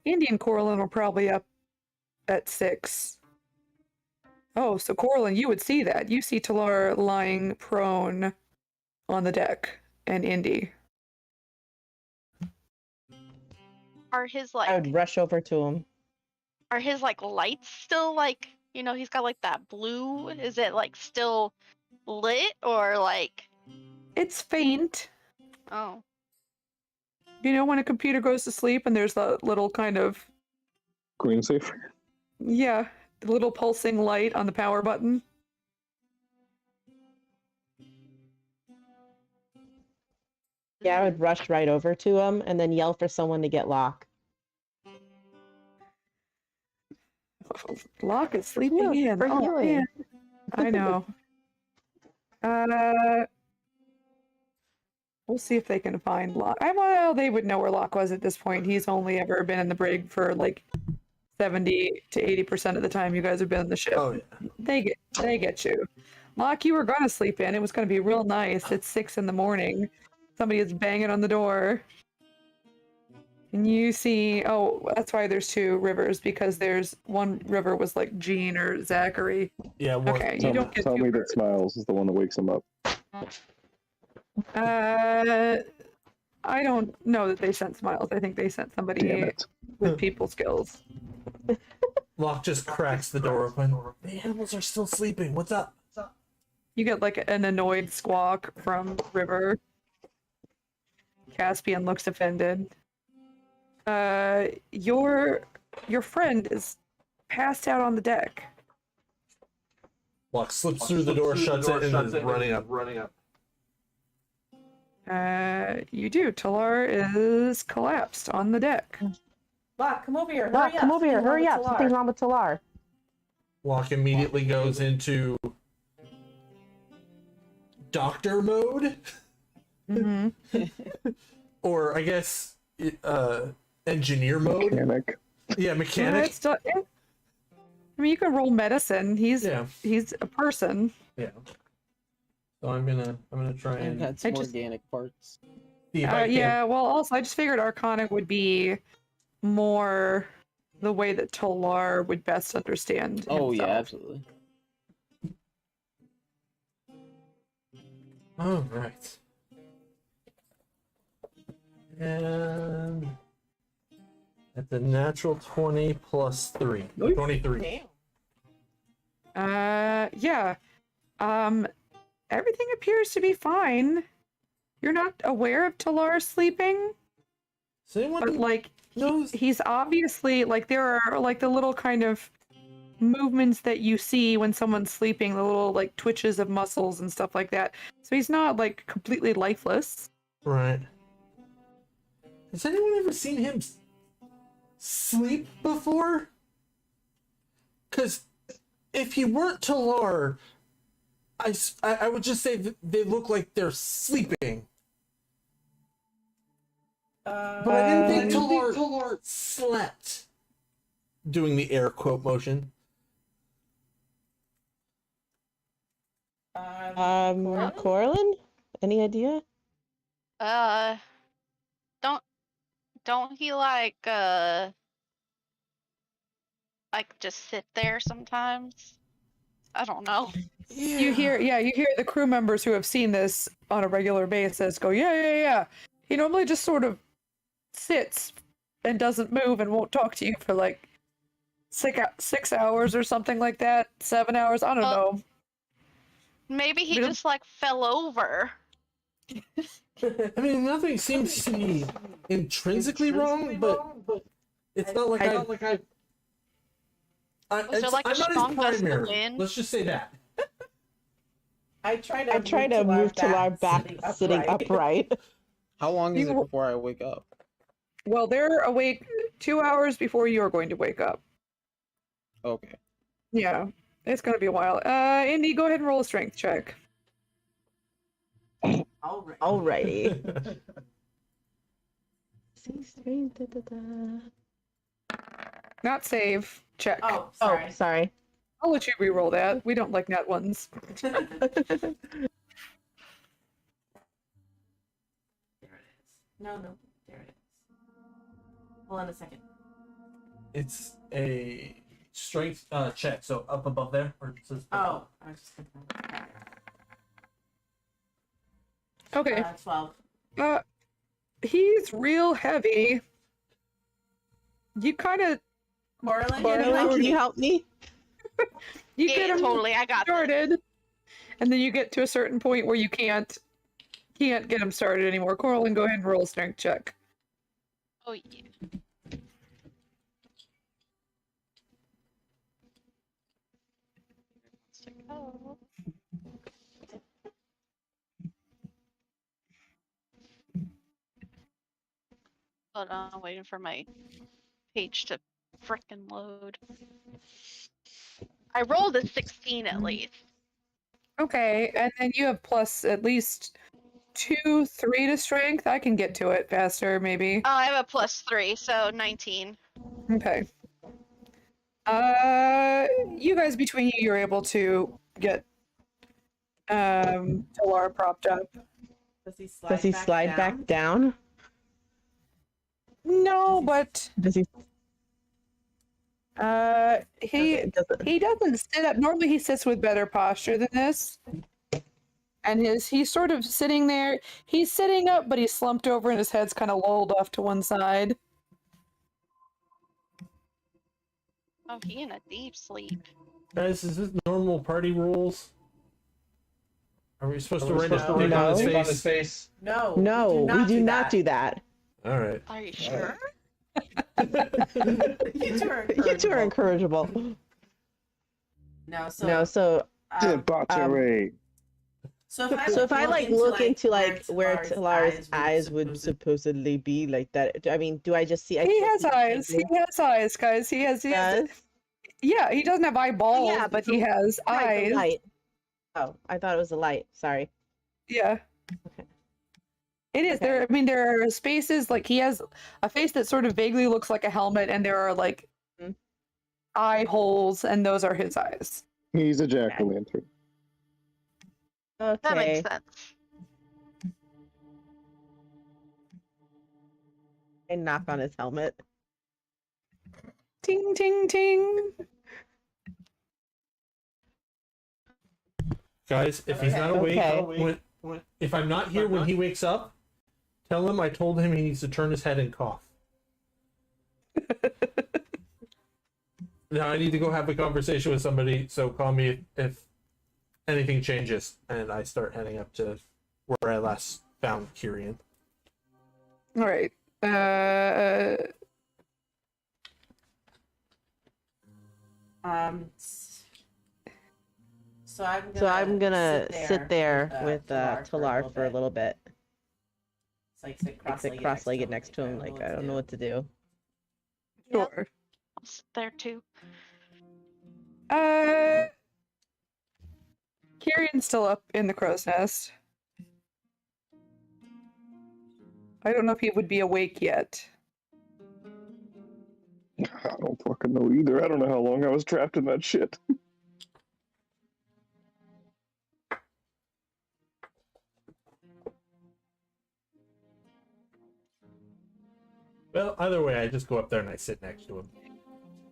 Indian Corlin will probably up at 6. Oh, so Corlin, you would see that. You see Talar lying prone on the deck, and Indy. Are his I would like rush over to him. are his like lights still like, you know, he's got like that blue, is it like still lit or like, It's faint. oh, You know when a computer goes to sleep and there's that little kind of, Screensaver. yeah, the little pulsing light on the power button? Yeah, I would rush right over to him and then yell for someone to get Locke. Locke is sleeping Yeah, in. for Oh, healing. man. I know. We'll see if they can find Locke. Well, they would know where Locke was at this point. He's only ever been in the brig for like 70 to 80% of the time you guys have been in the ship. Oh yeah. They get you. Locke, you were gonna sleep in. It was gonna be real nice. It's 6 in the morning. Somebody is banging on the door. And you see, oh, that's why there's 2 rivers, because there's one river was like Jean or Zachary. Yeah. One, Okay, you Tell, don't get tell 2 me rivers. that Smiles is the one that wakes him up. I don't know that they sent Smiles. I think they sent somebody Damn it. with people skills. Locke just cracks the door open. The animals are still sleeping. What's up? You get like an annoyed squawk from River. Caspian looks offended. Your friend is passed out on the deck. Locke slips through the door, shuts it, and is running up. You do. Talar is collapsed on the deck. Locke, come over here. Locke, Hurry come up. over here. Something wrong Hurry with up. Talar. Something's wrong with Talar. Locke immediately goes into doctor mode, Mm-hmm. or I guess engineer mode. Mechanic. Yeah, mechanic. I mean, you can roll medicine. He's Yeah. a person. Yeah. So I'm gonna try And and had some I just- organic parts. see if I can. Yeah. Well, also I just figured Arcana would be more the way that Talar would best understand. Oh yeah, himself. absolutely. All right. And that's a natural 20 plus 3. 23. Damn. Yeah. Everything appears to be fine. You're not aware of Talar sleeping, Does anyone but like knows? he's obviously like there are like the little kind of movements that you see when someone's sleeping, the little like twitches of muscles and stuff like that. So he's not like completely lifeless. Right. Has anyone ever seen him sleep before? Because if he weren't Talar, I would just say that they look like they're sleeping. But I didn't think Talar slept. Doing the air quote motion. Corlin? Any idea? Don't he like just sit there sometimes? I don't know. You hear the crew members who have seen this on a regular basis go, yeah. He normally just sort of sits and doesn't move and won't talk to you for like 6 hours or something like that. 7 hours, I don't know. Maybe he We don't- just like fell over. I mean, nothing seems to be intrinsically wrong, but it's not like I. Was there like a I'm not strong his gust of primary. wind? Let's just say that. I try to move Talar back sitting upright. How long is You- it before I wake up? Well, they're awake 2 hours before you're going to wake up. Okay. Yeah, it's going to be a while. Indy, go ahead and roll a strength check. Alrighty. Not save. Check. Oh, Oh, sorry. sorry. I'll let you re-roll that. We don't like nat ones. There it is. No, there it is. Hold on a second. It's a strength check, so up above there, or it says. Oh, I was just thinking. Okay. 12. He's real heavy. You kind of Corlin, Corlin, can you help me? you Yeah, get him totally. I got this. started, and then you get to a certain point where you can't get him started anymore. Corlin, go ahead and roll a strength check. Oh yeah. Oh. Hold on, I'm waiting for my page to frickin' load. I rolled a 16 at least. Okay, and then you have plus at least 2, 3 to strength. I can get to it faster, maybe. Oh, I have a plus 3, so 19. Okay. You guys between you, you're able to get Talar propped up. Does he Slide back down? No, but Does he? he Doesn't. he doesn't sit up. Normally he sits with better posture than this. And he's sort of sitting there. He's sitting up, but he's slumped over and his head's kind of lolled off to one side. Oh, he in a deep sleep. Guys, is this normal party rules? Are we supposed to We're write supposed to a write thing on his on his face? face. No. No, we do not do that. All right. Are you sure? You two are You two are incorrigible. incorrigible. No, so No, so Debauchery. so if I like look into like where Talar's Talar's eyes would supposedly be, like that. I mean, do I just see? I He can't has see eyes. He anything. has eyes, guys. He has. Does? Yeah, he doesn't have eyeballs, Yeah, but he has Right, the eyes. light. Oh, I thought it was a light. Sorry. Yeah. Okay. It is. Okay. There. I mean, there are spaces like he has a face that sort of vaguely looks like a helmet, and there are like Mhm. eye holes, and those are his eyes. He's a jack-o'-lantern. Okay. That makes sense. I knock on his helmet. Ting, ting, ting. Guys, if he's not awake, Okay. if I'm not here when he wakes up, Tell him I told him he needs to turn his head and cough. Now I need to go have a conversation with somebody, so call me if anything changes, and I start heading up to where I last found Kyrian. All right. So I'm gonna sit there with Talar Talar for a little bit. So I sit Sit cross-legged next to him, like I don't know what to do. Yeah, Sure. I'll sit there too. Kirian's still up in the crow's nest. I don't know if he would be awake yet. I don't fucking know either. I don't know how long I was trapped in that shit. Well, either way, I just go up there and I sit next to him.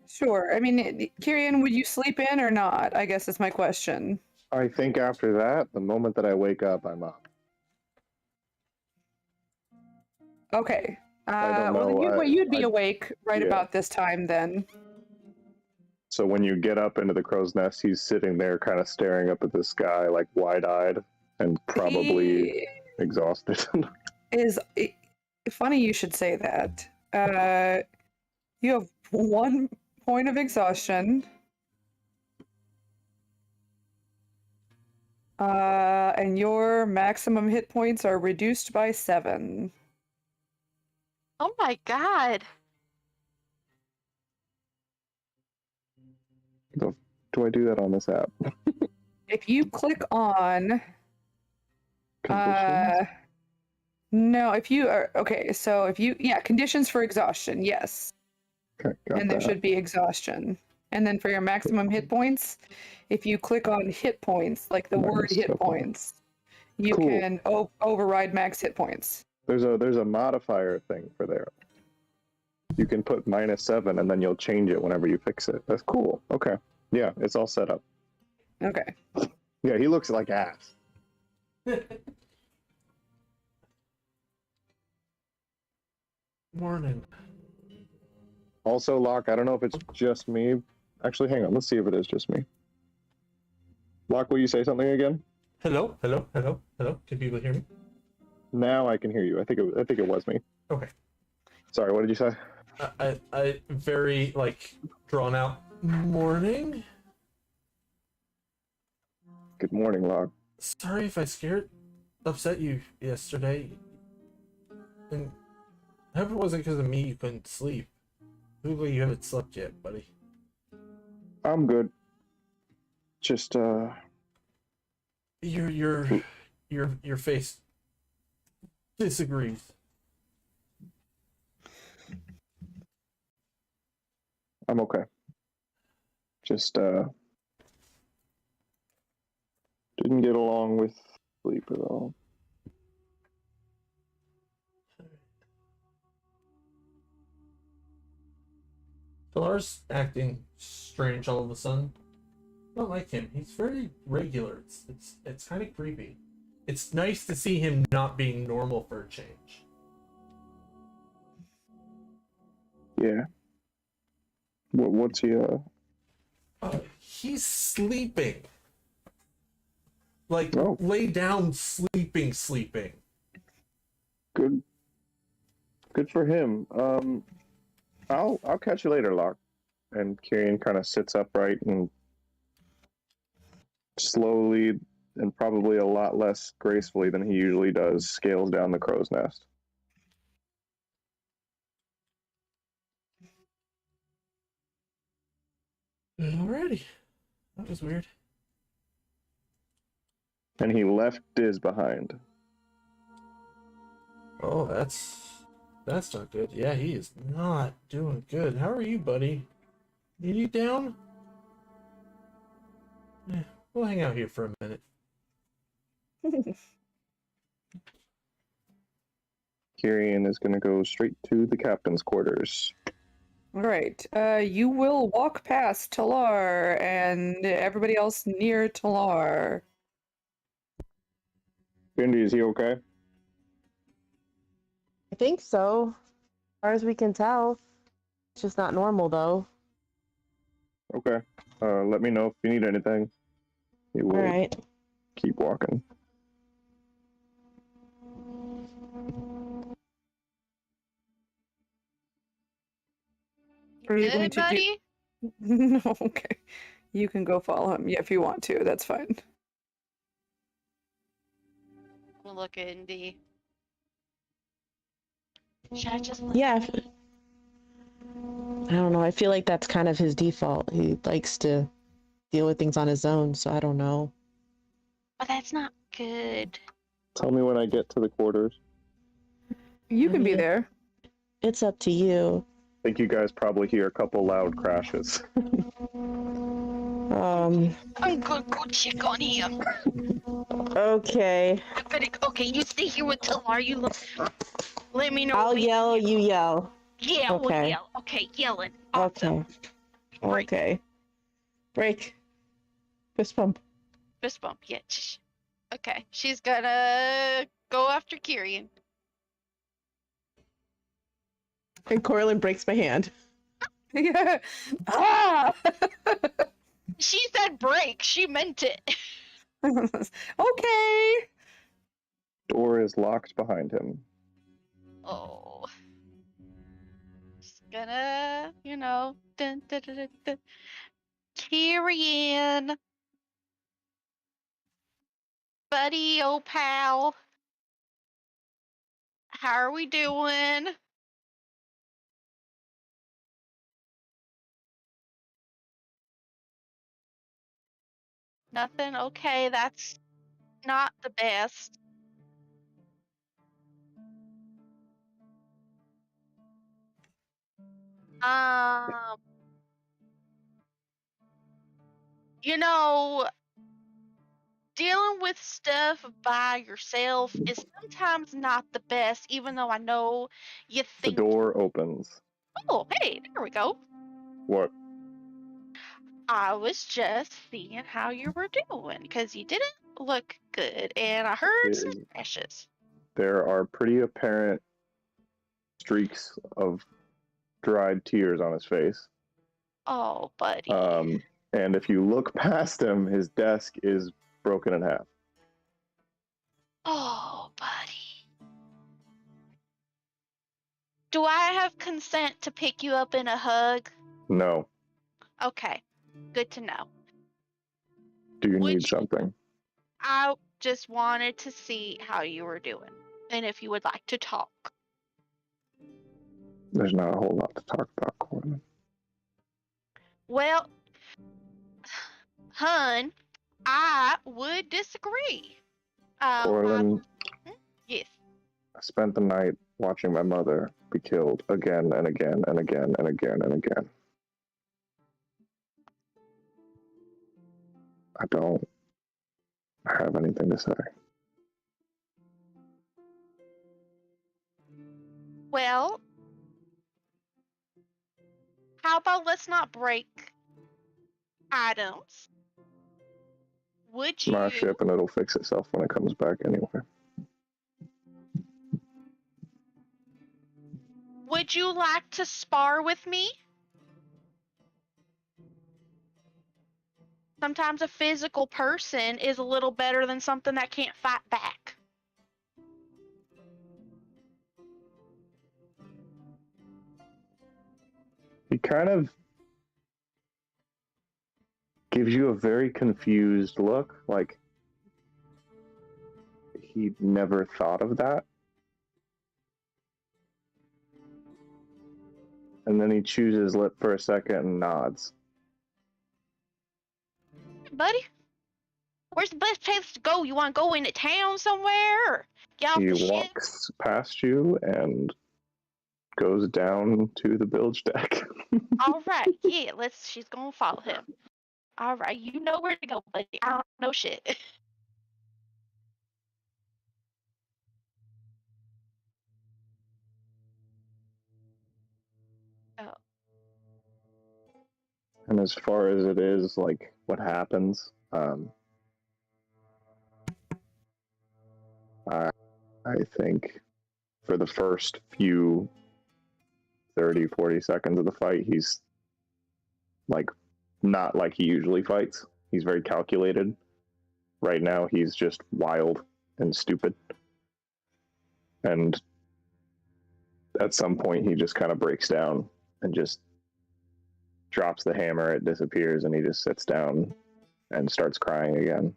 Sure. I mean, Kirian, would you sleep in or not? I guess is my question. I think after that, the moment that I wake up, I'm up. Okay. I don't Well, know, then you'd be I- awake right yeah. about this time then. So when you get up into the crow's nest, he's sitting there kind of staring up at the sky, like wide-eyed and probably He exhausted. is funny you should say that. You have 1 point of exhaustion. And your maximum hit points are reduced by 7. Oh my god. Do I do that on this app? If you click on Conditions? no, if you are okay, so if you conditions for exhaustion, yes. Okay, got And there that. should be exhaustion. And then for your maximum hit points, if you click on hit points, like the word Minus hit couple. points, you Cool. can override max hit points. There's a modifier thing for there. You can put -7 and then you'll change it whenever you fix it. That's cool. Okay. Yeah, it's all set up. Okay. Yeah, he looks like ass. Morning. Also, Locke, I don't know if it's just me. Actually, hang on. Let's see if it is just me. Locke, will you say something again? Hello, hello, hello, hello. Can people hear me? Now I can hear you. I think it was me. Okay. Sorry, what did you say? I very like drawn out. Morning. Good morning, Locke. Sorry if I upset you yesterday. And I hope it wasn't because of me you couldn't sleep. Hopefully you haven't slept yet, buddy. I'm good. Just Your face disagrees. I'm okay. Just didn't get along with sleep at all. Talar's acting strange all of a sudden. I don't like him. He's very regular. It's kind of creepy. It's nice to see him not being normal for a change. Yeah. What's he He's sleeping. Like Oh. lay down, sleeping. Good for him. I'll catch you later, Locke. And Kyrian kind of sits upright and slowly and probably a lot less gracefully than he usually does scales down the crow's nest. Alrighty. That was weird. And he left Diz behind. Oh, that's not good. Yeah, he is not doing good. How are you, buddy? You down? Yeah, we'll hang out here for a minute. Kyrian is going to go straight to the captain's quarters. All right. You will walk past Talar and everybody else near Talar. Bindi, is he okay? I think so. As far as we can tell. It's just not normal, though. Okay. Let me know if you need anything. We will Alright. keep walking. Are you going Good, to buddy? do? No, okay. You can go follow him if you want to. That's fine. We'll look at Indy. Should I just Yeah. I don't know. I feel like that's kind of his default. He likes to deal with things on his own, so I don't know. But that's not good. Tell me when I get to the quarters. You can be mean- there. It's up to you. I think you guys probably hear a couple loud crashes. I'm gonna go check on him. Okay. I better. Okay, you stay here with Talar. You look. Let me know. I'll if we- yell, you yell. Yeah, we'll Okay. yell. Okay, yelling. Awesome. Okay. Break. Okay. Break. Fist bump. Fist bump. Yeah. Shh. Okay, she's gonna go after Kyrian. And Corlin breaks my hand. Yeah. Ah! She said break. She meant it. Okay. Door is locked behind him. Oh. Just gonna, dun, dun, dun, dun, dun. Kyrian. Buddy, old pal. How are we doing? Nothing? Okay, that's not the best. Um, dealing with stuff by yourself is sometimes not the best, even though I know you The think, door opens. oh, hey, there we go. What? I was just seeing how you were doing, because you didn't look good, and I heard some Is- crashes. There are pretty apparent streaks of dried tears on his face. Oh, buddy. And if you look past him, his desk is broken in half. Oh, buddy. Do I have consent to pick you up in a hug? No. Okay, good to know. Do you Would need you- something? I just wanted to see how you were doing and if you would like to talk. There's not a whole lot to talk about, Corbin. Well, hun, I would disagree. Corbin, Yes. I spent the night watching my mother be killed again and again and again and again and again. I don't have anything to say. Well, how about let's not break items? Would you? My ship, and it'll fix itself when it comes back anyway. Would you like to spar with me? Sometimes a physical person is a little better than something that can't fight back. He kind of gives you a very confused look, like he never thought of that. And then he chews his lip for a second and nods. Buddy, where's the best place to go? You want to go into town somewhere? Or get off the He ship? walks past you and goes down to the bilge deck. All right, yeah, she's gonna follow him. All right, you know where to go, buddy. I don't know shit. Oh, And as far as it is, like, what happens, I think for the first few 30, 40 seconds of the fight, he's like not like he usually fights. He's very calculated. Right now, he's just wild and stupid. And at some point, he just kind of breaks down and just drops the hammer. It disappears, and he just sits down and starts crying again.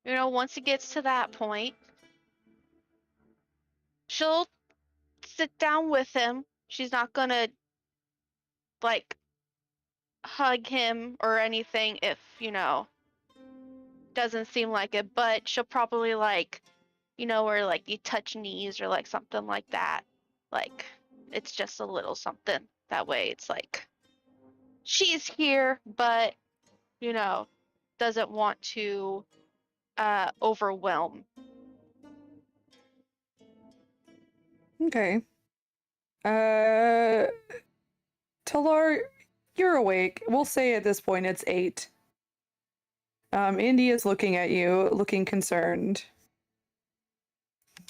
You know, once it gets to that point, she'll sit down with him. She's not gonna, like, hug him or anything if, you know, doesn't seem like it, but she'll probably, like, you know, where, like, you touch knees or, like, something like that. Like, it's just a little something. That way it's like, she's here, but, you know, doesn't want to overwhelm. Okay. Talar, you're awake. We'll say at this point it's 8. Indy is looking at you, looking concerned.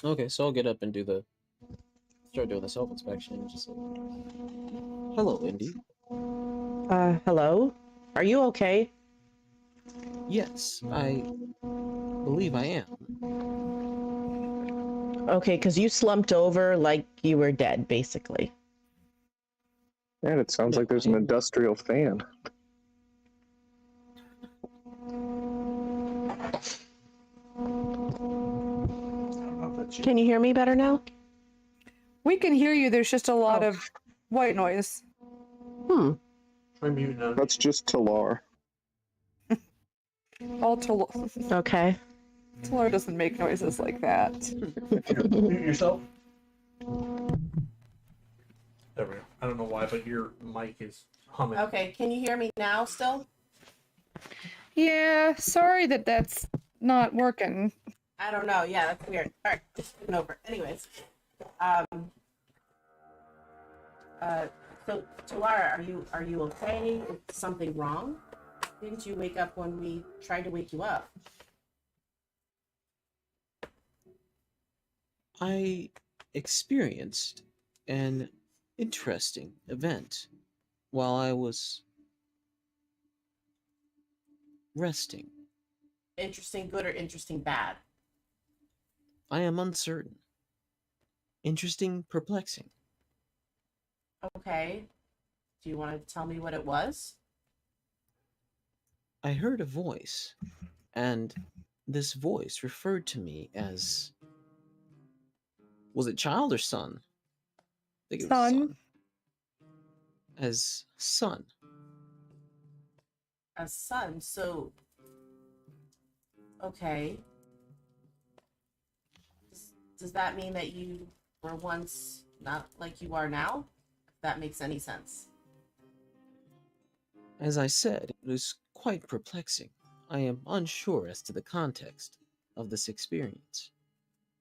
Okay, so I'll get up and start doing the self-inspection. Just like, hello, Indy. Hello? Are you okay? Yes, I believe I am. Okay, because you slumped over like you were dead, basically. And it sounds like there's an industrial fan. Can you hear me better now? We can hear you. There's just a lot of white noise. That's just Talar. All Talar. Okay. Talar doesn't make noises like that. Mute yourself. There we go. I don't know why, but your mic is humming. Okay, can you hear me now still? Yeah, sorry that that's not working. I don't know. Yeah, that's weird. All right, just moving over. Anyways, so Talara, are you okay? Is something wrong? Didn't you wake up when we tried to wake you up? I experienced an interesting event while I was resting. Interesting good or interesting bad? I am uncertain. Interesting, perplexing. Okay. Do you want to tell me what it was? I heard a voice, and this voice referred to me as... Was it child or son? I think it was son. As son. As son, so... Okay. Does that mean that you were once not like you are now? If that makes any sense. As I said, it was quite perplexing. I am unsure as to the context of this experience.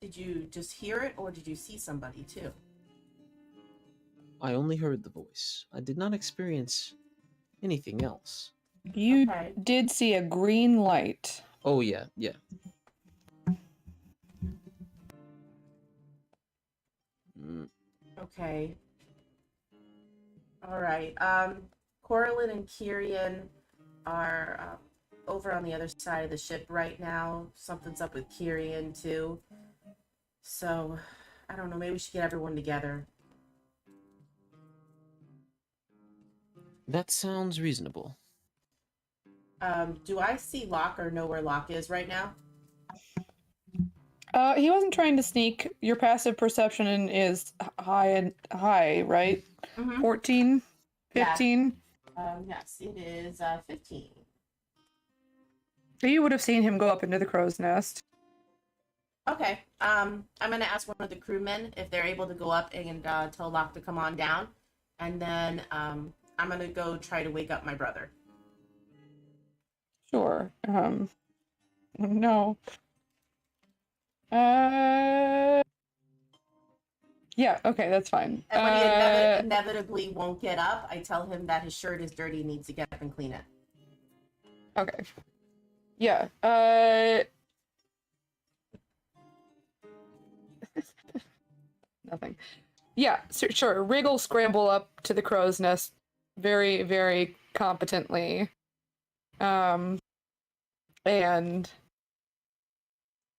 Did you just hear it, or did you see somebody too? I only heard the voice. I did not experience anything else. You Okay. did see a green light. Oh, yeah. Okay. All right. Coralyn and Kyrian are over on the other side of the ship right now. Something's up with Kyrian too. So, I don't know. Maybe we should get everyone together. That sounds reasonable. Do I see Locke or know where Locke is right now? He wasn't trying to sneak. Your passive perception is high, right? Mm-hmm. 14? 15? Yes, it is 15. You would have seen him go up into the crow's nest. Okay. I'm gonna ask one of the crewmen if they're able to go up and tell Locke to come on down, and then I'm gonna go try to wake up my brother. Sure. No. Yeah, okay, that's fine. And when he inevitably won't get up, I tell him that his shirt is dirty and needs to get up and clean it. Okay. Yeah. Nothing. Yeah, sure. Wriggle scramble up to the crow's nest very, very competently. And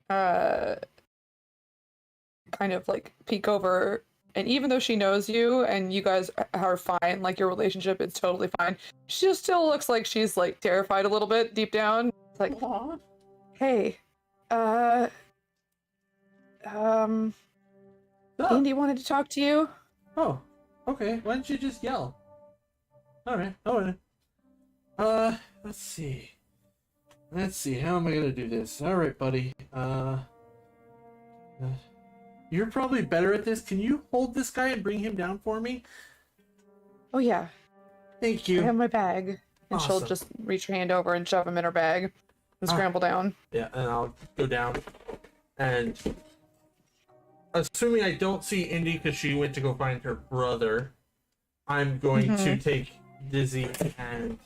kind of like peek over, and even though she knows you and you guys are fine, like your relationship is totally fine, she still looks like she's like terrified a little bit deep down. It's like, Aww. hey, Stop. Indy wanted to talk to you. Oh, okay. Why don't you just yell? Alright. Let's see. How am I gonna do this? Alright, buddy. You're probably better at this. Can you hold this guy and bring him down for me? Oh yeah, Thank I you. have my bag. And she'll Awesome. just reach her hand over and shove him in her bag and scramble down. Yeah, and I'll go down. And assuming I don't see Indy because she went to go find her brother, I'm going to take Dizzy and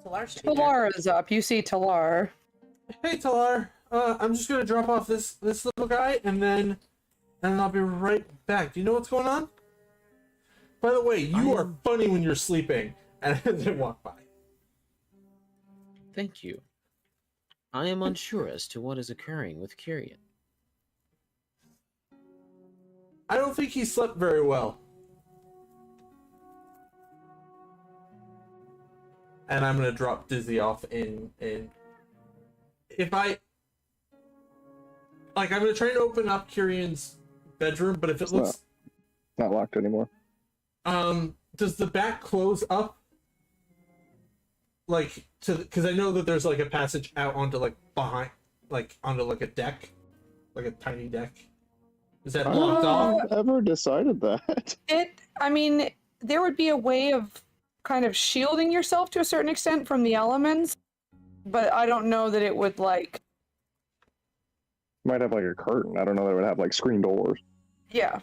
Talar is up. You see Talar. hey Talar, I'm just gonna drop off this little guy and then I'll be right back. Do you know what's going on? By the way, you are funny when you're sleeping. And then walk by. Thank you. I am unsure as to what is occurring with Kyrian. I don't think he slept very well. And I'm gonna drop Dizzy off in if I like I'm gonna try and open up Kyrian's bedroom, but if it looks Not locked anymore. does the back close up? Like to because I know that there's like a passage out onto like behind like onto like a deck. Like a tiny deck. Is that locked off? I've ever decided that. I mean, there would be a way of kind of shielding yourself to a certain extent from the elements, but I don't know that it would like. Might have like a curtain. I don't know that it would have like screen doors. Yeah.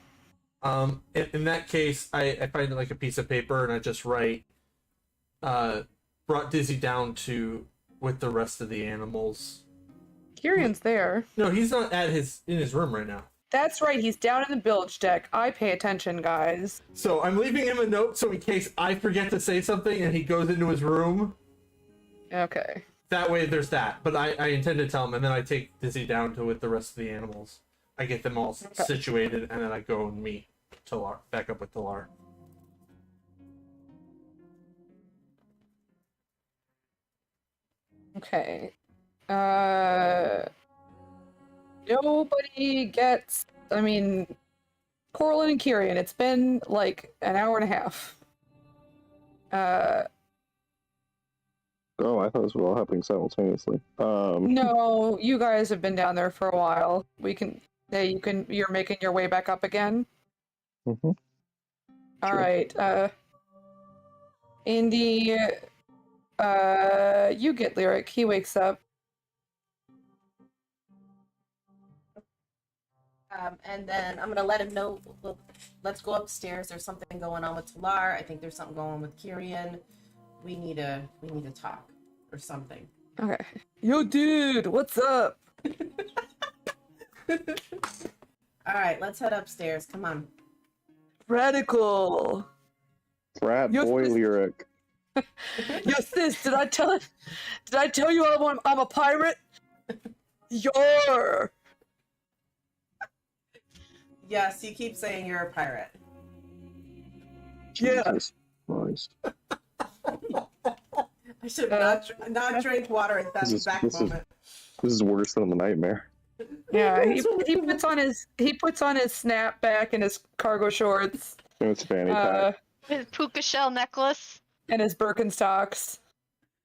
In that case, I find like a piece of paper and I just write, brought Dizzy down to with the rest of the animals. Kyrian's there. No, he's not in his room right now. That's right, he's down in the bilge deck. I pay attention, guys. So I'm leaving him a note so in case I forget to say something and he goes into his room. Okay. That way there's that. But I intend to tell him and then I take Dizzy down to with the rest of the animals. I get them all situated and then I go and meet Talar, back up with Talar. Okay. Nobody gets. I mean, Corlin and Kyrian. It's been like an hour and a half. Oh, I thought this was all happening simultaneously. No, you guys have been down there for a while. We can. Hey, you're making your way back up again. Mhm. All Sure. right. Indy. You get Lyric. He wakes up. And then I'm gonna let him know. Look, let's go upstairs. There's something going on with Talar. I think there's something going on with Kyrian. We need to talk or something. Okay. Yo, dude, what's up? All right, let's head upstairs. Come on. Radical. Frat Yes, boy this- lyric. Yo, sis, did I tell you I'm a pirate? You're. Yes, you keep saying you're a pirate. Yeah. Jesus Christ. I should have not drink water at that This is- exact this is- moment. This is worse than the nightmare. Yeah, he puts on his snapback and his cargo shorts, And it's fanny pack. His puka shell necklace. and his Birkenstocks.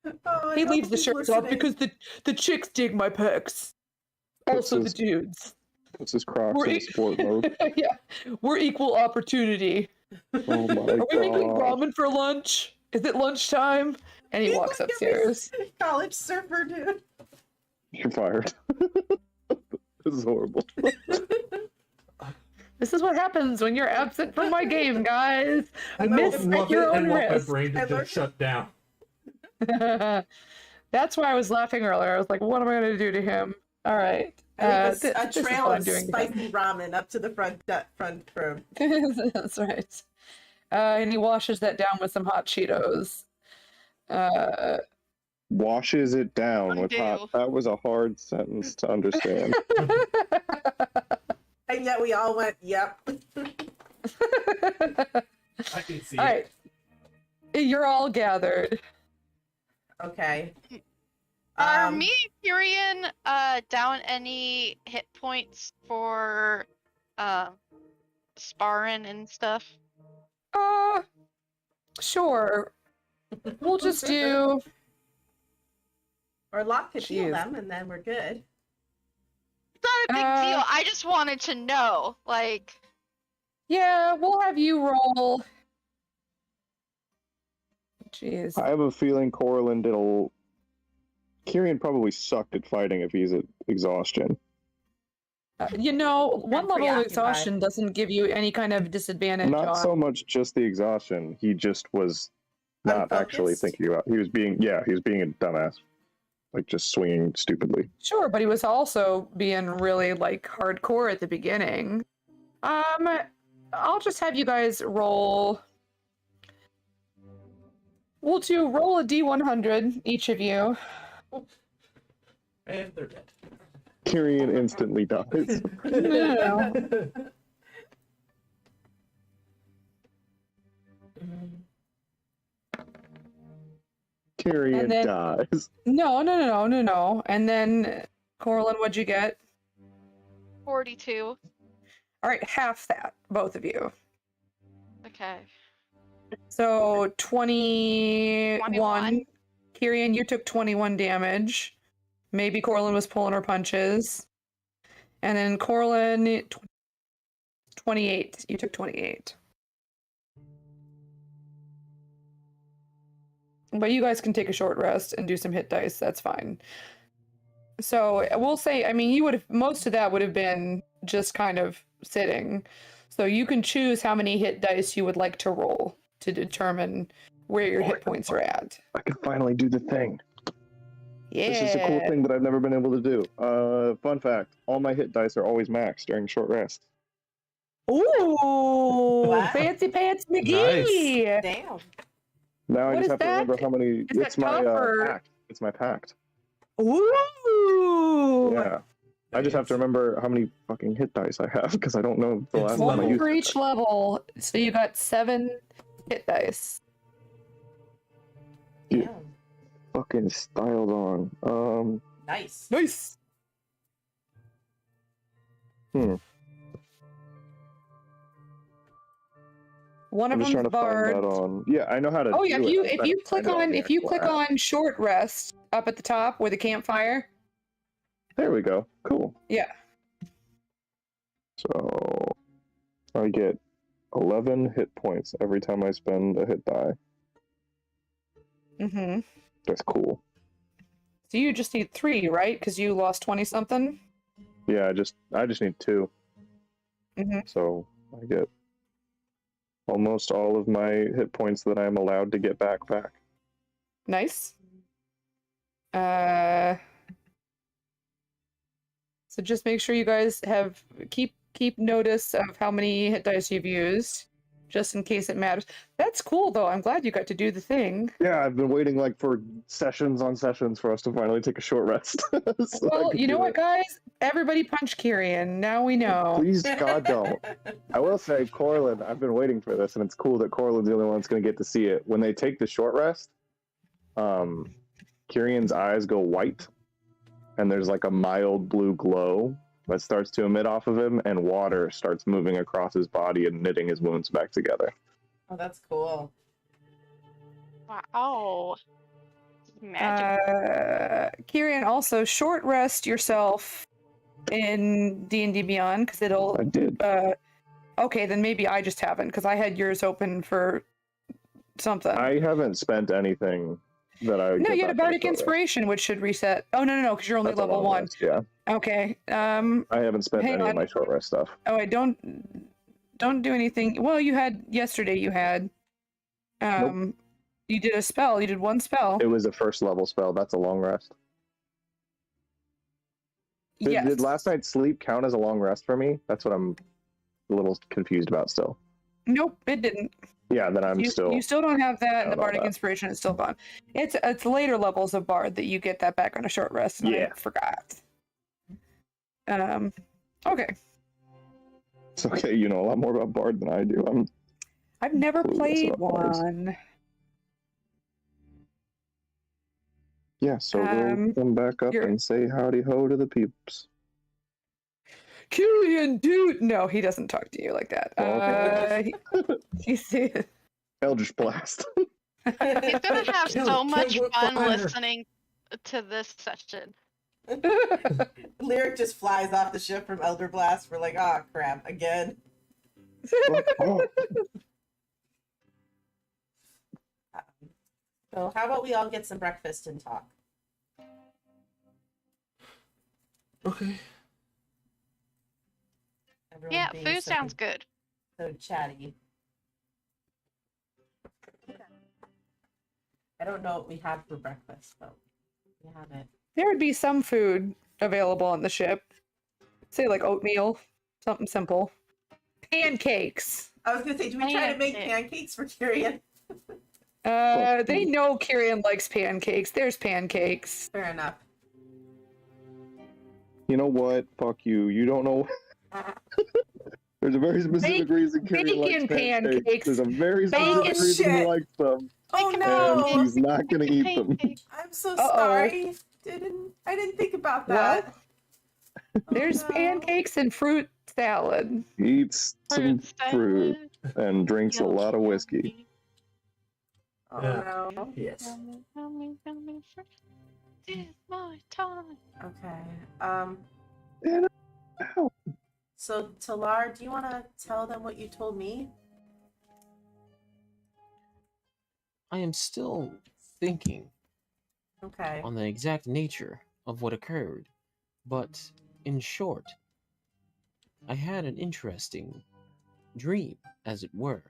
Oh, I He hope leaves the he's shirts off listening. because the chicks dig my pecs. Also the This is- dudes. Puts his Crocs We're in sport mode. Yeah, we're equal opportunity. Oh my Are we making god. ramen for lunch? Is it lunchtime? And he walks Look at this upstairs. College surfer dude. You're fired. This is horrible. This is what happens when you're absent from my game, guys. I Miss love at your it and own want my risk. brain to I just learned- shut down. That's why I was laughing earlier. I was like, what am I going to do to him? All right. I think This a is trail what I'm of doing to him. spicy ramen up to the front room. That's right. And he washes that down with some hot Cheetos. Washes it down with Undo. hot. That was a hard sentence to understand. And yet we all went, yep. I can see All it. right. You're all gathered. Okay. Are me and Tyrion down any hit points for sparring and stuff? Sure. We'll just do. Or Locke could heal Jeez. them, and then we're good. It's not a big deal. I just wanted to know, like. Yeah, we'll have you roll. Jeez. I have a feeling Corlin did Kyrian probably sucked at fighting if he's at exhaustion. You know, one level of preoccupied. exhaustion doesn't give you any kind of disadvantage. Not on... so much just the exhaustion. He just was not actually Unfocused? thinking about. He was being a dumbass, like just swinging stupidly. Sure, but he was also being really like hardcore at the beginning. I'll just have you guys roll. We'll roll a D100, each of you. And they're dead. Kyrian instantly dies. No. Kyrian And then- dies. No. And then, Corlin, what'd you get? 42. All right, half that, both of you. Okay. So 21. 21. Kyrian, you took 21 damage. Maybe Corlin was pulling her punches. And then Corlin, 28. You took 28. But you guys can take a short rest and do some hit dice. That's fine. So we'll say, I mean, most of that would have been just kind of sitting. So you can choose how many hit dice you would like to roll to determine where your hit points are at. I can finally do the thing. Yeah. This is a cool thing that I've never been able to do. Fun fact: all my hit dice are always maxed during short rest. Ooh, Wow. fancy pants McGee. Damn. Now I What just is have to that? remember how many. Is that It's my tough or- pact. It's my pact. Ooh. Yeah. I just have to remember how many fucking hit dice I have because I don't know the It's last time I One used for it. each level. So you got 7 hit dice. Yeah. Damn. Fucking styled on. Nice. Nice. One I'm of just trying them's to find Bard. that on. Yeah, I know how to. Oh yeah, do if it. you I click know on the if you actual click app. on short rest up at the top with a campfire. There we go. Cool. Yeah. So I get 11 hit points every time I spend a hit die. Mm-hmm. That's cool. So you just need 3, right? Because you lost 20 something. Yeah, I just need 2. Mhm. So I get almost all of my hit points that I'm allowed to get back. Nice. So just make sure you guys keep notice of how many hit dice you've used, just in case it matters. That's cool though. I'm glad you got to do the thing. Yeah, I've been waiting like for sessions on sessions for us to finally take a short rest. So I Well, could you know do what, it. guys? Everybody punch Kyrian. Now we know. Please, God, don't. I will say, Corlin, I've been waiting for this, and it's cool that Corlin's the only one that's going to get to see it. When they take the short rest, Kyrian's eyes go white, and there's like a mild blue glow that starts to emit off of him, and water starts moving across his body and knitting his wounds back together. Oh, that's cool. Wow. Magic. Kyrian, also short rest yourself in D&D Beyond because it'll. I did. Okay, then maybe I just haven't because I had yours open for something. I haven't spent anything that I. No, get you had a back from bardic short rest. inspiration, which should reset. Oh no, because you're only That's a level long 1. rest, yeah, Okay. I haven't spent Hang any on. of my short rest stuff. Oh, I don't do anything. Well, you had yesterday. You had. Nope. You did a spell. You did one spell. It was a first level spell. That's a long rest. Yes. Did last night's sleep count as a long rest for me? That's what I'm a little confused about still. Nope, it didn't. Yeah, then I'm You still. still don't have that, and out the on bardic that. inspiration is still gone. It's later levels of bard that you get that back on a short rest. And Yeah. I forgot. Okay. It's okay. You know a lot more about Bard than I do. I've never Clueless played about bards. one. Yeah, so we'll come back up you're- and say howdy ho to the peeps. Kyrian, dude. No, he doesn't talk to you like that. He's Eldritch Blast. He's gonna have Kill so it, much kill it, fun fire. listening to this session. Lyric just flies off the ship from Elder Blast. We're like, oh crap, again. Oh, So how about we all get some breakfast and talk? Okay. Everyone Yeah, being food so- sounds good. So chatty. I don't know what we had for breakfast, but we haven't. There would be some food available on the ship. Say like oatmeal, something simple. Pancakes. I was gonna say, do we try to make Pancakes. pancakes for Tyrion? They know Kyrian likes pancakes. There's pancakes. Fair enough. you know what? Fuck you. You don't know. There's a very specific reason Kyrian likes bacon pancakes. pancakes. There's a very Bacon specific reason he shit. likes them. Oh Bacon no! And he's not gonna eat them. I'm so Uh-oh. sorry. I didn't think about that. There's Oh, no. pancakes and fruit salad. He eats some fruit salad, and drinks a yellow lot of whiskey. Oh Yeah. no. Yes. It's my time. Okay. And, ow. So Talar, do you want to tell them what you told me? I am still thinking Okay. on the exact nature of what occurred, but in short, I had an interesting dream, as it were.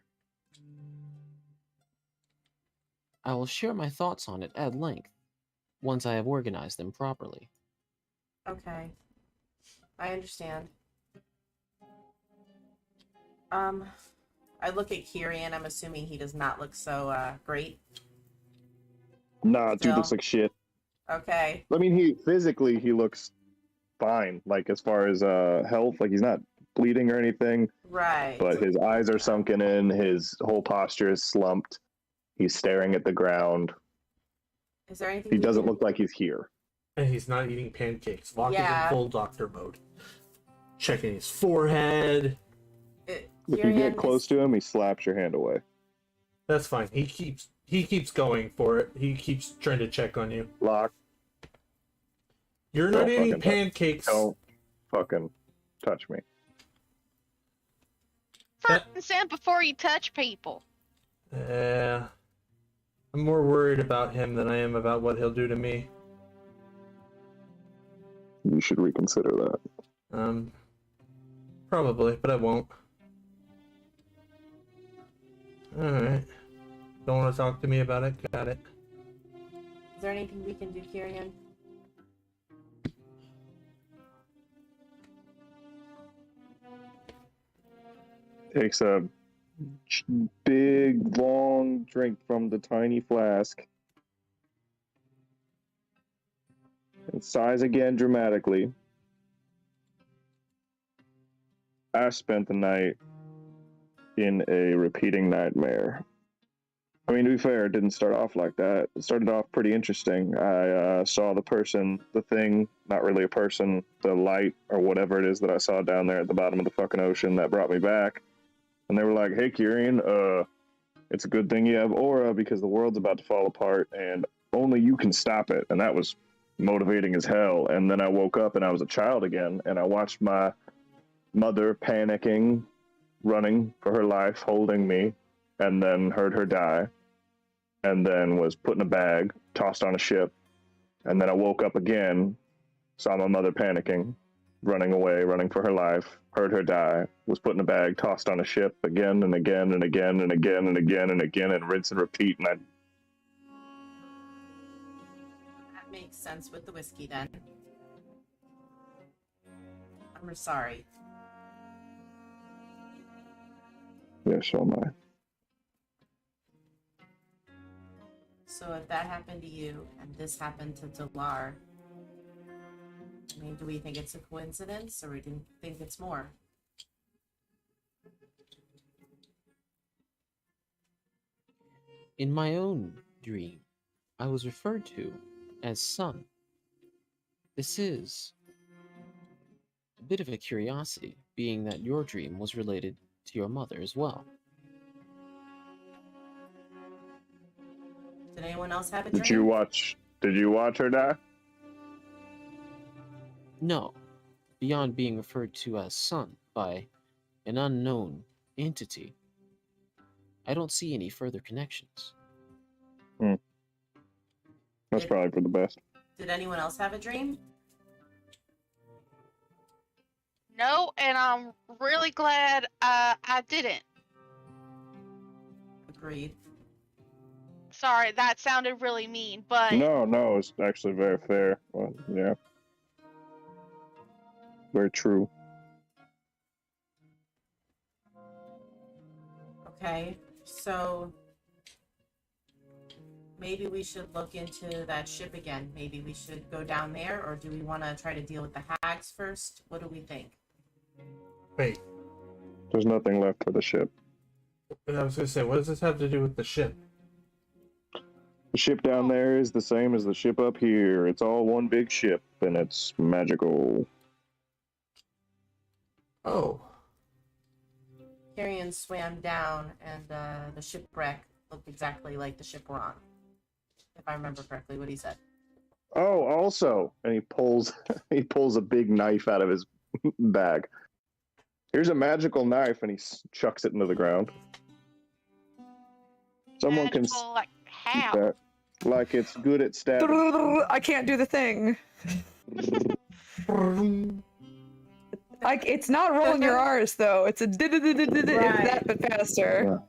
I will share my thoughts on it at length once I have organized them properly. Okay. I understand. I look at Kyrian. I'm assuming he does not look so great. Nah, dude Still. looks like shit. Okay. I mean, he looks fine. Like as far as health, like he's not bleeding or anything. Right. But his eyes are sunken in. His whole posture is slumped. He's staring at the ground. Is there anything He we doesn't can- look like he's here. And he's not eating pancakes. Locke is Yeah. in full doctor mode. Checking his forehead. If you Kyrian get is- close to him, he slaps your hand away. That's fine. He keeps going for it. He keeps trying to check on you. Lock. You're not Don't eating fucking touch- pancakes. Don't fucking touch me. First and sand before you touch people. I'm more worried about him than I am about what he'll do to me. You should reconsider that. Probably, but I won't. Alright. Don't want to talk to me about it? Got it. Is there anything we can do, Kyrian? Takes a big, long drink from the tiny flask. And sighs again dramatically. I spent the night in a repeating nightmare. I mean, to be fair, it didn't start off like that. It started off pretty interesting. I saw the thing, not really a person, the light or whatever it is that I saw down there at the bottom of the fucking ocean that brought me back. And they were like, hey, Kyrian, it's a good thing you have aura because the world's about to fall apart and only you can stop it. And that was motivating as hell. And then I woke up and I was a child again and I watched my mother panicking, running for her life, holding me, and then heard her die, and then was put in a bag, tossed on a ship, and then I woke up again, saw my mother panicking, running away, running for her life, heard her die, was put in a bag, tossed on a ship again and again and again and again and again and again, and rinse and repeat, and I makes sense with the whiskey then. I'm sorry. Yes, so am I. So if that happened to you and this happened to Delar, I mean, do we think it's a coincidence or we do think it's more? In my own dream, I was referred to as son. This is a bit of a curiosity, being that your dream was related to your mother as well. Did anyone else have a dream? Did you watch her die? No, beyond being referred to as son by an unknown entity, I don't see any further connections. That's probably for the best. Did anyone else have a dream? No, and I'm really glad I didn't. Agreed. Sorry, that sounded really mean, but No, it's actually very fair. Well, yeah. Very true. Okay, so maybe we should look into that ship again. Maybe we should go down there, or do we want to try to deal with the hags first? What do we think? Wait, There's nothing left for the ship. I was gonna say, what does this have to do with the ship? The ship down there is the same as the ship up here. It's all one big ship, and it's magical. Oh, Tyrion swam down, and the shipwreck looked exactly like the ship we're on. If I remember correctly, what he said. Oh, also, and he pulls a big knife out of his bag. Here's a magical knife, and he chucks it into the ground. Someone can magical, like how? that, like it's good at stabbing. I can't do the thing. It's not rolling your R's though. It's a it's that but faster.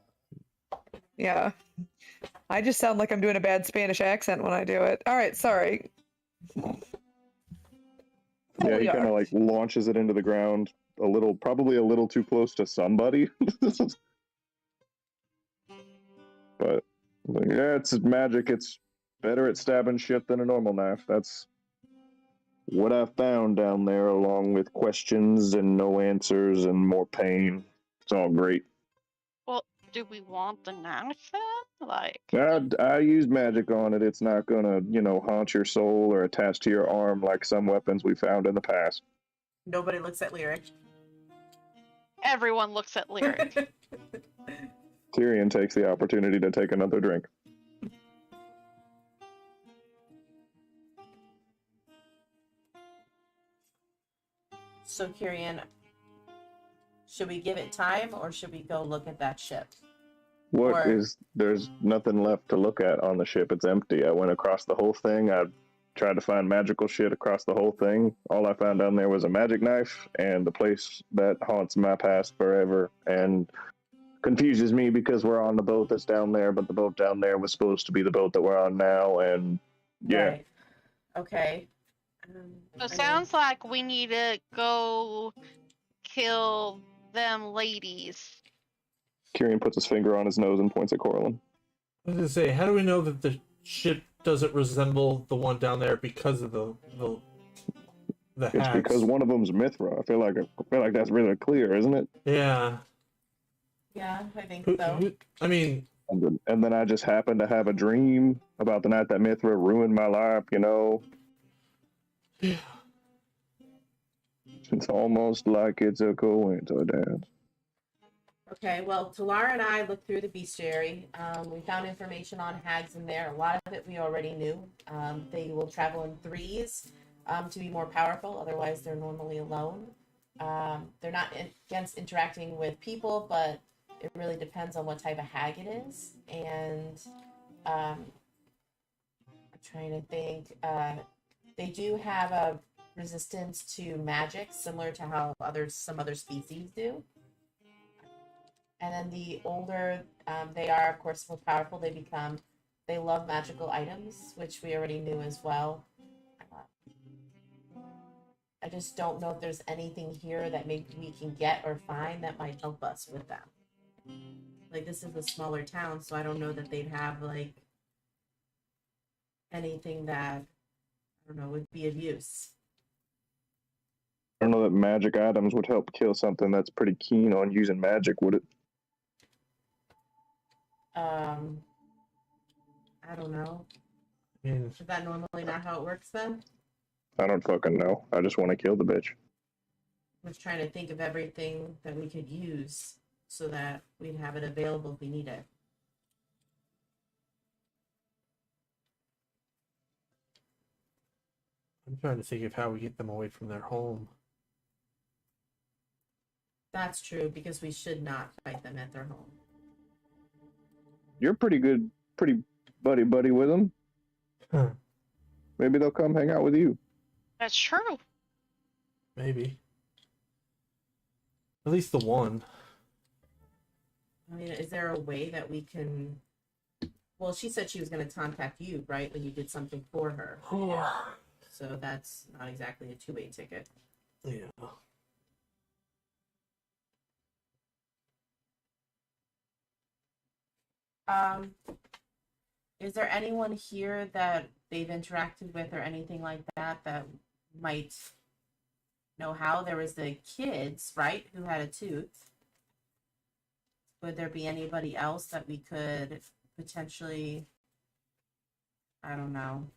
Yeah. I just sound like I'm doing a bad Spanish accent when I do it. All right, sorry. Yeah, he kind of like launches it into the ground probably a little too close to somebody. But yeah, it's magic. It's better at stabbing shit than a normal knife. That's what I found down there, along with questions and no answers and more pain. It's all great. Well, do we want the knife then? Like, I used magic on it. It's not gonna, haunt your soul or attach to your arm like some weapons we found in the past. Nobody looks at Lyric. everyone looks at Lyric. Tyrion takes the opportunity to take another drink. So, Tyrion, should we give it time or should we go look at that ship? There's nothing left to look at on the ship. It's empty. I went across the whole thing. I tried to find magical shit across the whole thing. All I found down there was a magic knife and the place that haunts my past forever and confuses me because we're on the boat that's down there, but the boat down there was supposed to be the boat that we're on now, and yeah. Right. Okay. So it sounds like we need to go kill them ladies. Tyrion puts his finger on his nose and points at Corlin. I was gonna say, how do we know that the ship doesn't resemble the one down there because of the It's hags? because one of them's Mithra. I feel like that's really clear, isn't it? Yeah. Yeah, I think so. I mean, and then I just happened to have a dream about the night that Mithra ruined my life, Yeah. It's almost like it's a coincidence. Okay, well, Talara and I looked through the bestiary. We found information on hags in there. A lot of it we already knew. They will travel in threes to be more powerful. Otherwise, they're normally alone. They're not against interacting with people, but it really depends on what type of hag it is. And I'm trying to think. They do have a resistance to magic, similar to how some other species do. And then the older they are, of course, more powerful they become. They love magical items, which we already knew as well. I just don't know if there's anything here that maybe we can get or find that might help us with them. Like, this is a smaller town, so I don't know that they'd have, like, anything that, I don't know, would be of use. I don't know that magic items would help kill something that's pretty keen on using magic, would it? I don't know. I mean, Is that normally not how it works then? I don't fucking know. I just want to kill the bitch. I was trying to think of everything that we could use so that we'd have it available if we need it. I'm trying to think of how we get them away from their home. That's true, because we should not fight them at their home. You're pretty good, pretty buddy with them. Huh. Maybe they'll come hang out with you. That's true. Maybe. At least the one. I mean, is there a way that we can... Well, she said she was going to contact you, right, when you did something for her. Yeah. So that's not exactly a two-way ticket. Yeah. Is there anyone here that they've interacted with or anything like that that might know how? There was the kids, right, who had a tooth. Would there be anybody else that we could potentially, I don't know.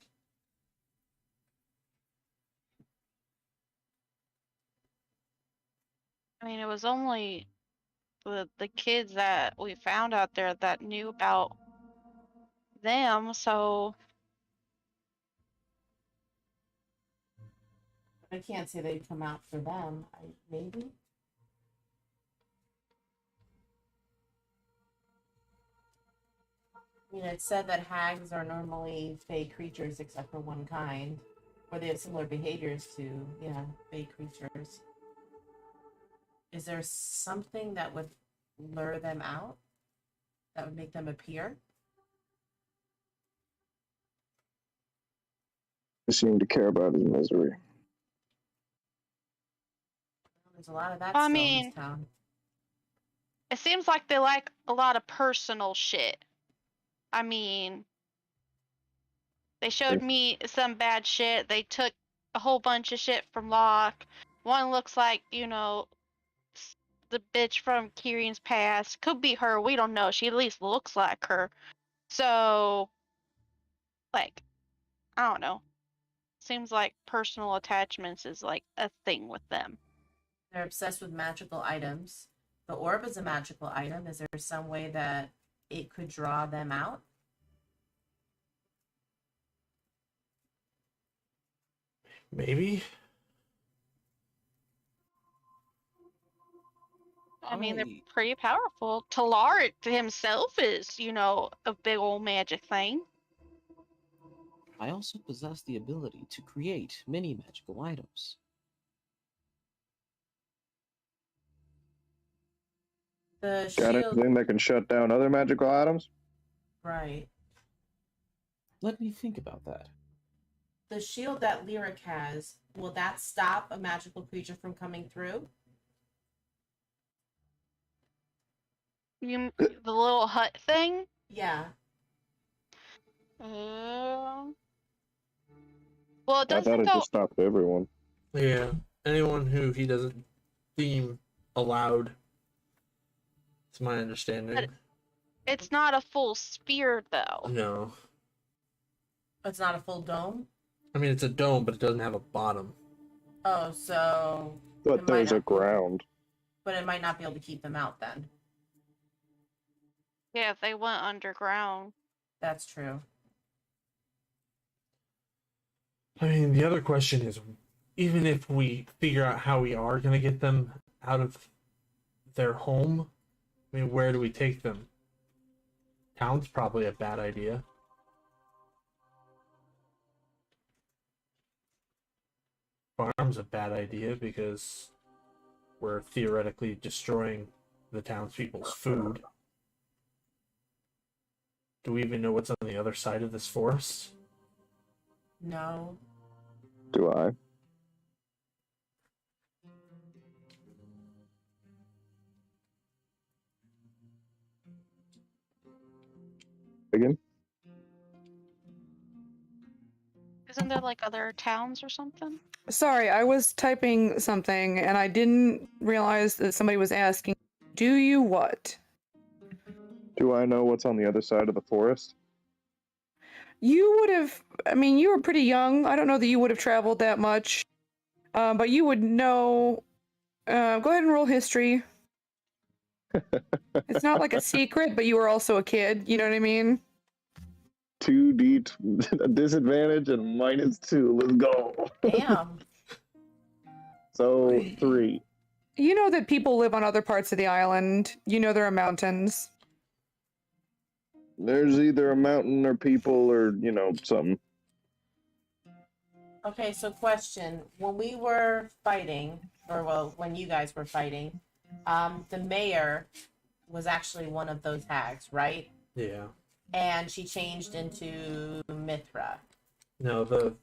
I mean, it was only the kids that we found out there that knew about them, so I can't say they'd come out for them. Maybe. I mean, it said that hags are normally fey creatures except for one kind, or they have similar behaviors to, yeah, fey creatures. Is there something that would lure them out? That would make them appear? They seem to care about his misery. There's a lot of that I still in mean, this town. it seems like they like a lot of personal shit. I mean, they showed me some bad shit. They took a whole bunch of shit from Locke. One looks like, you know, the bitch from Kirian's past. Could be her. We don't know. She at least looks like her. So, like, I don't know. Seems like personal attachments is like a thing with them. They're obsessed with magical items. The orb is a magical item. Is there some way that it could draw them out? Maybe. I mean, they're pretty powerful. Talar himself is, you know, a big old magic thing. I also possess the ability to create many magical items. The Got shield, anything that can shut down other magical items? right. Let me think about that. The shield that Lyric has, will that stop a magical creature from coming through? The little hut thing? Yeah. Well, it I thought doesn't it go. just stopped everyone. Yeah. Anyone who he doesn't deem allowed. It's my understanding. But it's not a full sphere, though. No. It's not a full dome? I mean, it's a dome, but it doesn't have a bottom. Oh, so... But It might there's a not- ground. But it might not be able to keep them out then. Yeah, if they went underground. That's true. I mean, the other question is, even if we figure out how we are going to get them out of their home, I mean, where do we take them? Town's probably a bad idea. Farm's a bad idea because we're theoretically destroying the townspeople's food. Do we even know what's on the other side of this forest? No. Do I? Again? Isn't there like other towns or something? Sorry, I was typing something and I didn't realize that somebody was asking, do you what? Do I know what's on the other side of the forest? You would have, I mean, you were pretty young. I don't know that you would have traveled that much, but you would know. Go ahead and roll history. It's not like a secret, but you were also a kid. You know what I mean? 2D disadvantage and -2. Let's go. Damn. So 3. You know that people live on other parts of the island. You know there are mountains. There's either a mountain or people or, something. Okay, so question. When we were fighting, or well, when you guys were fighting, the mayor was actually one of those hags, right? Yeah. And she changed into Mithra. No, the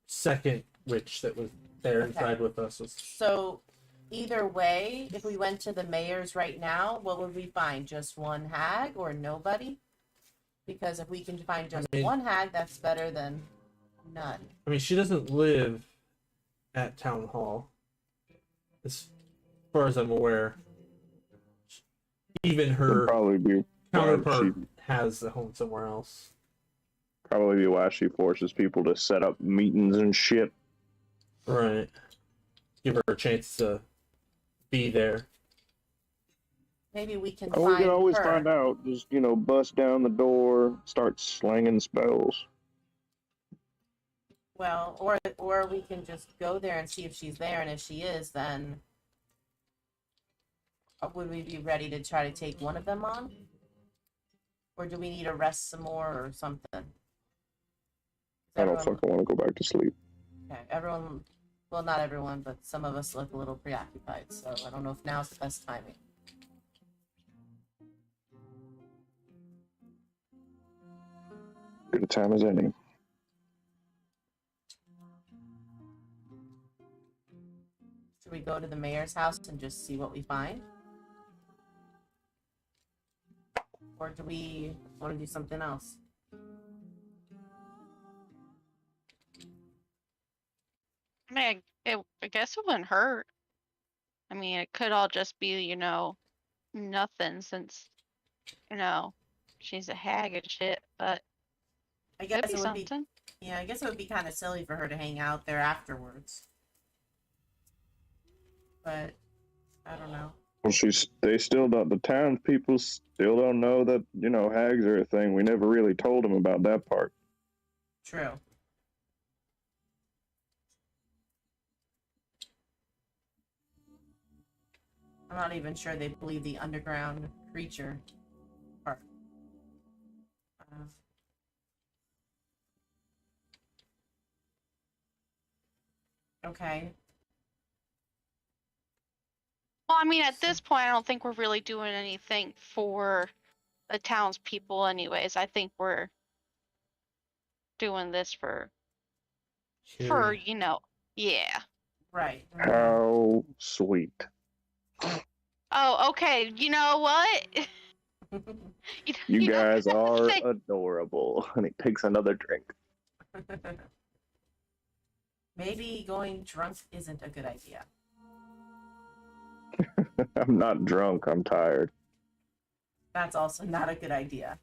second witch that was there Okay. inside with us was. So either way, if we went to the mayor's right now, what would we find? Just one hag or nobody? Because if we can find just one hag, that's better than none. I mean, she doesn't live at town hall, as far as I'm aware. Even It'd her probably be counterpart has a home somewhere else. why she forces people to set up meetings and shit. Right. Give her a chance to be there. Maybe we can Oh, find we can always her. find out. Just, bust down the door, start slanging spells. Well, or we can just go there and see if she's there, and if she is, then would we be ready to try to take one of them on? Or do we need to rest some more or something? I don't Everyone- fucking want to go back to sleep. Okay, everyone, well, not everyone, but some of us look a little preoccupied, so I don't know if now's the best timing. Good time as any. Should we go to the mayor's house and just see what we find? Or do we want to do something else? I mean, I guess it wouldn't hurt. I mean, it could all just be, nothing since, she's a hag and shit, but I it guess could be it would be, something. yeah, I guess it would be kind of silly for her to hang out there afterwards. But I don't know. Well, they still don't. The townspeople still don't know that hags are a thing. We never really told them about that part. True. I'm not even sure they believe the underground creature part. Okay. Well, I mean, at this point, I don't think we're really doing anything for the townspeople anyways. I think we're doing this for, yeah. Right. How sweet. Oh, okay. You know what? You guys are say- adorable. And he takes another drink. Maybe going drunk isn't a good idea. I'm not drunk. I'm tired. That's also not a good idea.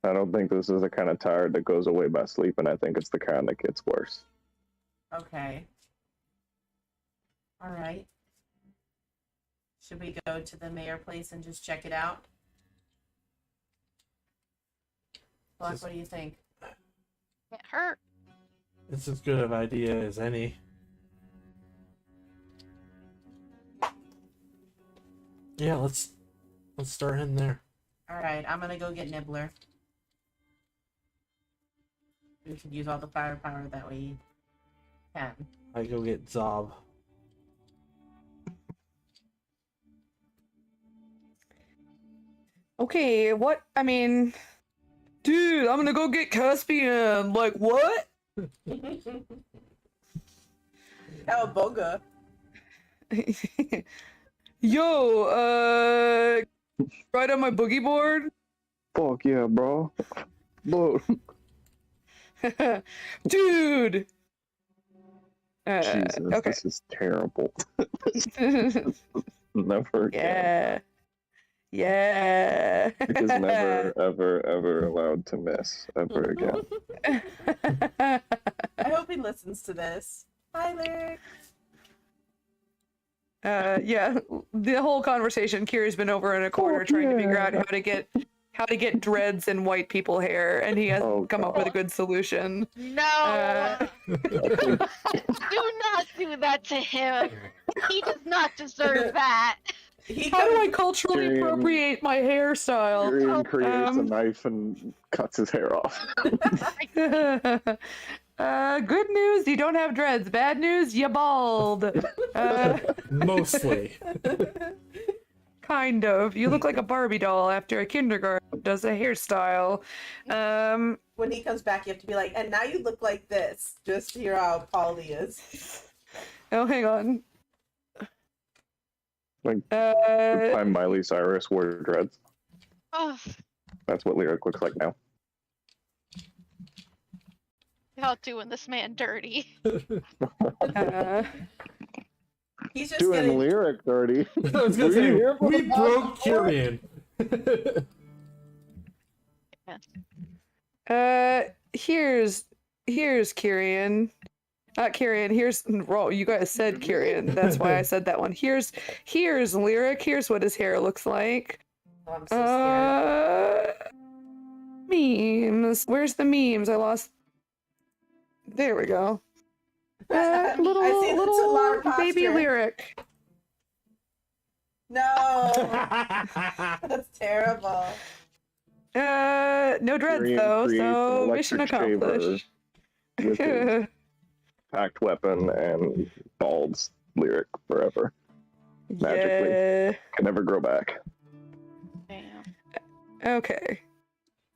I don't think this is the kind of tired that goes away by sleeping. I think it's the kind that gets worse. Okay. All right. Should we go to the mayor place and just check it out? Black, what do you think? Can't hurt. It's as good of an idea as any. Yeah, let's start in there. All right, I'm gonna go get Nibbler. We could use all the firepower that we can. I go get Zob. Okay, dude, I'm gonna go get Caspian. Like, what? Cowabunga. Yo, right on my boogie board? Fuck yeah, bro. Look. Dude. Jesus, Okay. this is terrible. Never again. Yeah. Nick is never, ever, ever allowed to miss ever again. I hope he listens to this. Hi, Lyric. Yeah, the whole conversation, Kiri's been over in a corner trying to figure out how to get dreads in white people hair, and he hasn't come up with a good solution. No! Do not do that to him. He does not deserve that. How do I culturally Tyrion- appropriate my hairstyle? Tyrion creates a knife and cuts his hair off. Good news, you don't have dreads. Bad news, you bald. Mostly. Kind of. You look like a Barbie doll after a kindergarten does a hairstyle. When he comes back, you have to be like, and now you look like this. Just to hear how Polly is. Oh, hang on. Like the time Miley Cyrus wore dreads. Oh, That's what Lyric looks like now. y'all doing this man dirty. He's just Doing getting. Lyric dirty. I was gonna Were say, you here for we the broke podcast? Kyrian. Here's Kyrian. Not Kyrian, here's you guys said Kyrian. That's why I said that one. Here's Lyric. Here's what his hair looks like. Oh, I'm so scared. Memes. Where's the memes? I lost. There we go. I see the Little Solar baby posture. Lyric. No, that's terrible. No dreads Tyrion though, creates so an mission electric shaver accomplished. with his packed weapon and balds Lyric forever. Magically. Yeah. Can never grow back. Damn. Okay.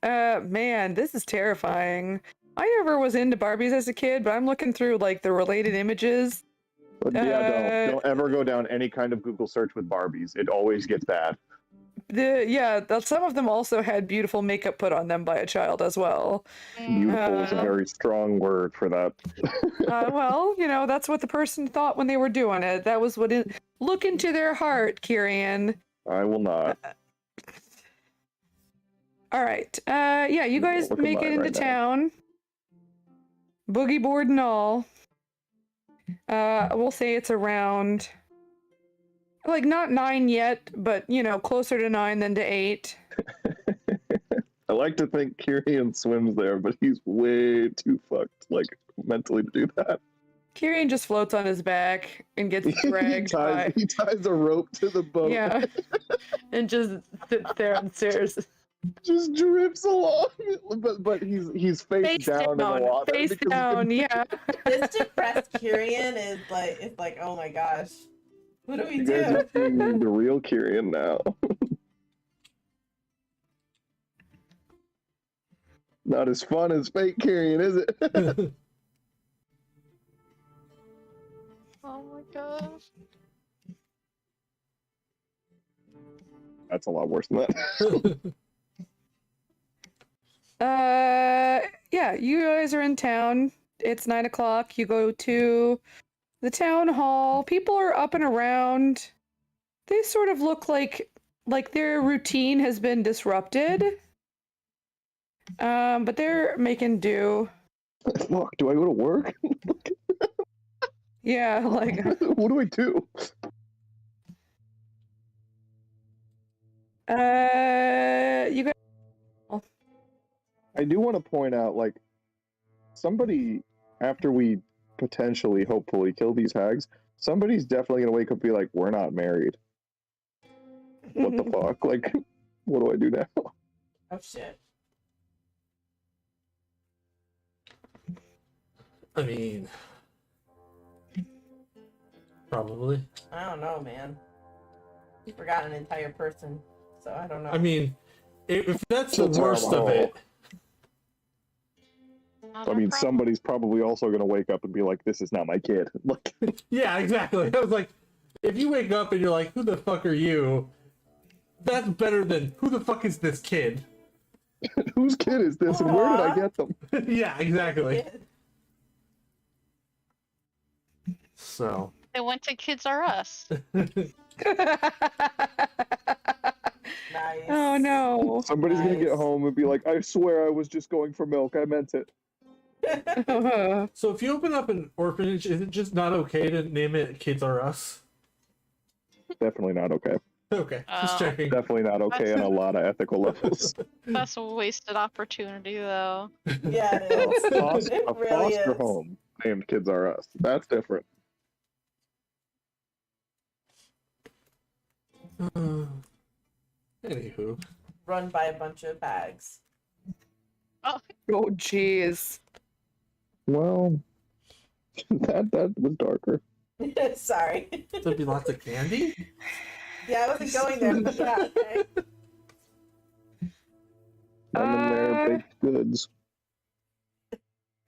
Man, this is terrifying. I never was into Barbies as a kid, but I'm looking through like the related images. But yeah, don't ever go down any kind of Google search with Barbies. It always gets bad. Some of them also had beautiful makeup put on them by a child as well. Beautiful is a very strong word for that. Well, that's what the person thought when they were doing it. That was what it. Look into their heart, Kyrian. I will not. All right. Yeah, you guys Look at make it mine into right now. town. Boogie board and all. We'll say it's around, like, not 9 yet, but, closer to 9 than to 8. I like to think Kyrian swims there, but he's way too fucked, like, mentally to do that. Kyrian just floats on his back and gets dragged by. He ties a rope to the boat. Yeah. And just sits there on stairs. Just drifts along, but he's face down in the water. Face because down, yeah. This depressed Kyrian is like, oh my gosh, what do we You guys do? are seeing the real Kyrian now. Not as fun as fake Kyrian, is it? Oh my gosh. That's a lot worse than that. Yeah, you guys are in town. It's 9 o'clock. You go to the town hall. People are up and around. They sort of look like their routine has been disrupted. But they're making do. Fuck, do I go to work? Yeah, like What do I do? you guys. I do want to point out, like, somebody, after we potentially, hopefully, kill these hags, somebody's definitely going to wake up and be like, we're not married. What the fuck? Like, what do I do now? Oh shit. I mean, probably. I don't know, man. You forgot an entire person, so I don't know. I mean, if that's the That's worst of horrible. it, Not I a mean, problem. somebody's probably also going to wake up and be like, this is not my kid. Like, yeah, exactly. I was like, if you wake up and you're like, who the fuck are you? That's better than, who the fuck is this kid? Whose kid is this, and where did I Aw. get them? Yeah, exactly. So. They went to Kids R Us. Nice. Oh no. Somebody's gonna get Nice. home and be like, "I swear I was just going for milk. I meant it." So if you open up an orphanage, is it just not okay to name it Kids R Us? Definitely not okay. Okay, just Oh. checking. Definitely not okay on a lot of ethical levels. That's a wasted opportunity, though. Yeah, it is. A It really foster is. home named Kids R Us. That's different. Anywho, Run by a bunch of bags. Oh jeez. Well, that was darker. Sorry. there'd be lots of candy. Yeah, I wasn't going there, but yeah, okay. I'm in there, baked goods.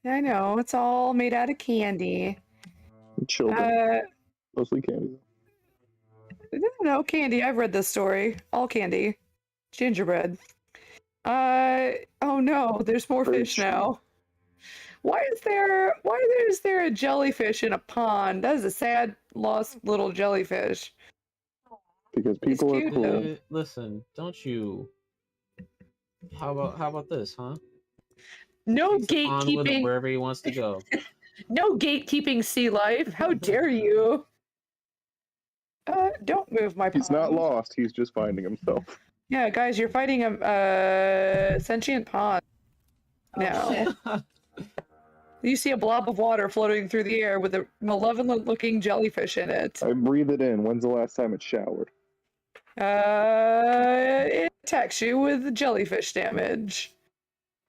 I know, it's all made out of candy. Children, mostly candy. No candy. I've read this story. All candy. Gingerbread. Oh no, there's more fish Fish. now. Why is there a jellyfish in a pond? That is a sad, lost little jellyfish. Because It's people are cute, cool. though. Listen, don't you? How about this, huh? No He's on with it gatekeeping. wherever he wants to go. No gatekeeping sea life. How dare you? Don't move my pond. He's not lost. He's just finding himself. Yeah, guys, you're fighting a sentient pond. Oh, now. shit. You see a blob of water floating through the air with a malevolent-looking jellyfish in it. I breathe it in. When's the last time it showered? It attacks you with jellyfish damage.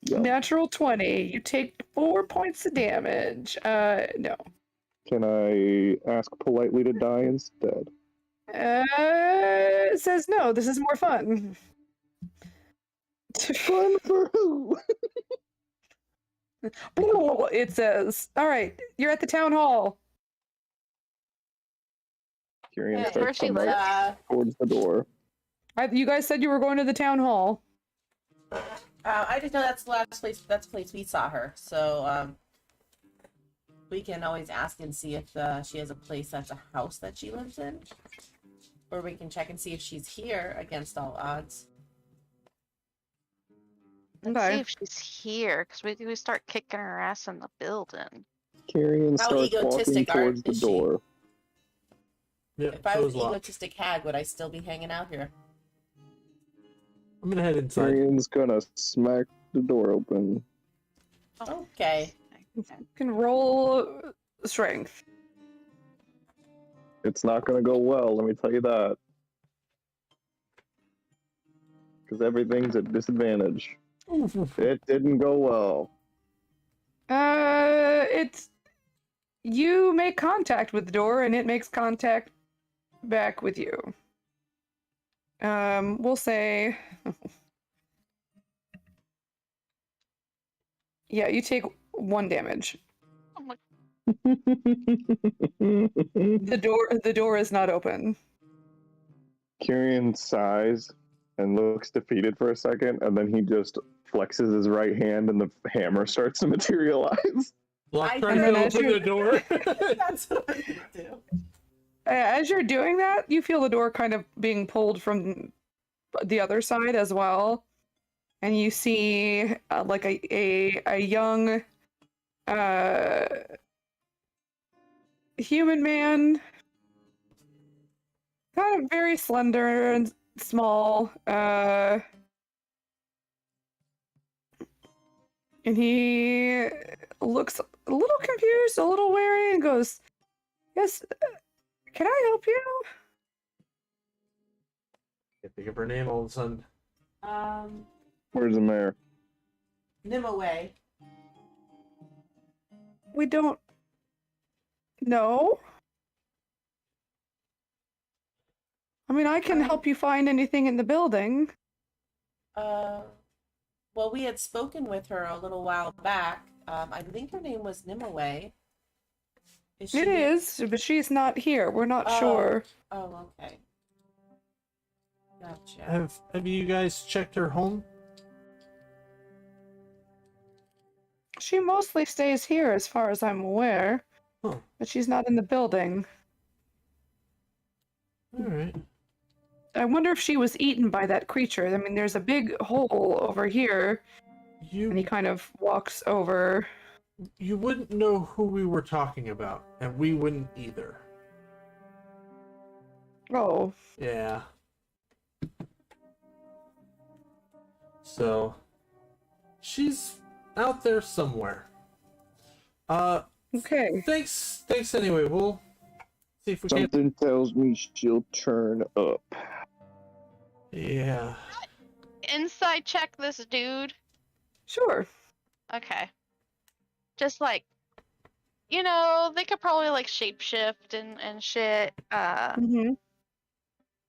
Yep. Natural 20. You take 4 points of damage. No. Can I ask politely to die instead? It says no. This is more fun. Fun for who? It says, all right, you're at the town hall. Kyrian Hey, starts where's she coming live? towards the door. You guys said you were going to the town hall. I just know that's the last place. That's the place we saw her. So we can always ask and see if she has a place that's a house that she lives in, or we can check and see if she's here against all odds. Let's Okay. see if she's here, because we start kicking her ass in the building. Kyrian How starts walking egotistic towards the is she? door. Yeah, If I so was is an Locke. egotistic hag, would I still be hanging out here? I'm gonna head inside. Kyrian's gonna smack the door open. Okay. You can roll strength. It's not gonna go well, let me tell you that. Because everything's at disadvantage. It didn't go well. It's you make contact with the door and it makes contact back with you. We'll say yeah, you take 1 damage. Oh my, The door is not open. Kyrian sighs and looks defeated for a second, and then he just flexes his right hand and the hammer starts to materialize. Locke I- trying And then to as open you- the door. That's what I would do. As you're doing that, you feel the door kind of being pulled from the other side as well, and you see like a young human man, kind of very slender and small, and he looks a little confused, a little wary, and goes, "Yes, can I help you?" Can't think of her name all of a sudden. Where's the mayor? Nimue. We don't know. I mean, I can help you find anything in the building. Well, we had spoken with her a little while back. I think her name was Nimue. Is she It here? is, but she's not here. We're not Oh. sure. Oh, okay. Gotcha. Have you guys checked her home? She mostly stays here, as far as I'm aware. Huh. But she's not in the building. All right. I wonder if she was eaten by that creature. I mean, there's a big hole over here, and he You kind of walks over. you wouldn't know who we were talking about, and we wouldn't either. Oh, Yeah. So she's out there somewhere. okay. Thanks anyway. We'll see if we can. Something tells me she'll turn up. Yeah. Inside check this dude. Sure. Okay. Just like, you know, they could probably like shapeshift and shit. Mm-hmm.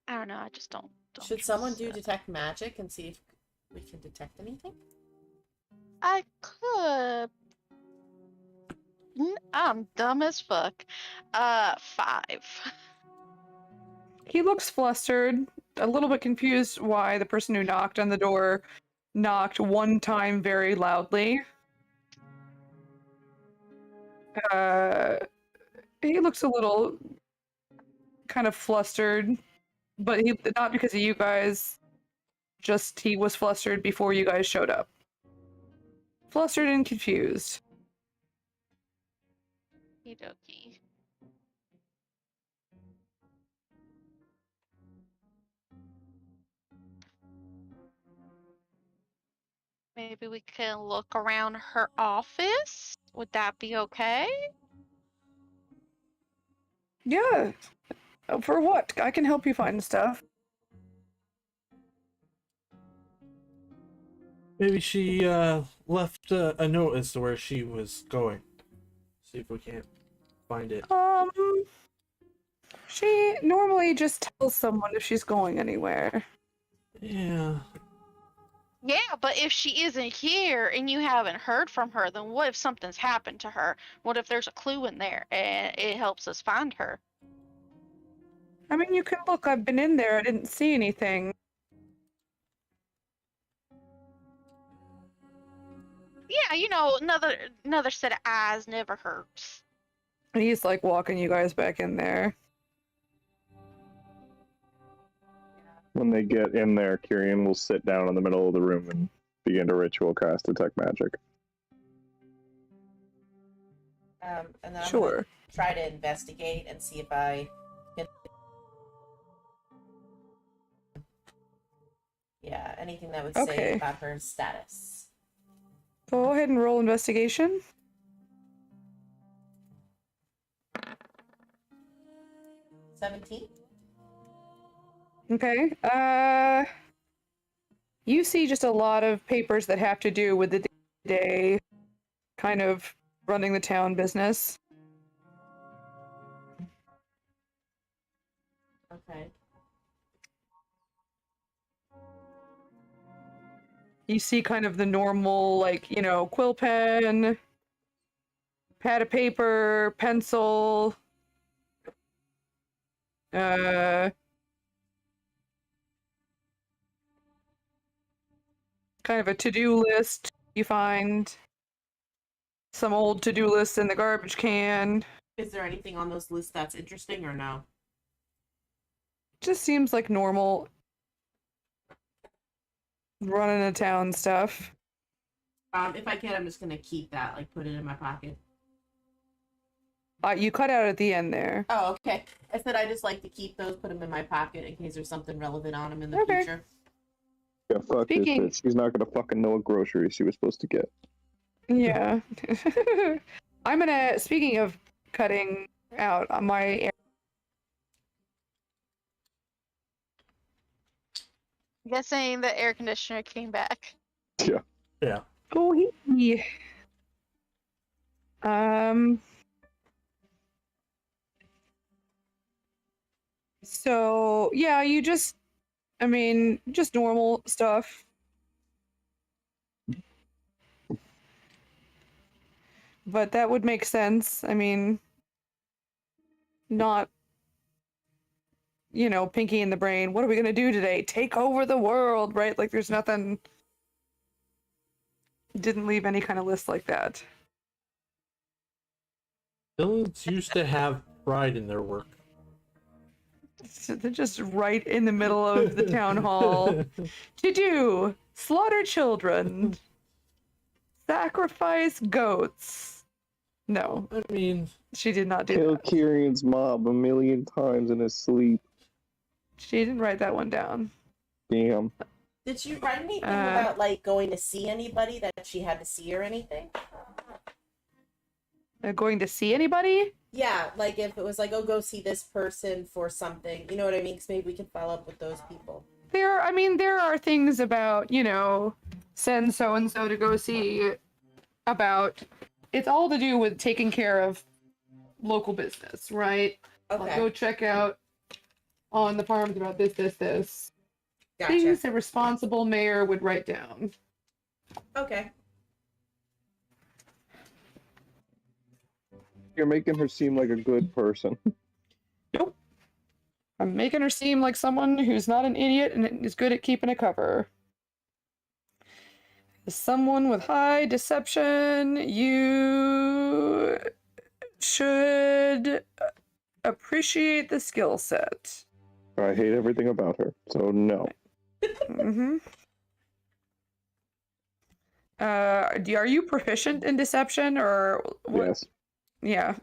I don't know. I just don't. Should someone trust do it. detect magic and see if we can detect anything? I could. I'm dumb as fuck. 5. He looks flustered, a little bit confused why the person who knocked on the door knocked one time very loudly. He looks a little kind of flustered, but he not because of you guys. Just he was flustered before you guys showed up. Flustered and confused. Okie. Maybe we can look around her office. Would that be okay? Yeah. For what? I can help you find stuff. Maybe she left a note as to where she was going. See if we can't find it. She normally just tells someone if she's going anywhere. Yeah. Yeah, but if she isn't here and you haven't heard from her, then what if something's happened to her? What if there's a clue in there and it helps us find her? I mean, you can look. I've been in there. I didn't see anything. Yeah, you know, another set of eyes never hurts. And he's like walking you guys back in there. When they get in there, Kyrian will sit down in the middle of the room and begin to ritual cast detect magic. And then I'm Sure. gonna try to investigate and see if I can. Yeah, anything that would say Okay. about her status. Go ahead and roll investigation. 17? Okay. You see just a lot of papers that have to do with the day, kind of running the town business. Okay. You see kind of the normal, like, you know, quill pen, pad of paper, pencil, kind of a to-do list. You find some old to-do lists in the garbage can. Is there anything on those lists that's interesting or no? Just seems like normal running a town stuff. If I can, I'm just gonna keep that, like put it in my pocket. You cut out at the end there. Oh, okay. I said I just like to keep those, put them in my pocket in case there's something relevant on them in the Okay. future. Yeah, fuck Speaking- this bitch. She's not gonna fucking know what groceries she was supposed to get. Yeah. I'm gonna, speaking of cutting out on my, Guessing the air conditioner came back. Yeah. oh, he, so, yeah, you just, I mean, just normal stuff. But that would make sense. I mean, not, you know, Pinky in the Brain. What are we gonna do today? Take over the world, right? Like, there's nothing didn't leave any kind of list like that. Villains used to have pride in their work. So they're just right in the middle of the town hall. To do slaughter children, sacrifice goats. No, I mean, she did not do Kill that. Kieran's mob 1,000,000 times in his sleep. She didn't write that one down. Damn. Did you write anything Uh, about like going to see anybody that she had to see or anything? Going to see anybody? Yeah, like if it was like, oh, go see this person for something, you know what I mean? Because maybe we can follow up with those people. There are things about, send so and so to go see about. It's all to do with taking care of local business, right? Okay, Like, go check out on the farms about this. gotcha. Things a responsible mayor would write down. Okay. You're making her seem like a good person. Nope. I'm making her seem like someone who's not an idiot and is good at keeping a cover. As someone with high deception, you should appreciate the skill set. I hate everything about her, so no. Mm-hmm. Are you proficient in deception or what? Yes. Yeah.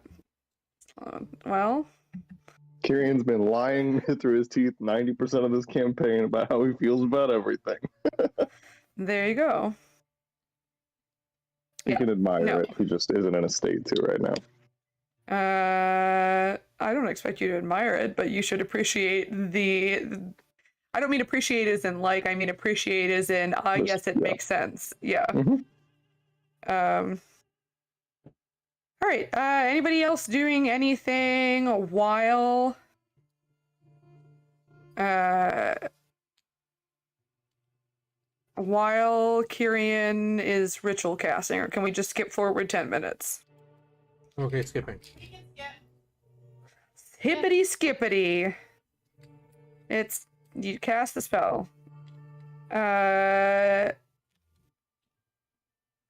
Well, Kieran's been lying through his teeth 90% of this campaign about how he feels about everything. there you go. He Yeah, can admire no. it. He just isn't in a state to right now. I don't expect you to admire it, but you should appreciate I don't mean appreciate as in like, I mean appreciate as in, yes, it makes sense. Yeah. Mhm. All right. Anybody else doing anything while Kyrian is ritual casting, or can we just skip forward 10 minutes? okay, skipping. Hippity skippity. You cast the spell.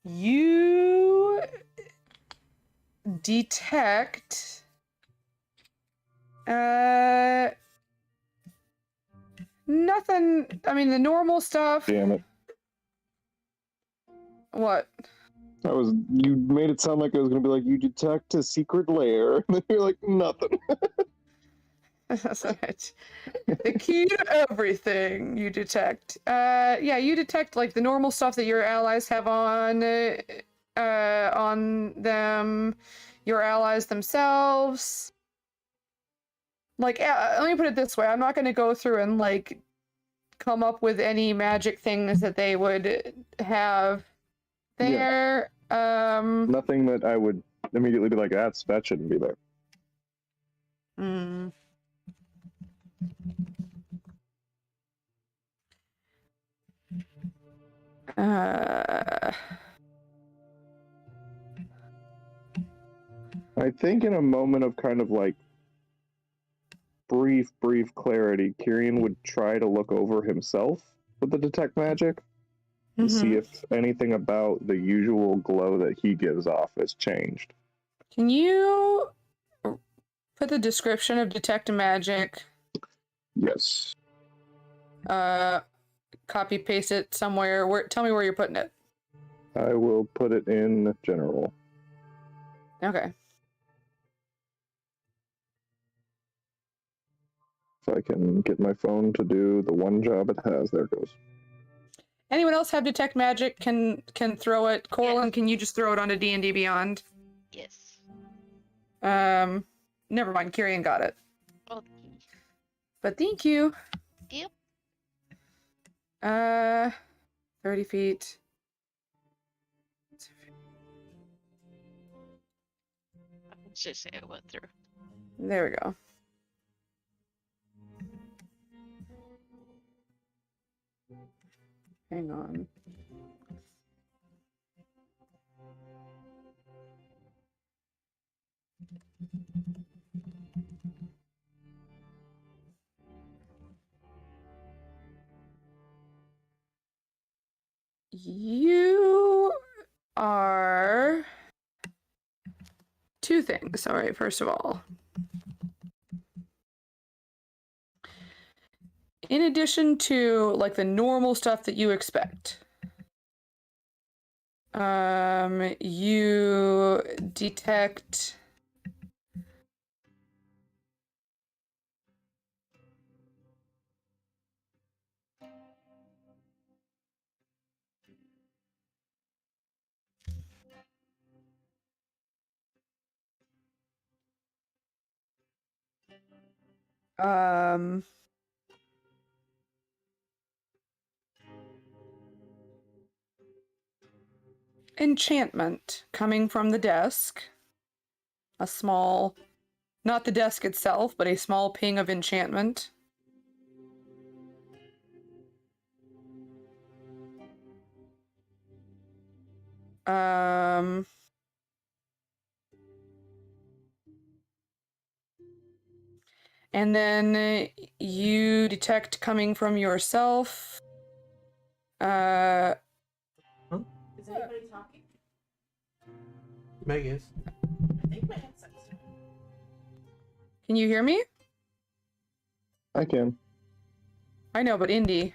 You detect nothing. I mean, the normal stuff. Damn it. What? You made it sound like I was gonna be like, you detect a secret lair. And then you're like, nothing. That's right. The key to everything you detect. Yeah, you detect like the normal stuff that your allies have on them, your allies themselves. Like, let me put it this way: I'm not going to go through and like come up with any magic things that they would have there. Nothing that I would immediately be like, that shouldn't be there. Hmm. I think in a moment of kind of like brief clarity, Kieran would try to look over himself with the detect magic and see if anything about the usual glow that he gives off has changed. Can you put the description of detect magic? Yes. Copy paste it somewhere. Tell me where you're putting it. I will put it in general. Okay. If I can get my phone to do the one job it has, there it goes. Anyone else have detect magic? Can throw it. Corlin, can you just throw it onto D&D Beyond? Yes. Never mind. Kirian got it. Oh, But thank you. yep. 30 feet. Let's just say it went through. There we go. Hang on. You two things. All right, first of all. In addition to like the normal stuff that you expect, you detect enchantment coming from the desk. A small, not the desk itself, but a small ping of enchantment. And then you detect coming from yourself. Is anybody talking? Meg is. I think my headset's. Can you hear me? I can. I know, but Indy.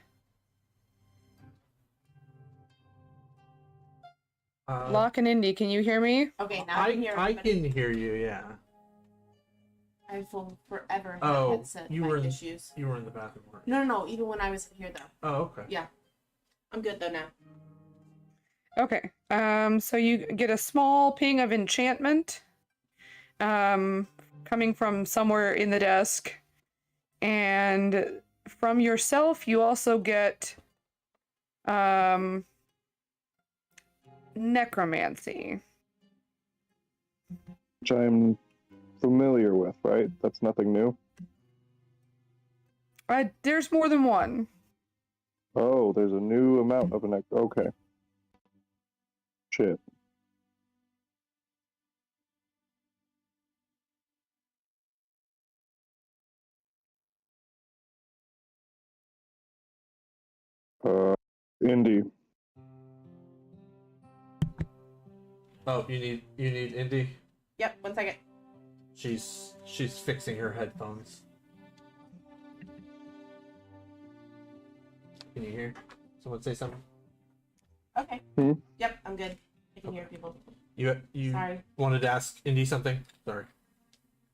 Locke and Indy, can you hear me? Okay, now I can hear I everybody. can hear you, yeah. I will forever have Oh, headset you mic were in, issues. you were in the bathroom. weren't you? No, even when I was here though. Oh, okay. Yeah. I'm good though now. Okay. So you get a small ping of enchantment coming from somewhere in the desk. And from yourself, you also get necromancy. Which I'm familiar with, right? That's nothing new. There's more than one. Oh, there's a new amount of an. Okay. Shit. Indy. Oh, you need Indy? Yep, 1 second. She's fixing her headphones. Can you hear? Someone say something? Okay. Hmm? Yep, I'm good. I can hear people. You Sorry. wanted to ask Indy something? Sorry.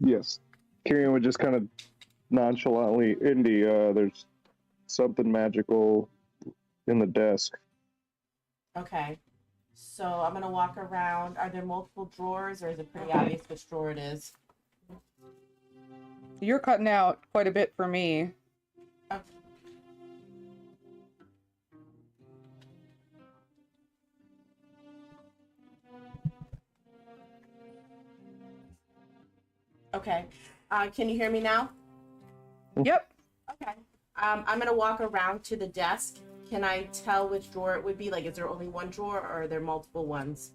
Yes. Kirian would just kind of nonchalantly, Indy, there's something magical in the desk. Okay. So I'm gonna walk around. Are there multiple drawers or is it pretty obvious which drawer it is? You're cutting out quite a bit for me. Okay. Okay. Can you hear me now? Yep. Okay. I'm gonna walk around to the desk. Can I tell which drawer it would be? Like, is there only one drawer or are there multiple ones?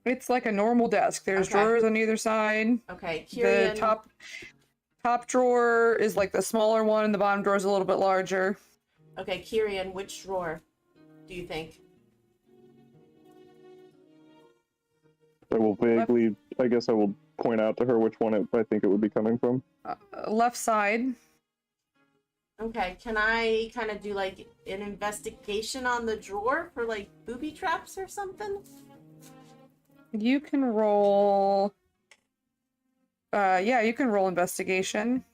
It's like a normal desk. There's Okay. drawers on either side. Okay. The Kirian, top drawer is like the smaller one, and the bottom drawer is a little bit larger. Okay, Kirian, which drawer do you think? I will vaguely, I guess I will point out to her which one I think it would be coming from. Left side. Okay, can I kind of do like an investigation on the drawer for like booby traps or something? You can roll. Yeah, you can roll investigation.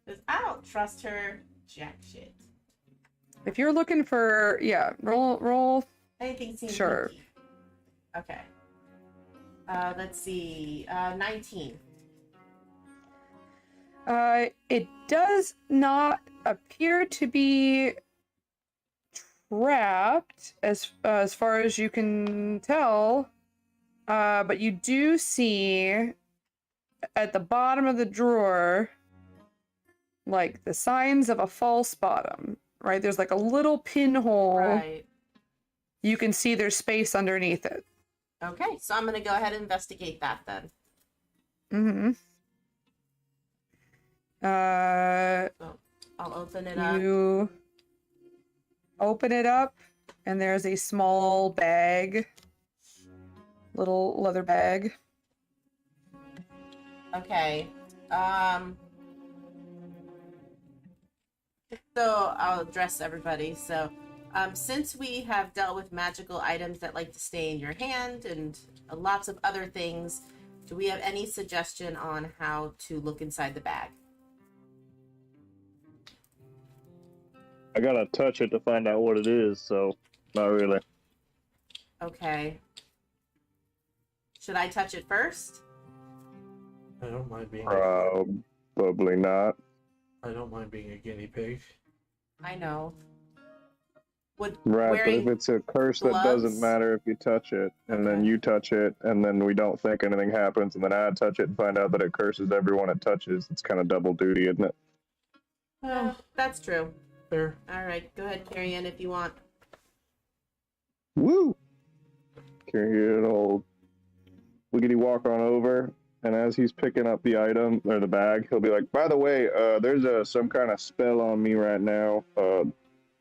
Because I don't trust her jack shit. If you're looking for, yeah, roll. Anything seems Sure. sneaky. Okay. Let's see. 19. It does not appear to be trapped as far as you can tell. But you do see at the bottom of the drawer, like the signs of a false bottom, right? There's like a little pinhole. Right. You can see there's space underneath it. Okay, so I'm gonna go ahead and investigate that then. Mm-hmm. So I'll open it up. You open it up, and there's a small bag, little leather bag. Okay. So I'll address everybody. So, since we have dealt with magical items that like to stay in your hand and lots of other things, do we have any suggestion on how to look inside the bag? I gotta touch it to find out what it is, so not really. Okay. Should I touch it first? I don't mind being. Probably not. I don't mind being a guinea pig. I know. Would Right, but if wearing it's a curse that doesn't gloves? matter if you touch it, and then Okay. you touch it, and then we don't think anything happens, and then I touch it and find out that it curses everyone it touches, it's kind of double duty, isn't it? That's true. Fair. All right, go ahead, Carrie Ann, if you want. Woo! Carry it old wiggity walk on over, and as he's picking up the item or the bag, he'll be like, "By the way, there's some kind of spell on me right now,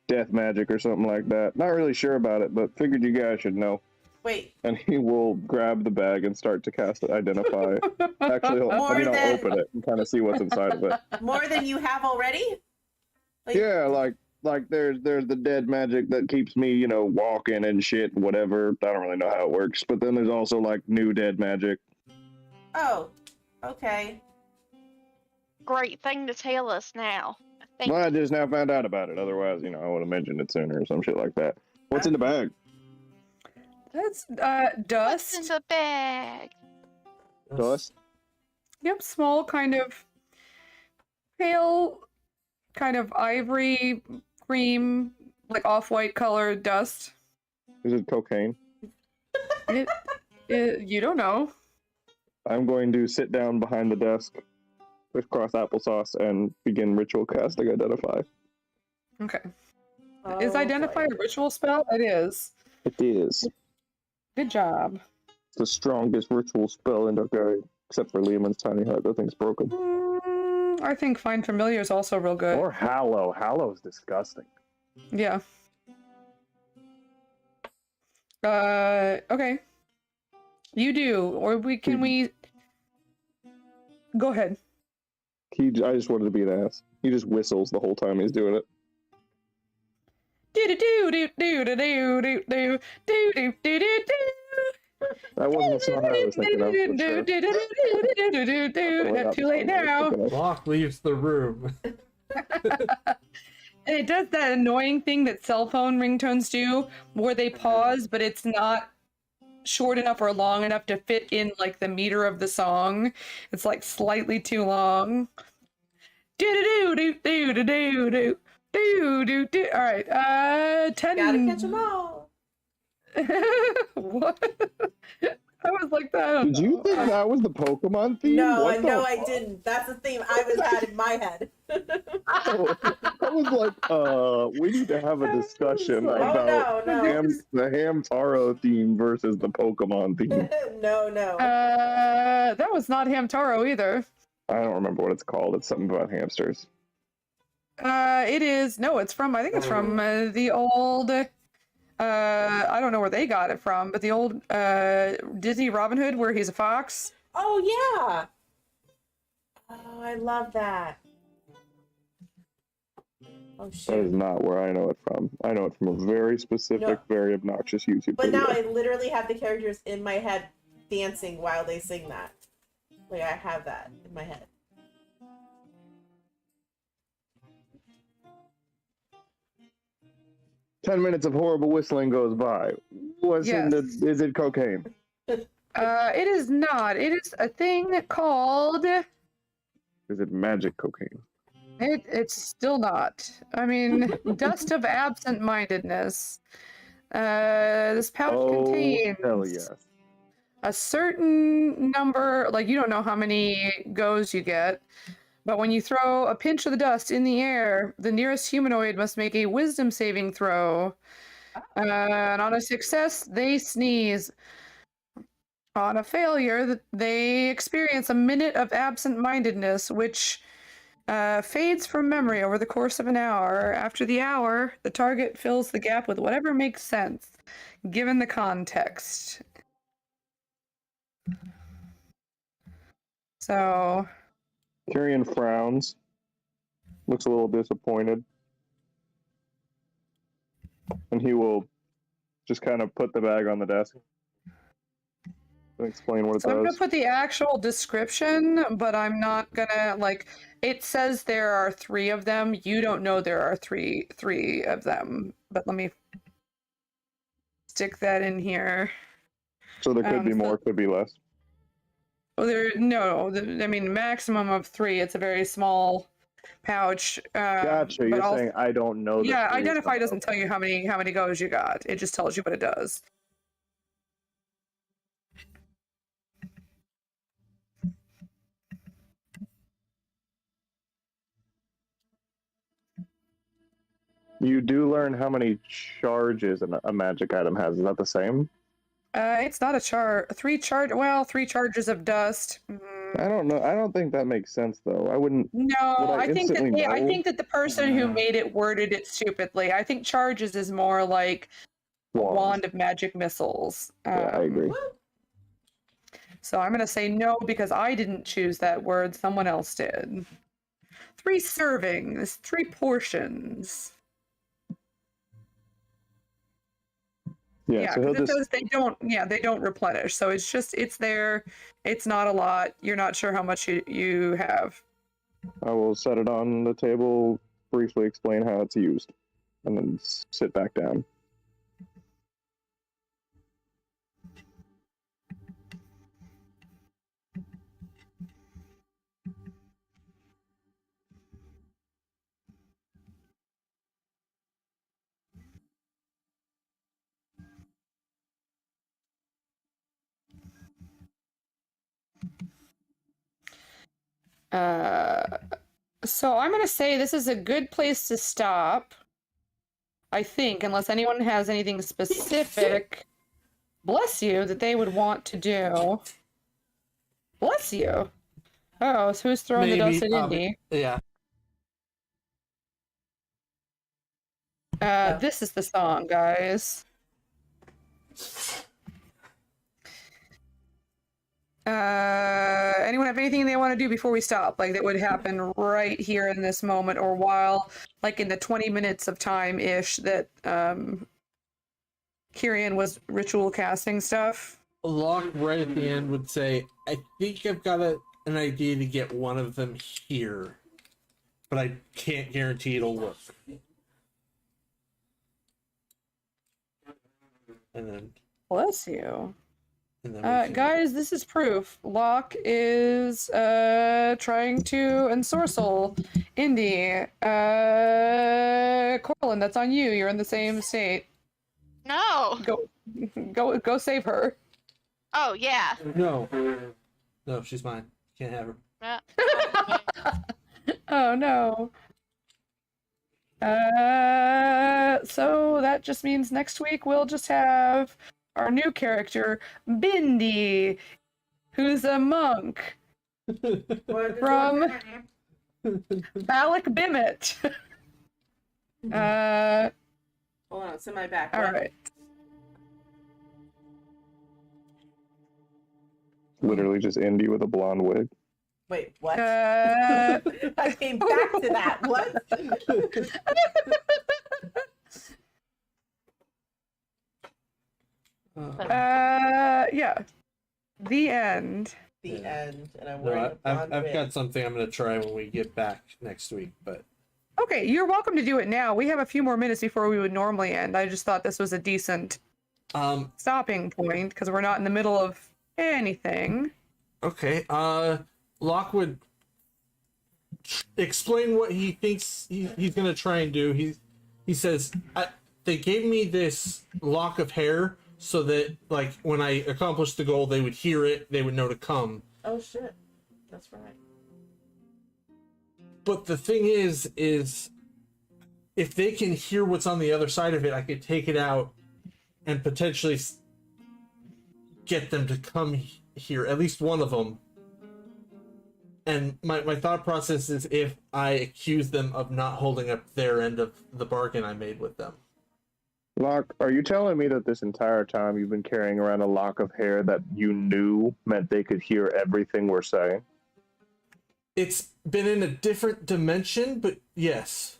death magic or something like that. Not really sure about it, but figured you guys should know." Wait, And he will grab the bag and start to cast Identify. Actually, More I'll than- open it and kind of see what's inside of it. more than you have already? Like- Yeah, like there's the dead magic that keeps me, walking and shit, whatever. I don't really know how it works. But then there's also like new dead magic. Oh, okay. Great thing to tell us now. Thank Well, I just now found out about it. Otherwise, I would have mentioned it sooner or some shit like that. What's in the bag? That's What's in dust. the bag? Dust? Yep, small kind of pale, kind of ivory cream, like off-white colored dust. Is it cocaine? You don't know. I'm going to sit down behind the desk with cross applesauce and begin ritual casting Identify. Okay. Oh, Is Identify boy. a ritual spell? It is. It is. Good job. It's the strongest ritual spell in Darkari, except for Lehman's tiny hut. That thing's broken. I think Find Familiar is also real good. Or Hallow. Hallow's disgusting. Yeah. Okay. You do, or we go ahead. I just wanted to be an ass. He just whistles the whole time he's doing it. Do do do do do do do do do do do do do. That wasn't the song I was thinking of. For sure. Too late now. Locke leaves the room. And it does that annoying thing that cell phone ringtones do, where they pause, but it's not short enough or long enough to fit in like the meter of the song. It's like slightly too long. Do do do do do do do do do do. All right, 10. Gotta catch them all. What? I was like that. Did you think that was the Pokemon theme? No, What I the know I fuck? didn't. That's the theme I was had in my head. I was like, we need to have a discussion Oh, about no. the Hamtaro theme versus the Pokemon theme. No. That was not Hamtaro either. I don't remember what it's called. It's something about hamsters. It is. No, it's from. I think it's from the old. I don't know where they got it from, but the old Disney Robin Hood, where he's a fox. Oh, yeah. Oh, I love that. Oh, That is shoot. not where I know it from. I know it from a very specific, No. very obnoxious YouTube But video. now I literally have the characters in my head dancing while they sing that. Like, I have that in my head. Ten minutes of horrible whistling goes by. What's in the? Is it cocaine? It is not. It is a thing called. Is it magic cocaine? It's still not. I mean, dust of absent-mindedness. This pouch contains hell yes. a certain number. Like, you don't know how many goes you get, but when you throw a pinch of the dust in the air, the nearest humanoid must make a wisdom saving throw. And on a success, they sneeze. On a failure, they experience a minute of absent-mindedness, which fades from memory over the course of an hour. After the hour, the target fills the gap with whatever makes sense, given the context. So Tyrion frowns, looks a little disappointed, and he will just kind of put the bag on the desk and explain what it I'm gonna does. put the actual description, but I'm not gonna like. It says there are 3 of them. You don't know there are three of them, but let me stick that in here. So there could be so- more, could be less. Well, I mean, maximum of 3. It's a very small pouch. Gotcha. but You're saying I don't know. yeah, the identify threes. doesn't tell you how many goes you got. It just tells you what it does. You do learn how many charges a magic item has. Is that the same? It's not a 3 charge. Well, 3 charges of dust. I don't know. I don't think that makes sense, though. I wouldn't. No, Would I I think that instantly I know? think that the person who made it worded it stupidly. I think charges is more like a Wands. wand of magic missiles. Yeah, I agree. So I'm gonna say no because I didn't choose that word. Someone else did. 3 servings, 3 portions. Yeah. So 'cause he'll it just. says they don't replenish. So it's there. It's not a lot. You're not sure how much you have. I will set it on the table, briefly explain how it's used, and then sit back down. So I'm gonna say this is a good place to stop. I think, unless anyone has anything specific, bless you, that they would want to do. Bless you. Oh, so who's throwing the dust at Indy? Yeah. This is the song, guys. Anyone have anything they want to do before we stop? Like that would happen right here in this moment, or while, like in the 20 minutes of time-ish that Kyrian was ritual casting stuff? Locke right at the end would say, I think I've got an idea to get one of them here, but I can't guarantee it'll work. And then, Bless you. and then we can- Guys, this is proof. Locke is trying to ensorcel Indy. Corlin, that's on you. You're in the same state. No. Go save her. Oh yeah. No. No, she's mine. Can't have her. Oh no. So that just means next week we'll just have our new character, Bindi, who's a monk from Balak Bimit. Hold on, it's in my back. All right. Literally just Indy with a blonde wig. Wait, what? Uh, I came back to that. What? Yeah. The end. The end, and I'm No, wearing a blonde I've wig. got something I'm going to try when we get back next week, but Okay, you're welcome to do it now. We have a few more minutes before we would normally end. I just thought this was a decent stopping point because we're not in the middle of anything. okay. Locke would explain what he thinks he's going to try and do. He says, they gave me this lock of hair so that, like, when I accomplished the goal, they would hear it, they would know to come. Oh shit, that's right. But the thing is if they can hear what's on the other side of it, I could take it out and potentially get them to come here, at least one of them. And my thought process is if I accuse them of not holding up their end of the bargain I made with them. Locke, are you telling me that this entire time you've been carrying around a lock of hair that you knew meant they could hear everything we're saying? It's been in a different dimension, but yes.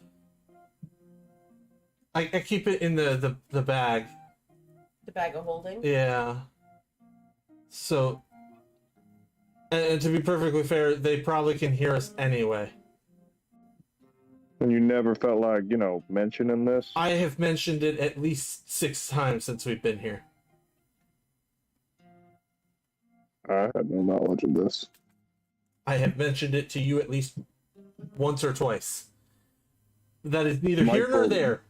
I keep it in the bag. The bag of holding? Yeah. So, and to be perfectly fair, they probably can hear us anyway. And you never felt like, mentioning this? I have mentioned it at least 6 times since we've been here. I had no knowledge of this. I have mentioned it to you at least once or twice. That is neither here nor Michael- there.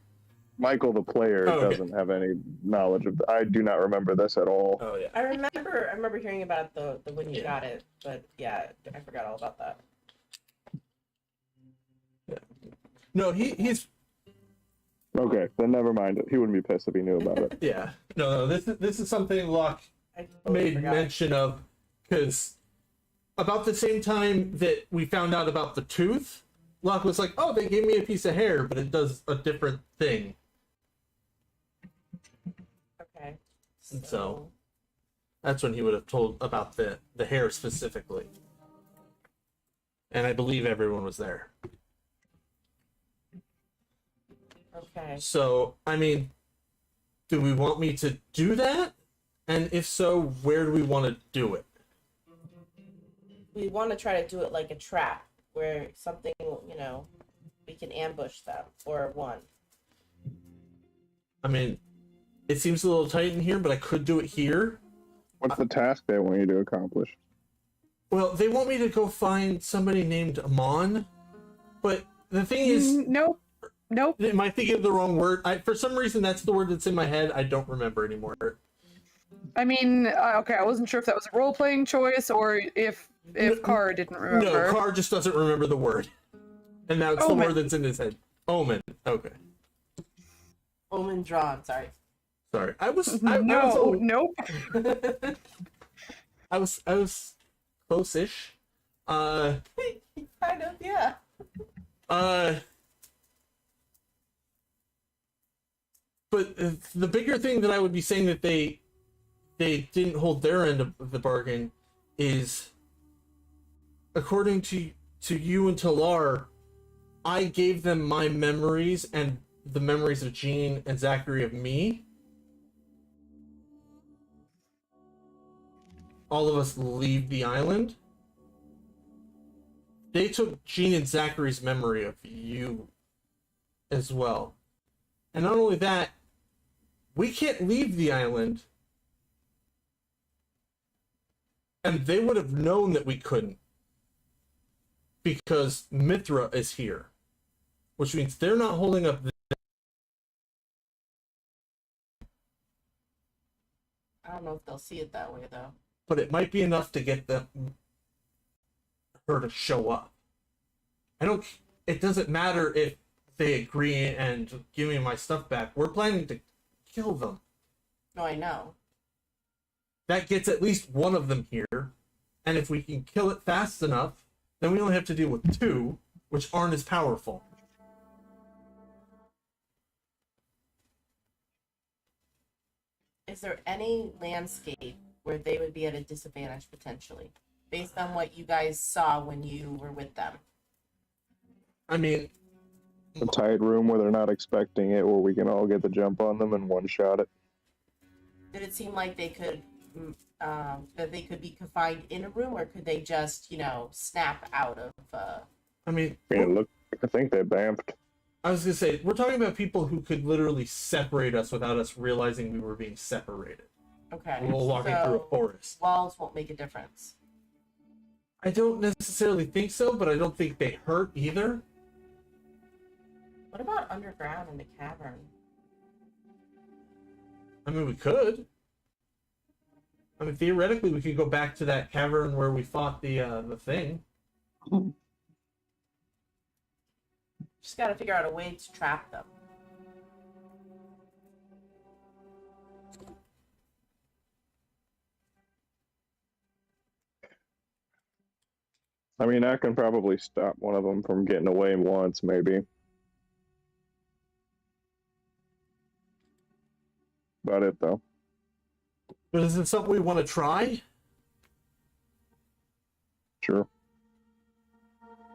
Michael, the player, Oh, okay. doesn't have any knowledge of. I do not remember this at all. Oh yeah. I remember hearing about it the when you got it, but yeah, I forgot all about that. No, he's Okay, then never mind it. He wouldn't be pissed if he knew about it. yeah. No, this is something Locke I totally made forgot. mention of, because about the same time that we found out about the tooth, Locke was like, "Oh, they gave me a piece of hair, but it does a different thing." Okay. So- That's when he would have told about the hair specifically. And I believe everyone was there. Okay. So, I mean, do we want me to do that? And if so, where do we want to do it? We want to try to do it like a trap, where something, we can ambush them or one. I mean, it seems a little tight in here, but I could do it here. What's the task they want you to accomplish? Well, they want me to go find somebody named Amon, but the thing is, Nope. am I thinking of the wrong word? For some reason, that's the word that's in my head. I don't remember anymore. I mean, okay, I wasn't sure if that was a role-playing choice or if Kara didn't remember. No, Carr just doesn't remember the word. And that's the Omen. word that's in his head. Omen. Okay. Omen drawn. Sorry. Sorry. I was Nope. I was close-ish. Kind of, yeah. But the bigger thing that I would be saying that they didn't hold their end of the bargain is, according to you and Talar, I gave them my memories and the memories of Jean and Zachary of me. All of us leave the island. They took Jean and Zachary's memory of you as well. And not only that, we can't leave the island. And they would have known that we couldn't, because Mithra is here, which means they're not holding up. I don't know if they'll see it that way though. But it might be enough to get her to show up. It doesn't matter if they agree and give me my stuff back. We're planning to kill them. No, I know. That gets at least one of them here. And if we can kill it fast enough, then we only have to deal with 2, which aren't as powerful. Is there any landscape where they would be at a disadvantage potentially, based on what you guys saw when you were with them? I mean, A tight room where they're not expecting it, where we can all get the jump on them and one-shot it. Did it seem like they could, that they could be confined in a room, or could they just, snap out of? I mean, I think they bamfed. I was gonna say, we're talking about people who could literally separate us without us realizing we were being separated. Okay. We're walking through a forest. Walls won't make a difference. I don't necessarily think so, but I don't think they hurt either. What about underground in the cavern? I mean, we could. I mean, theoretically, we could go back to that cavern where we fought the thing. Just got to figure out a way to trap them. I mean, I can probably stop one of them from getting away once, maybe. About it, though. But is it something we want to try? Sure.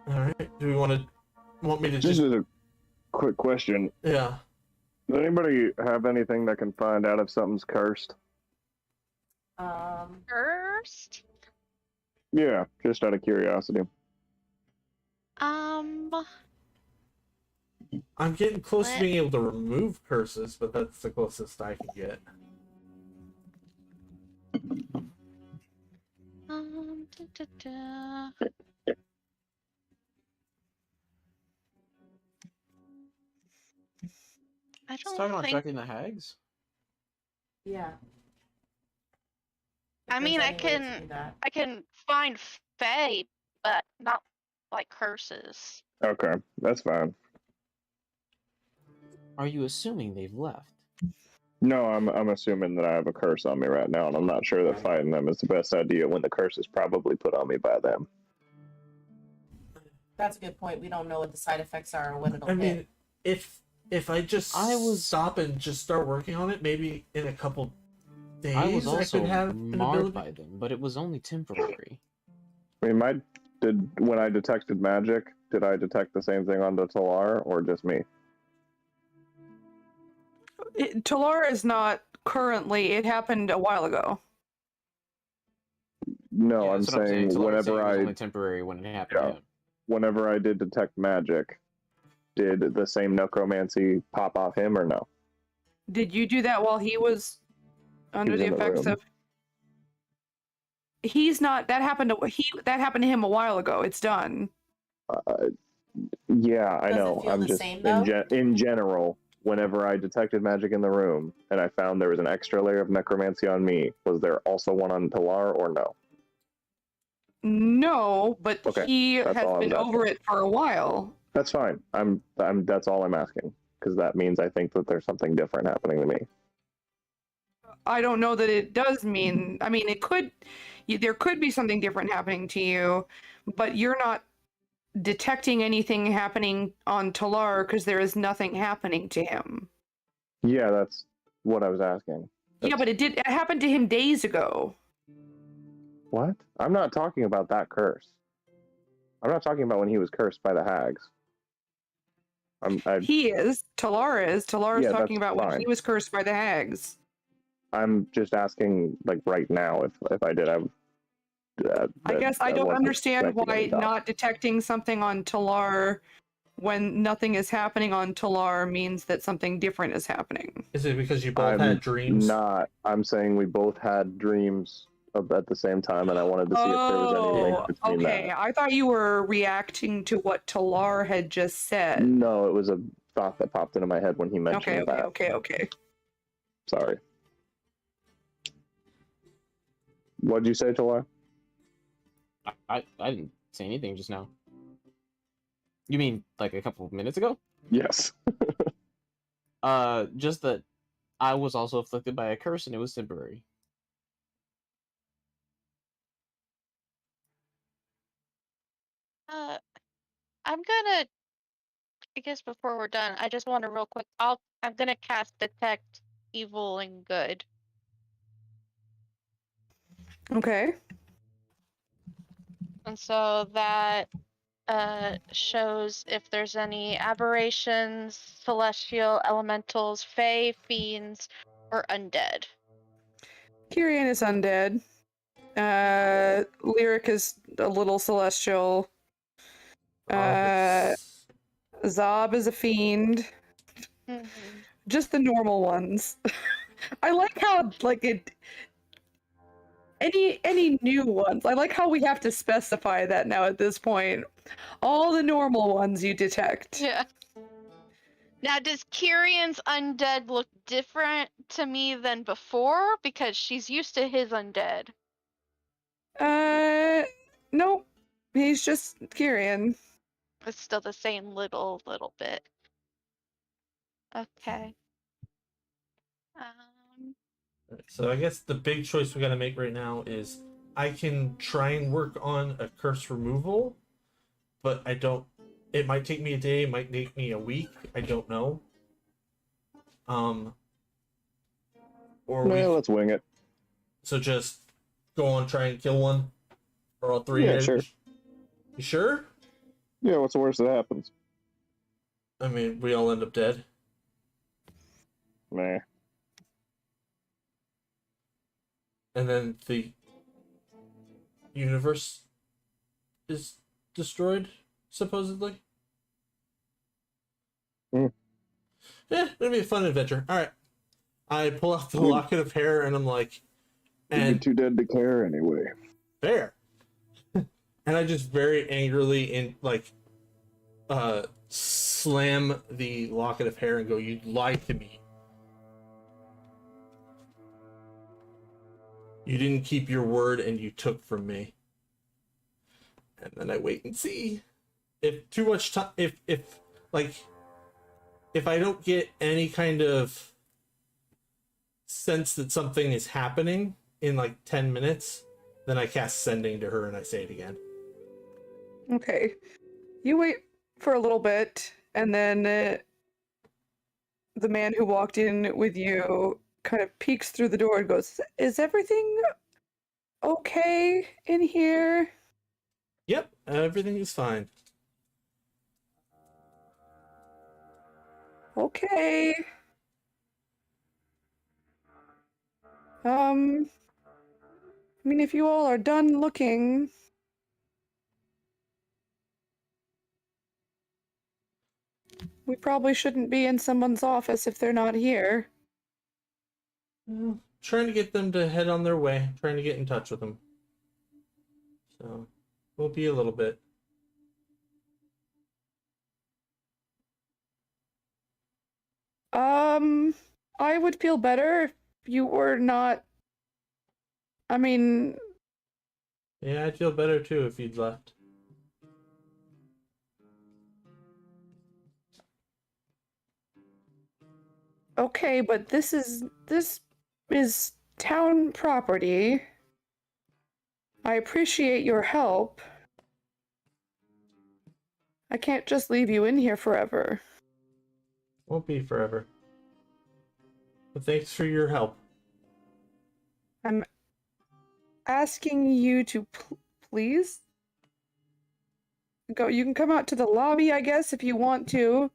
All right. Do we want me to Just just? as a quick question, Yeah. does anybody have anything that can find out if something's cursed? First, Yeah, just out of curiosity. I'm getting close to being able to remove curses, but that's the closest I can get. da, da, da. I It's don't talking about think. tracking the hags. Yeah. I If mean, there's I any way to can. do that. I can find Fae, but not like curses. Okay, that's fine. Are you assuming they've left? No, I'm assuming that I have a curse on me right now, and I'm not sure that fighting them is the best idea when the curse is probably put on me by them. That's a good point. We don't know what the side effects are or when it'll I hit. mean, if I just stop and just start working on it, maybe in a couple days I was I also could have an marred ability. by them, but it was only temporary. I mean, when I detected magic, did I detect the same thing on the Talar, or just me? Talara is not currently. It happened a while ago. No, Yeah, I'm that's what saying So whenever it was I only temporary when it happened to him. whenever I did detect magic, did the same necromancy pop off him or no? Did you do that while he was under was the in the effects room. of? He's not. That happened to him a while ago. It's done. Yeah, I Does it know. feel I'm the just same, though? in general. Whenever I detected magic in the room and I found there was an extra layer of necromancy on me, was there also one on Talar or no? No, but Okay, he that's has all I been was over it for a while. That's fine. I'm that's all I'm asking, because that means I think that there's something different happening to me. I don't know that it does mean. I mean, it could. There could be something different happening to you, but you're not detecting anything happening on Talar because there is nothing happening to him. Yeah, that's what I was asking. Yeah, but it happened to him days ago. What? I'm not talking about that curse. I'm not talking about when he was cursed by the hags. He is. Talar is. Talar is Yeah, talking that's about when fine. he was cursed by the hags. I'm just asking, like, right now, if I did, I guess I don't wasn't understand expecting why any doubt. not detecting something on Talar when nothing is happening on Talar means that something different is happening. Is it because you both had dreams? I'm saying we both had dreams at the same time, and I wanted to see if there was any link between okay. that. I thought you were reacting to what Talar had just said. No, it was a thought that popped into my head when he mentioned that. Okay. Sorry. What'd you say, Talar? I didn't say anything just now. You mean like a couple of minutes ago? Yes. Just that I was also afflicted by a curse and it was temporary. I'm gonna. I guess before we're done, I just want to real quick. I'm gonna cast detect evil and good. Okay. And so that shows if there's any aberrations, celestial elementals, fae, fiends, or undead. Kyrian is undead. Lyric is a little celestial. Zob is a fiend. Mm-hmm. Just the normal ones. I like how any new ones. I like how we have to specify that now at this point. All the normal ones you detect. Yeah. Now, does Kyrian's undead look different to me than before? Because she's used to his undead. Nope. He's just Kyrian. It's still the same little bit. Okay. So I guess the big choice we gotta make right now is I can try and work on a curse removal, but I don't. It might take me a day, it might take me a week. I don't know. Let's wing it. So just go on, try and kill one, or all three. Yeah, sure. You sure? Yeah, what's the worst that happens? I mean, we all end up dead. Nah. And then the universe is destroyed, supposedly. Mm. Yeah, it'll be a fun adventure. All right. I pull out the locket of hair and I'm like, You're and too dead to care anyway. fair. And I just very angrily slam the locket of hair and go, "You lied to me. You didn't keep your word and you took from me." And then I wait and see if too much time, if I don't get any kind of sense that something is happening in like 10 minutes, then I cast sending to her and I say it again. Okay. You wait for a little bit, and then the man who walked in with you kind of peeks through the door and goes, "Is everything okay in here?" Yep, everything is fine. Okay. I mean, if you all are done looking, we probably shouldn't be in someone's office if they're not here. Trying to get them to head on their way, trying to get in touch with them. So, we'll be a little bit. I would feel better if you were not. I mean, Yeah, I'd feel better too if you'd left. okay, but this is town property. I appreciate your help. I can't just leave you in here forever. Won't be forever. But thanks for your help. I'm asking you to please go. You can come out to the lobby, I guess, if you want to.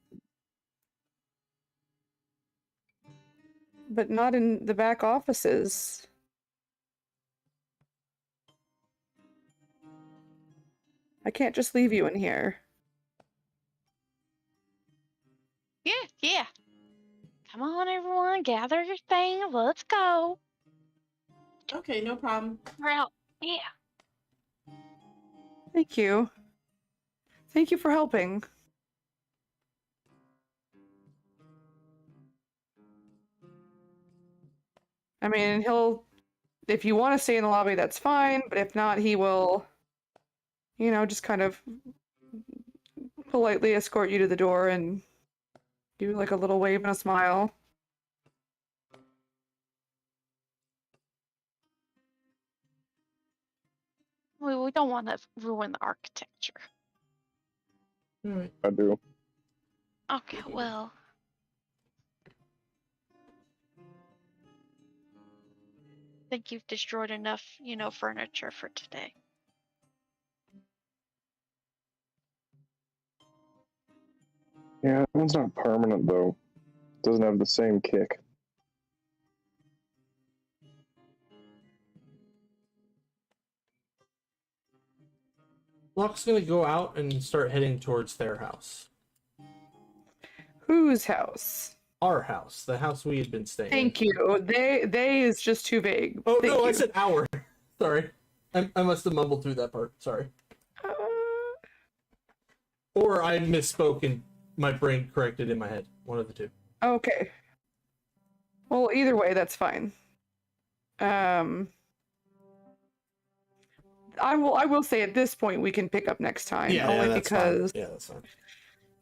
But not in the back offices. I can't just leave you in here. Yeah. Come on, everyone, gather your things. Let's go. Okay, no problem. We're out. Yeah. Thank you. Thank you for helping. I mean, if you want to stay in the lobby, that's fine, but if not, he will, just kind of politely escort you to the door and give you like a little wave and a smile. We don't want to ruin the architecture. Alright. I do. Okay, well. I think you've destroyed enough, furniture for today. Yeah, that one's not permanent though. Doesn't have the same kick. Locke's gonna go out and start heading towards their house. Whose house? Our house, the house we had been staying Thank in. you. They is just too vague. Oh, Thank no, you. I said our. Sorry. I must have mumbled through that part. Sorry. Or I misspoke and my brain corrected in my head. One of the two. Okay. Well, either way, that's fine. I will say at this point we can pick up next time. Only that's because fine. Yeah, that's fine.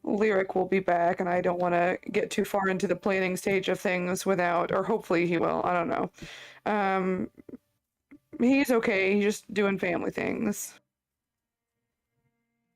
Lyric will be back, and I don't want to get too far into the planning stage of things without, or hopefully he will. I don't know. He's okay. He's just doing family things.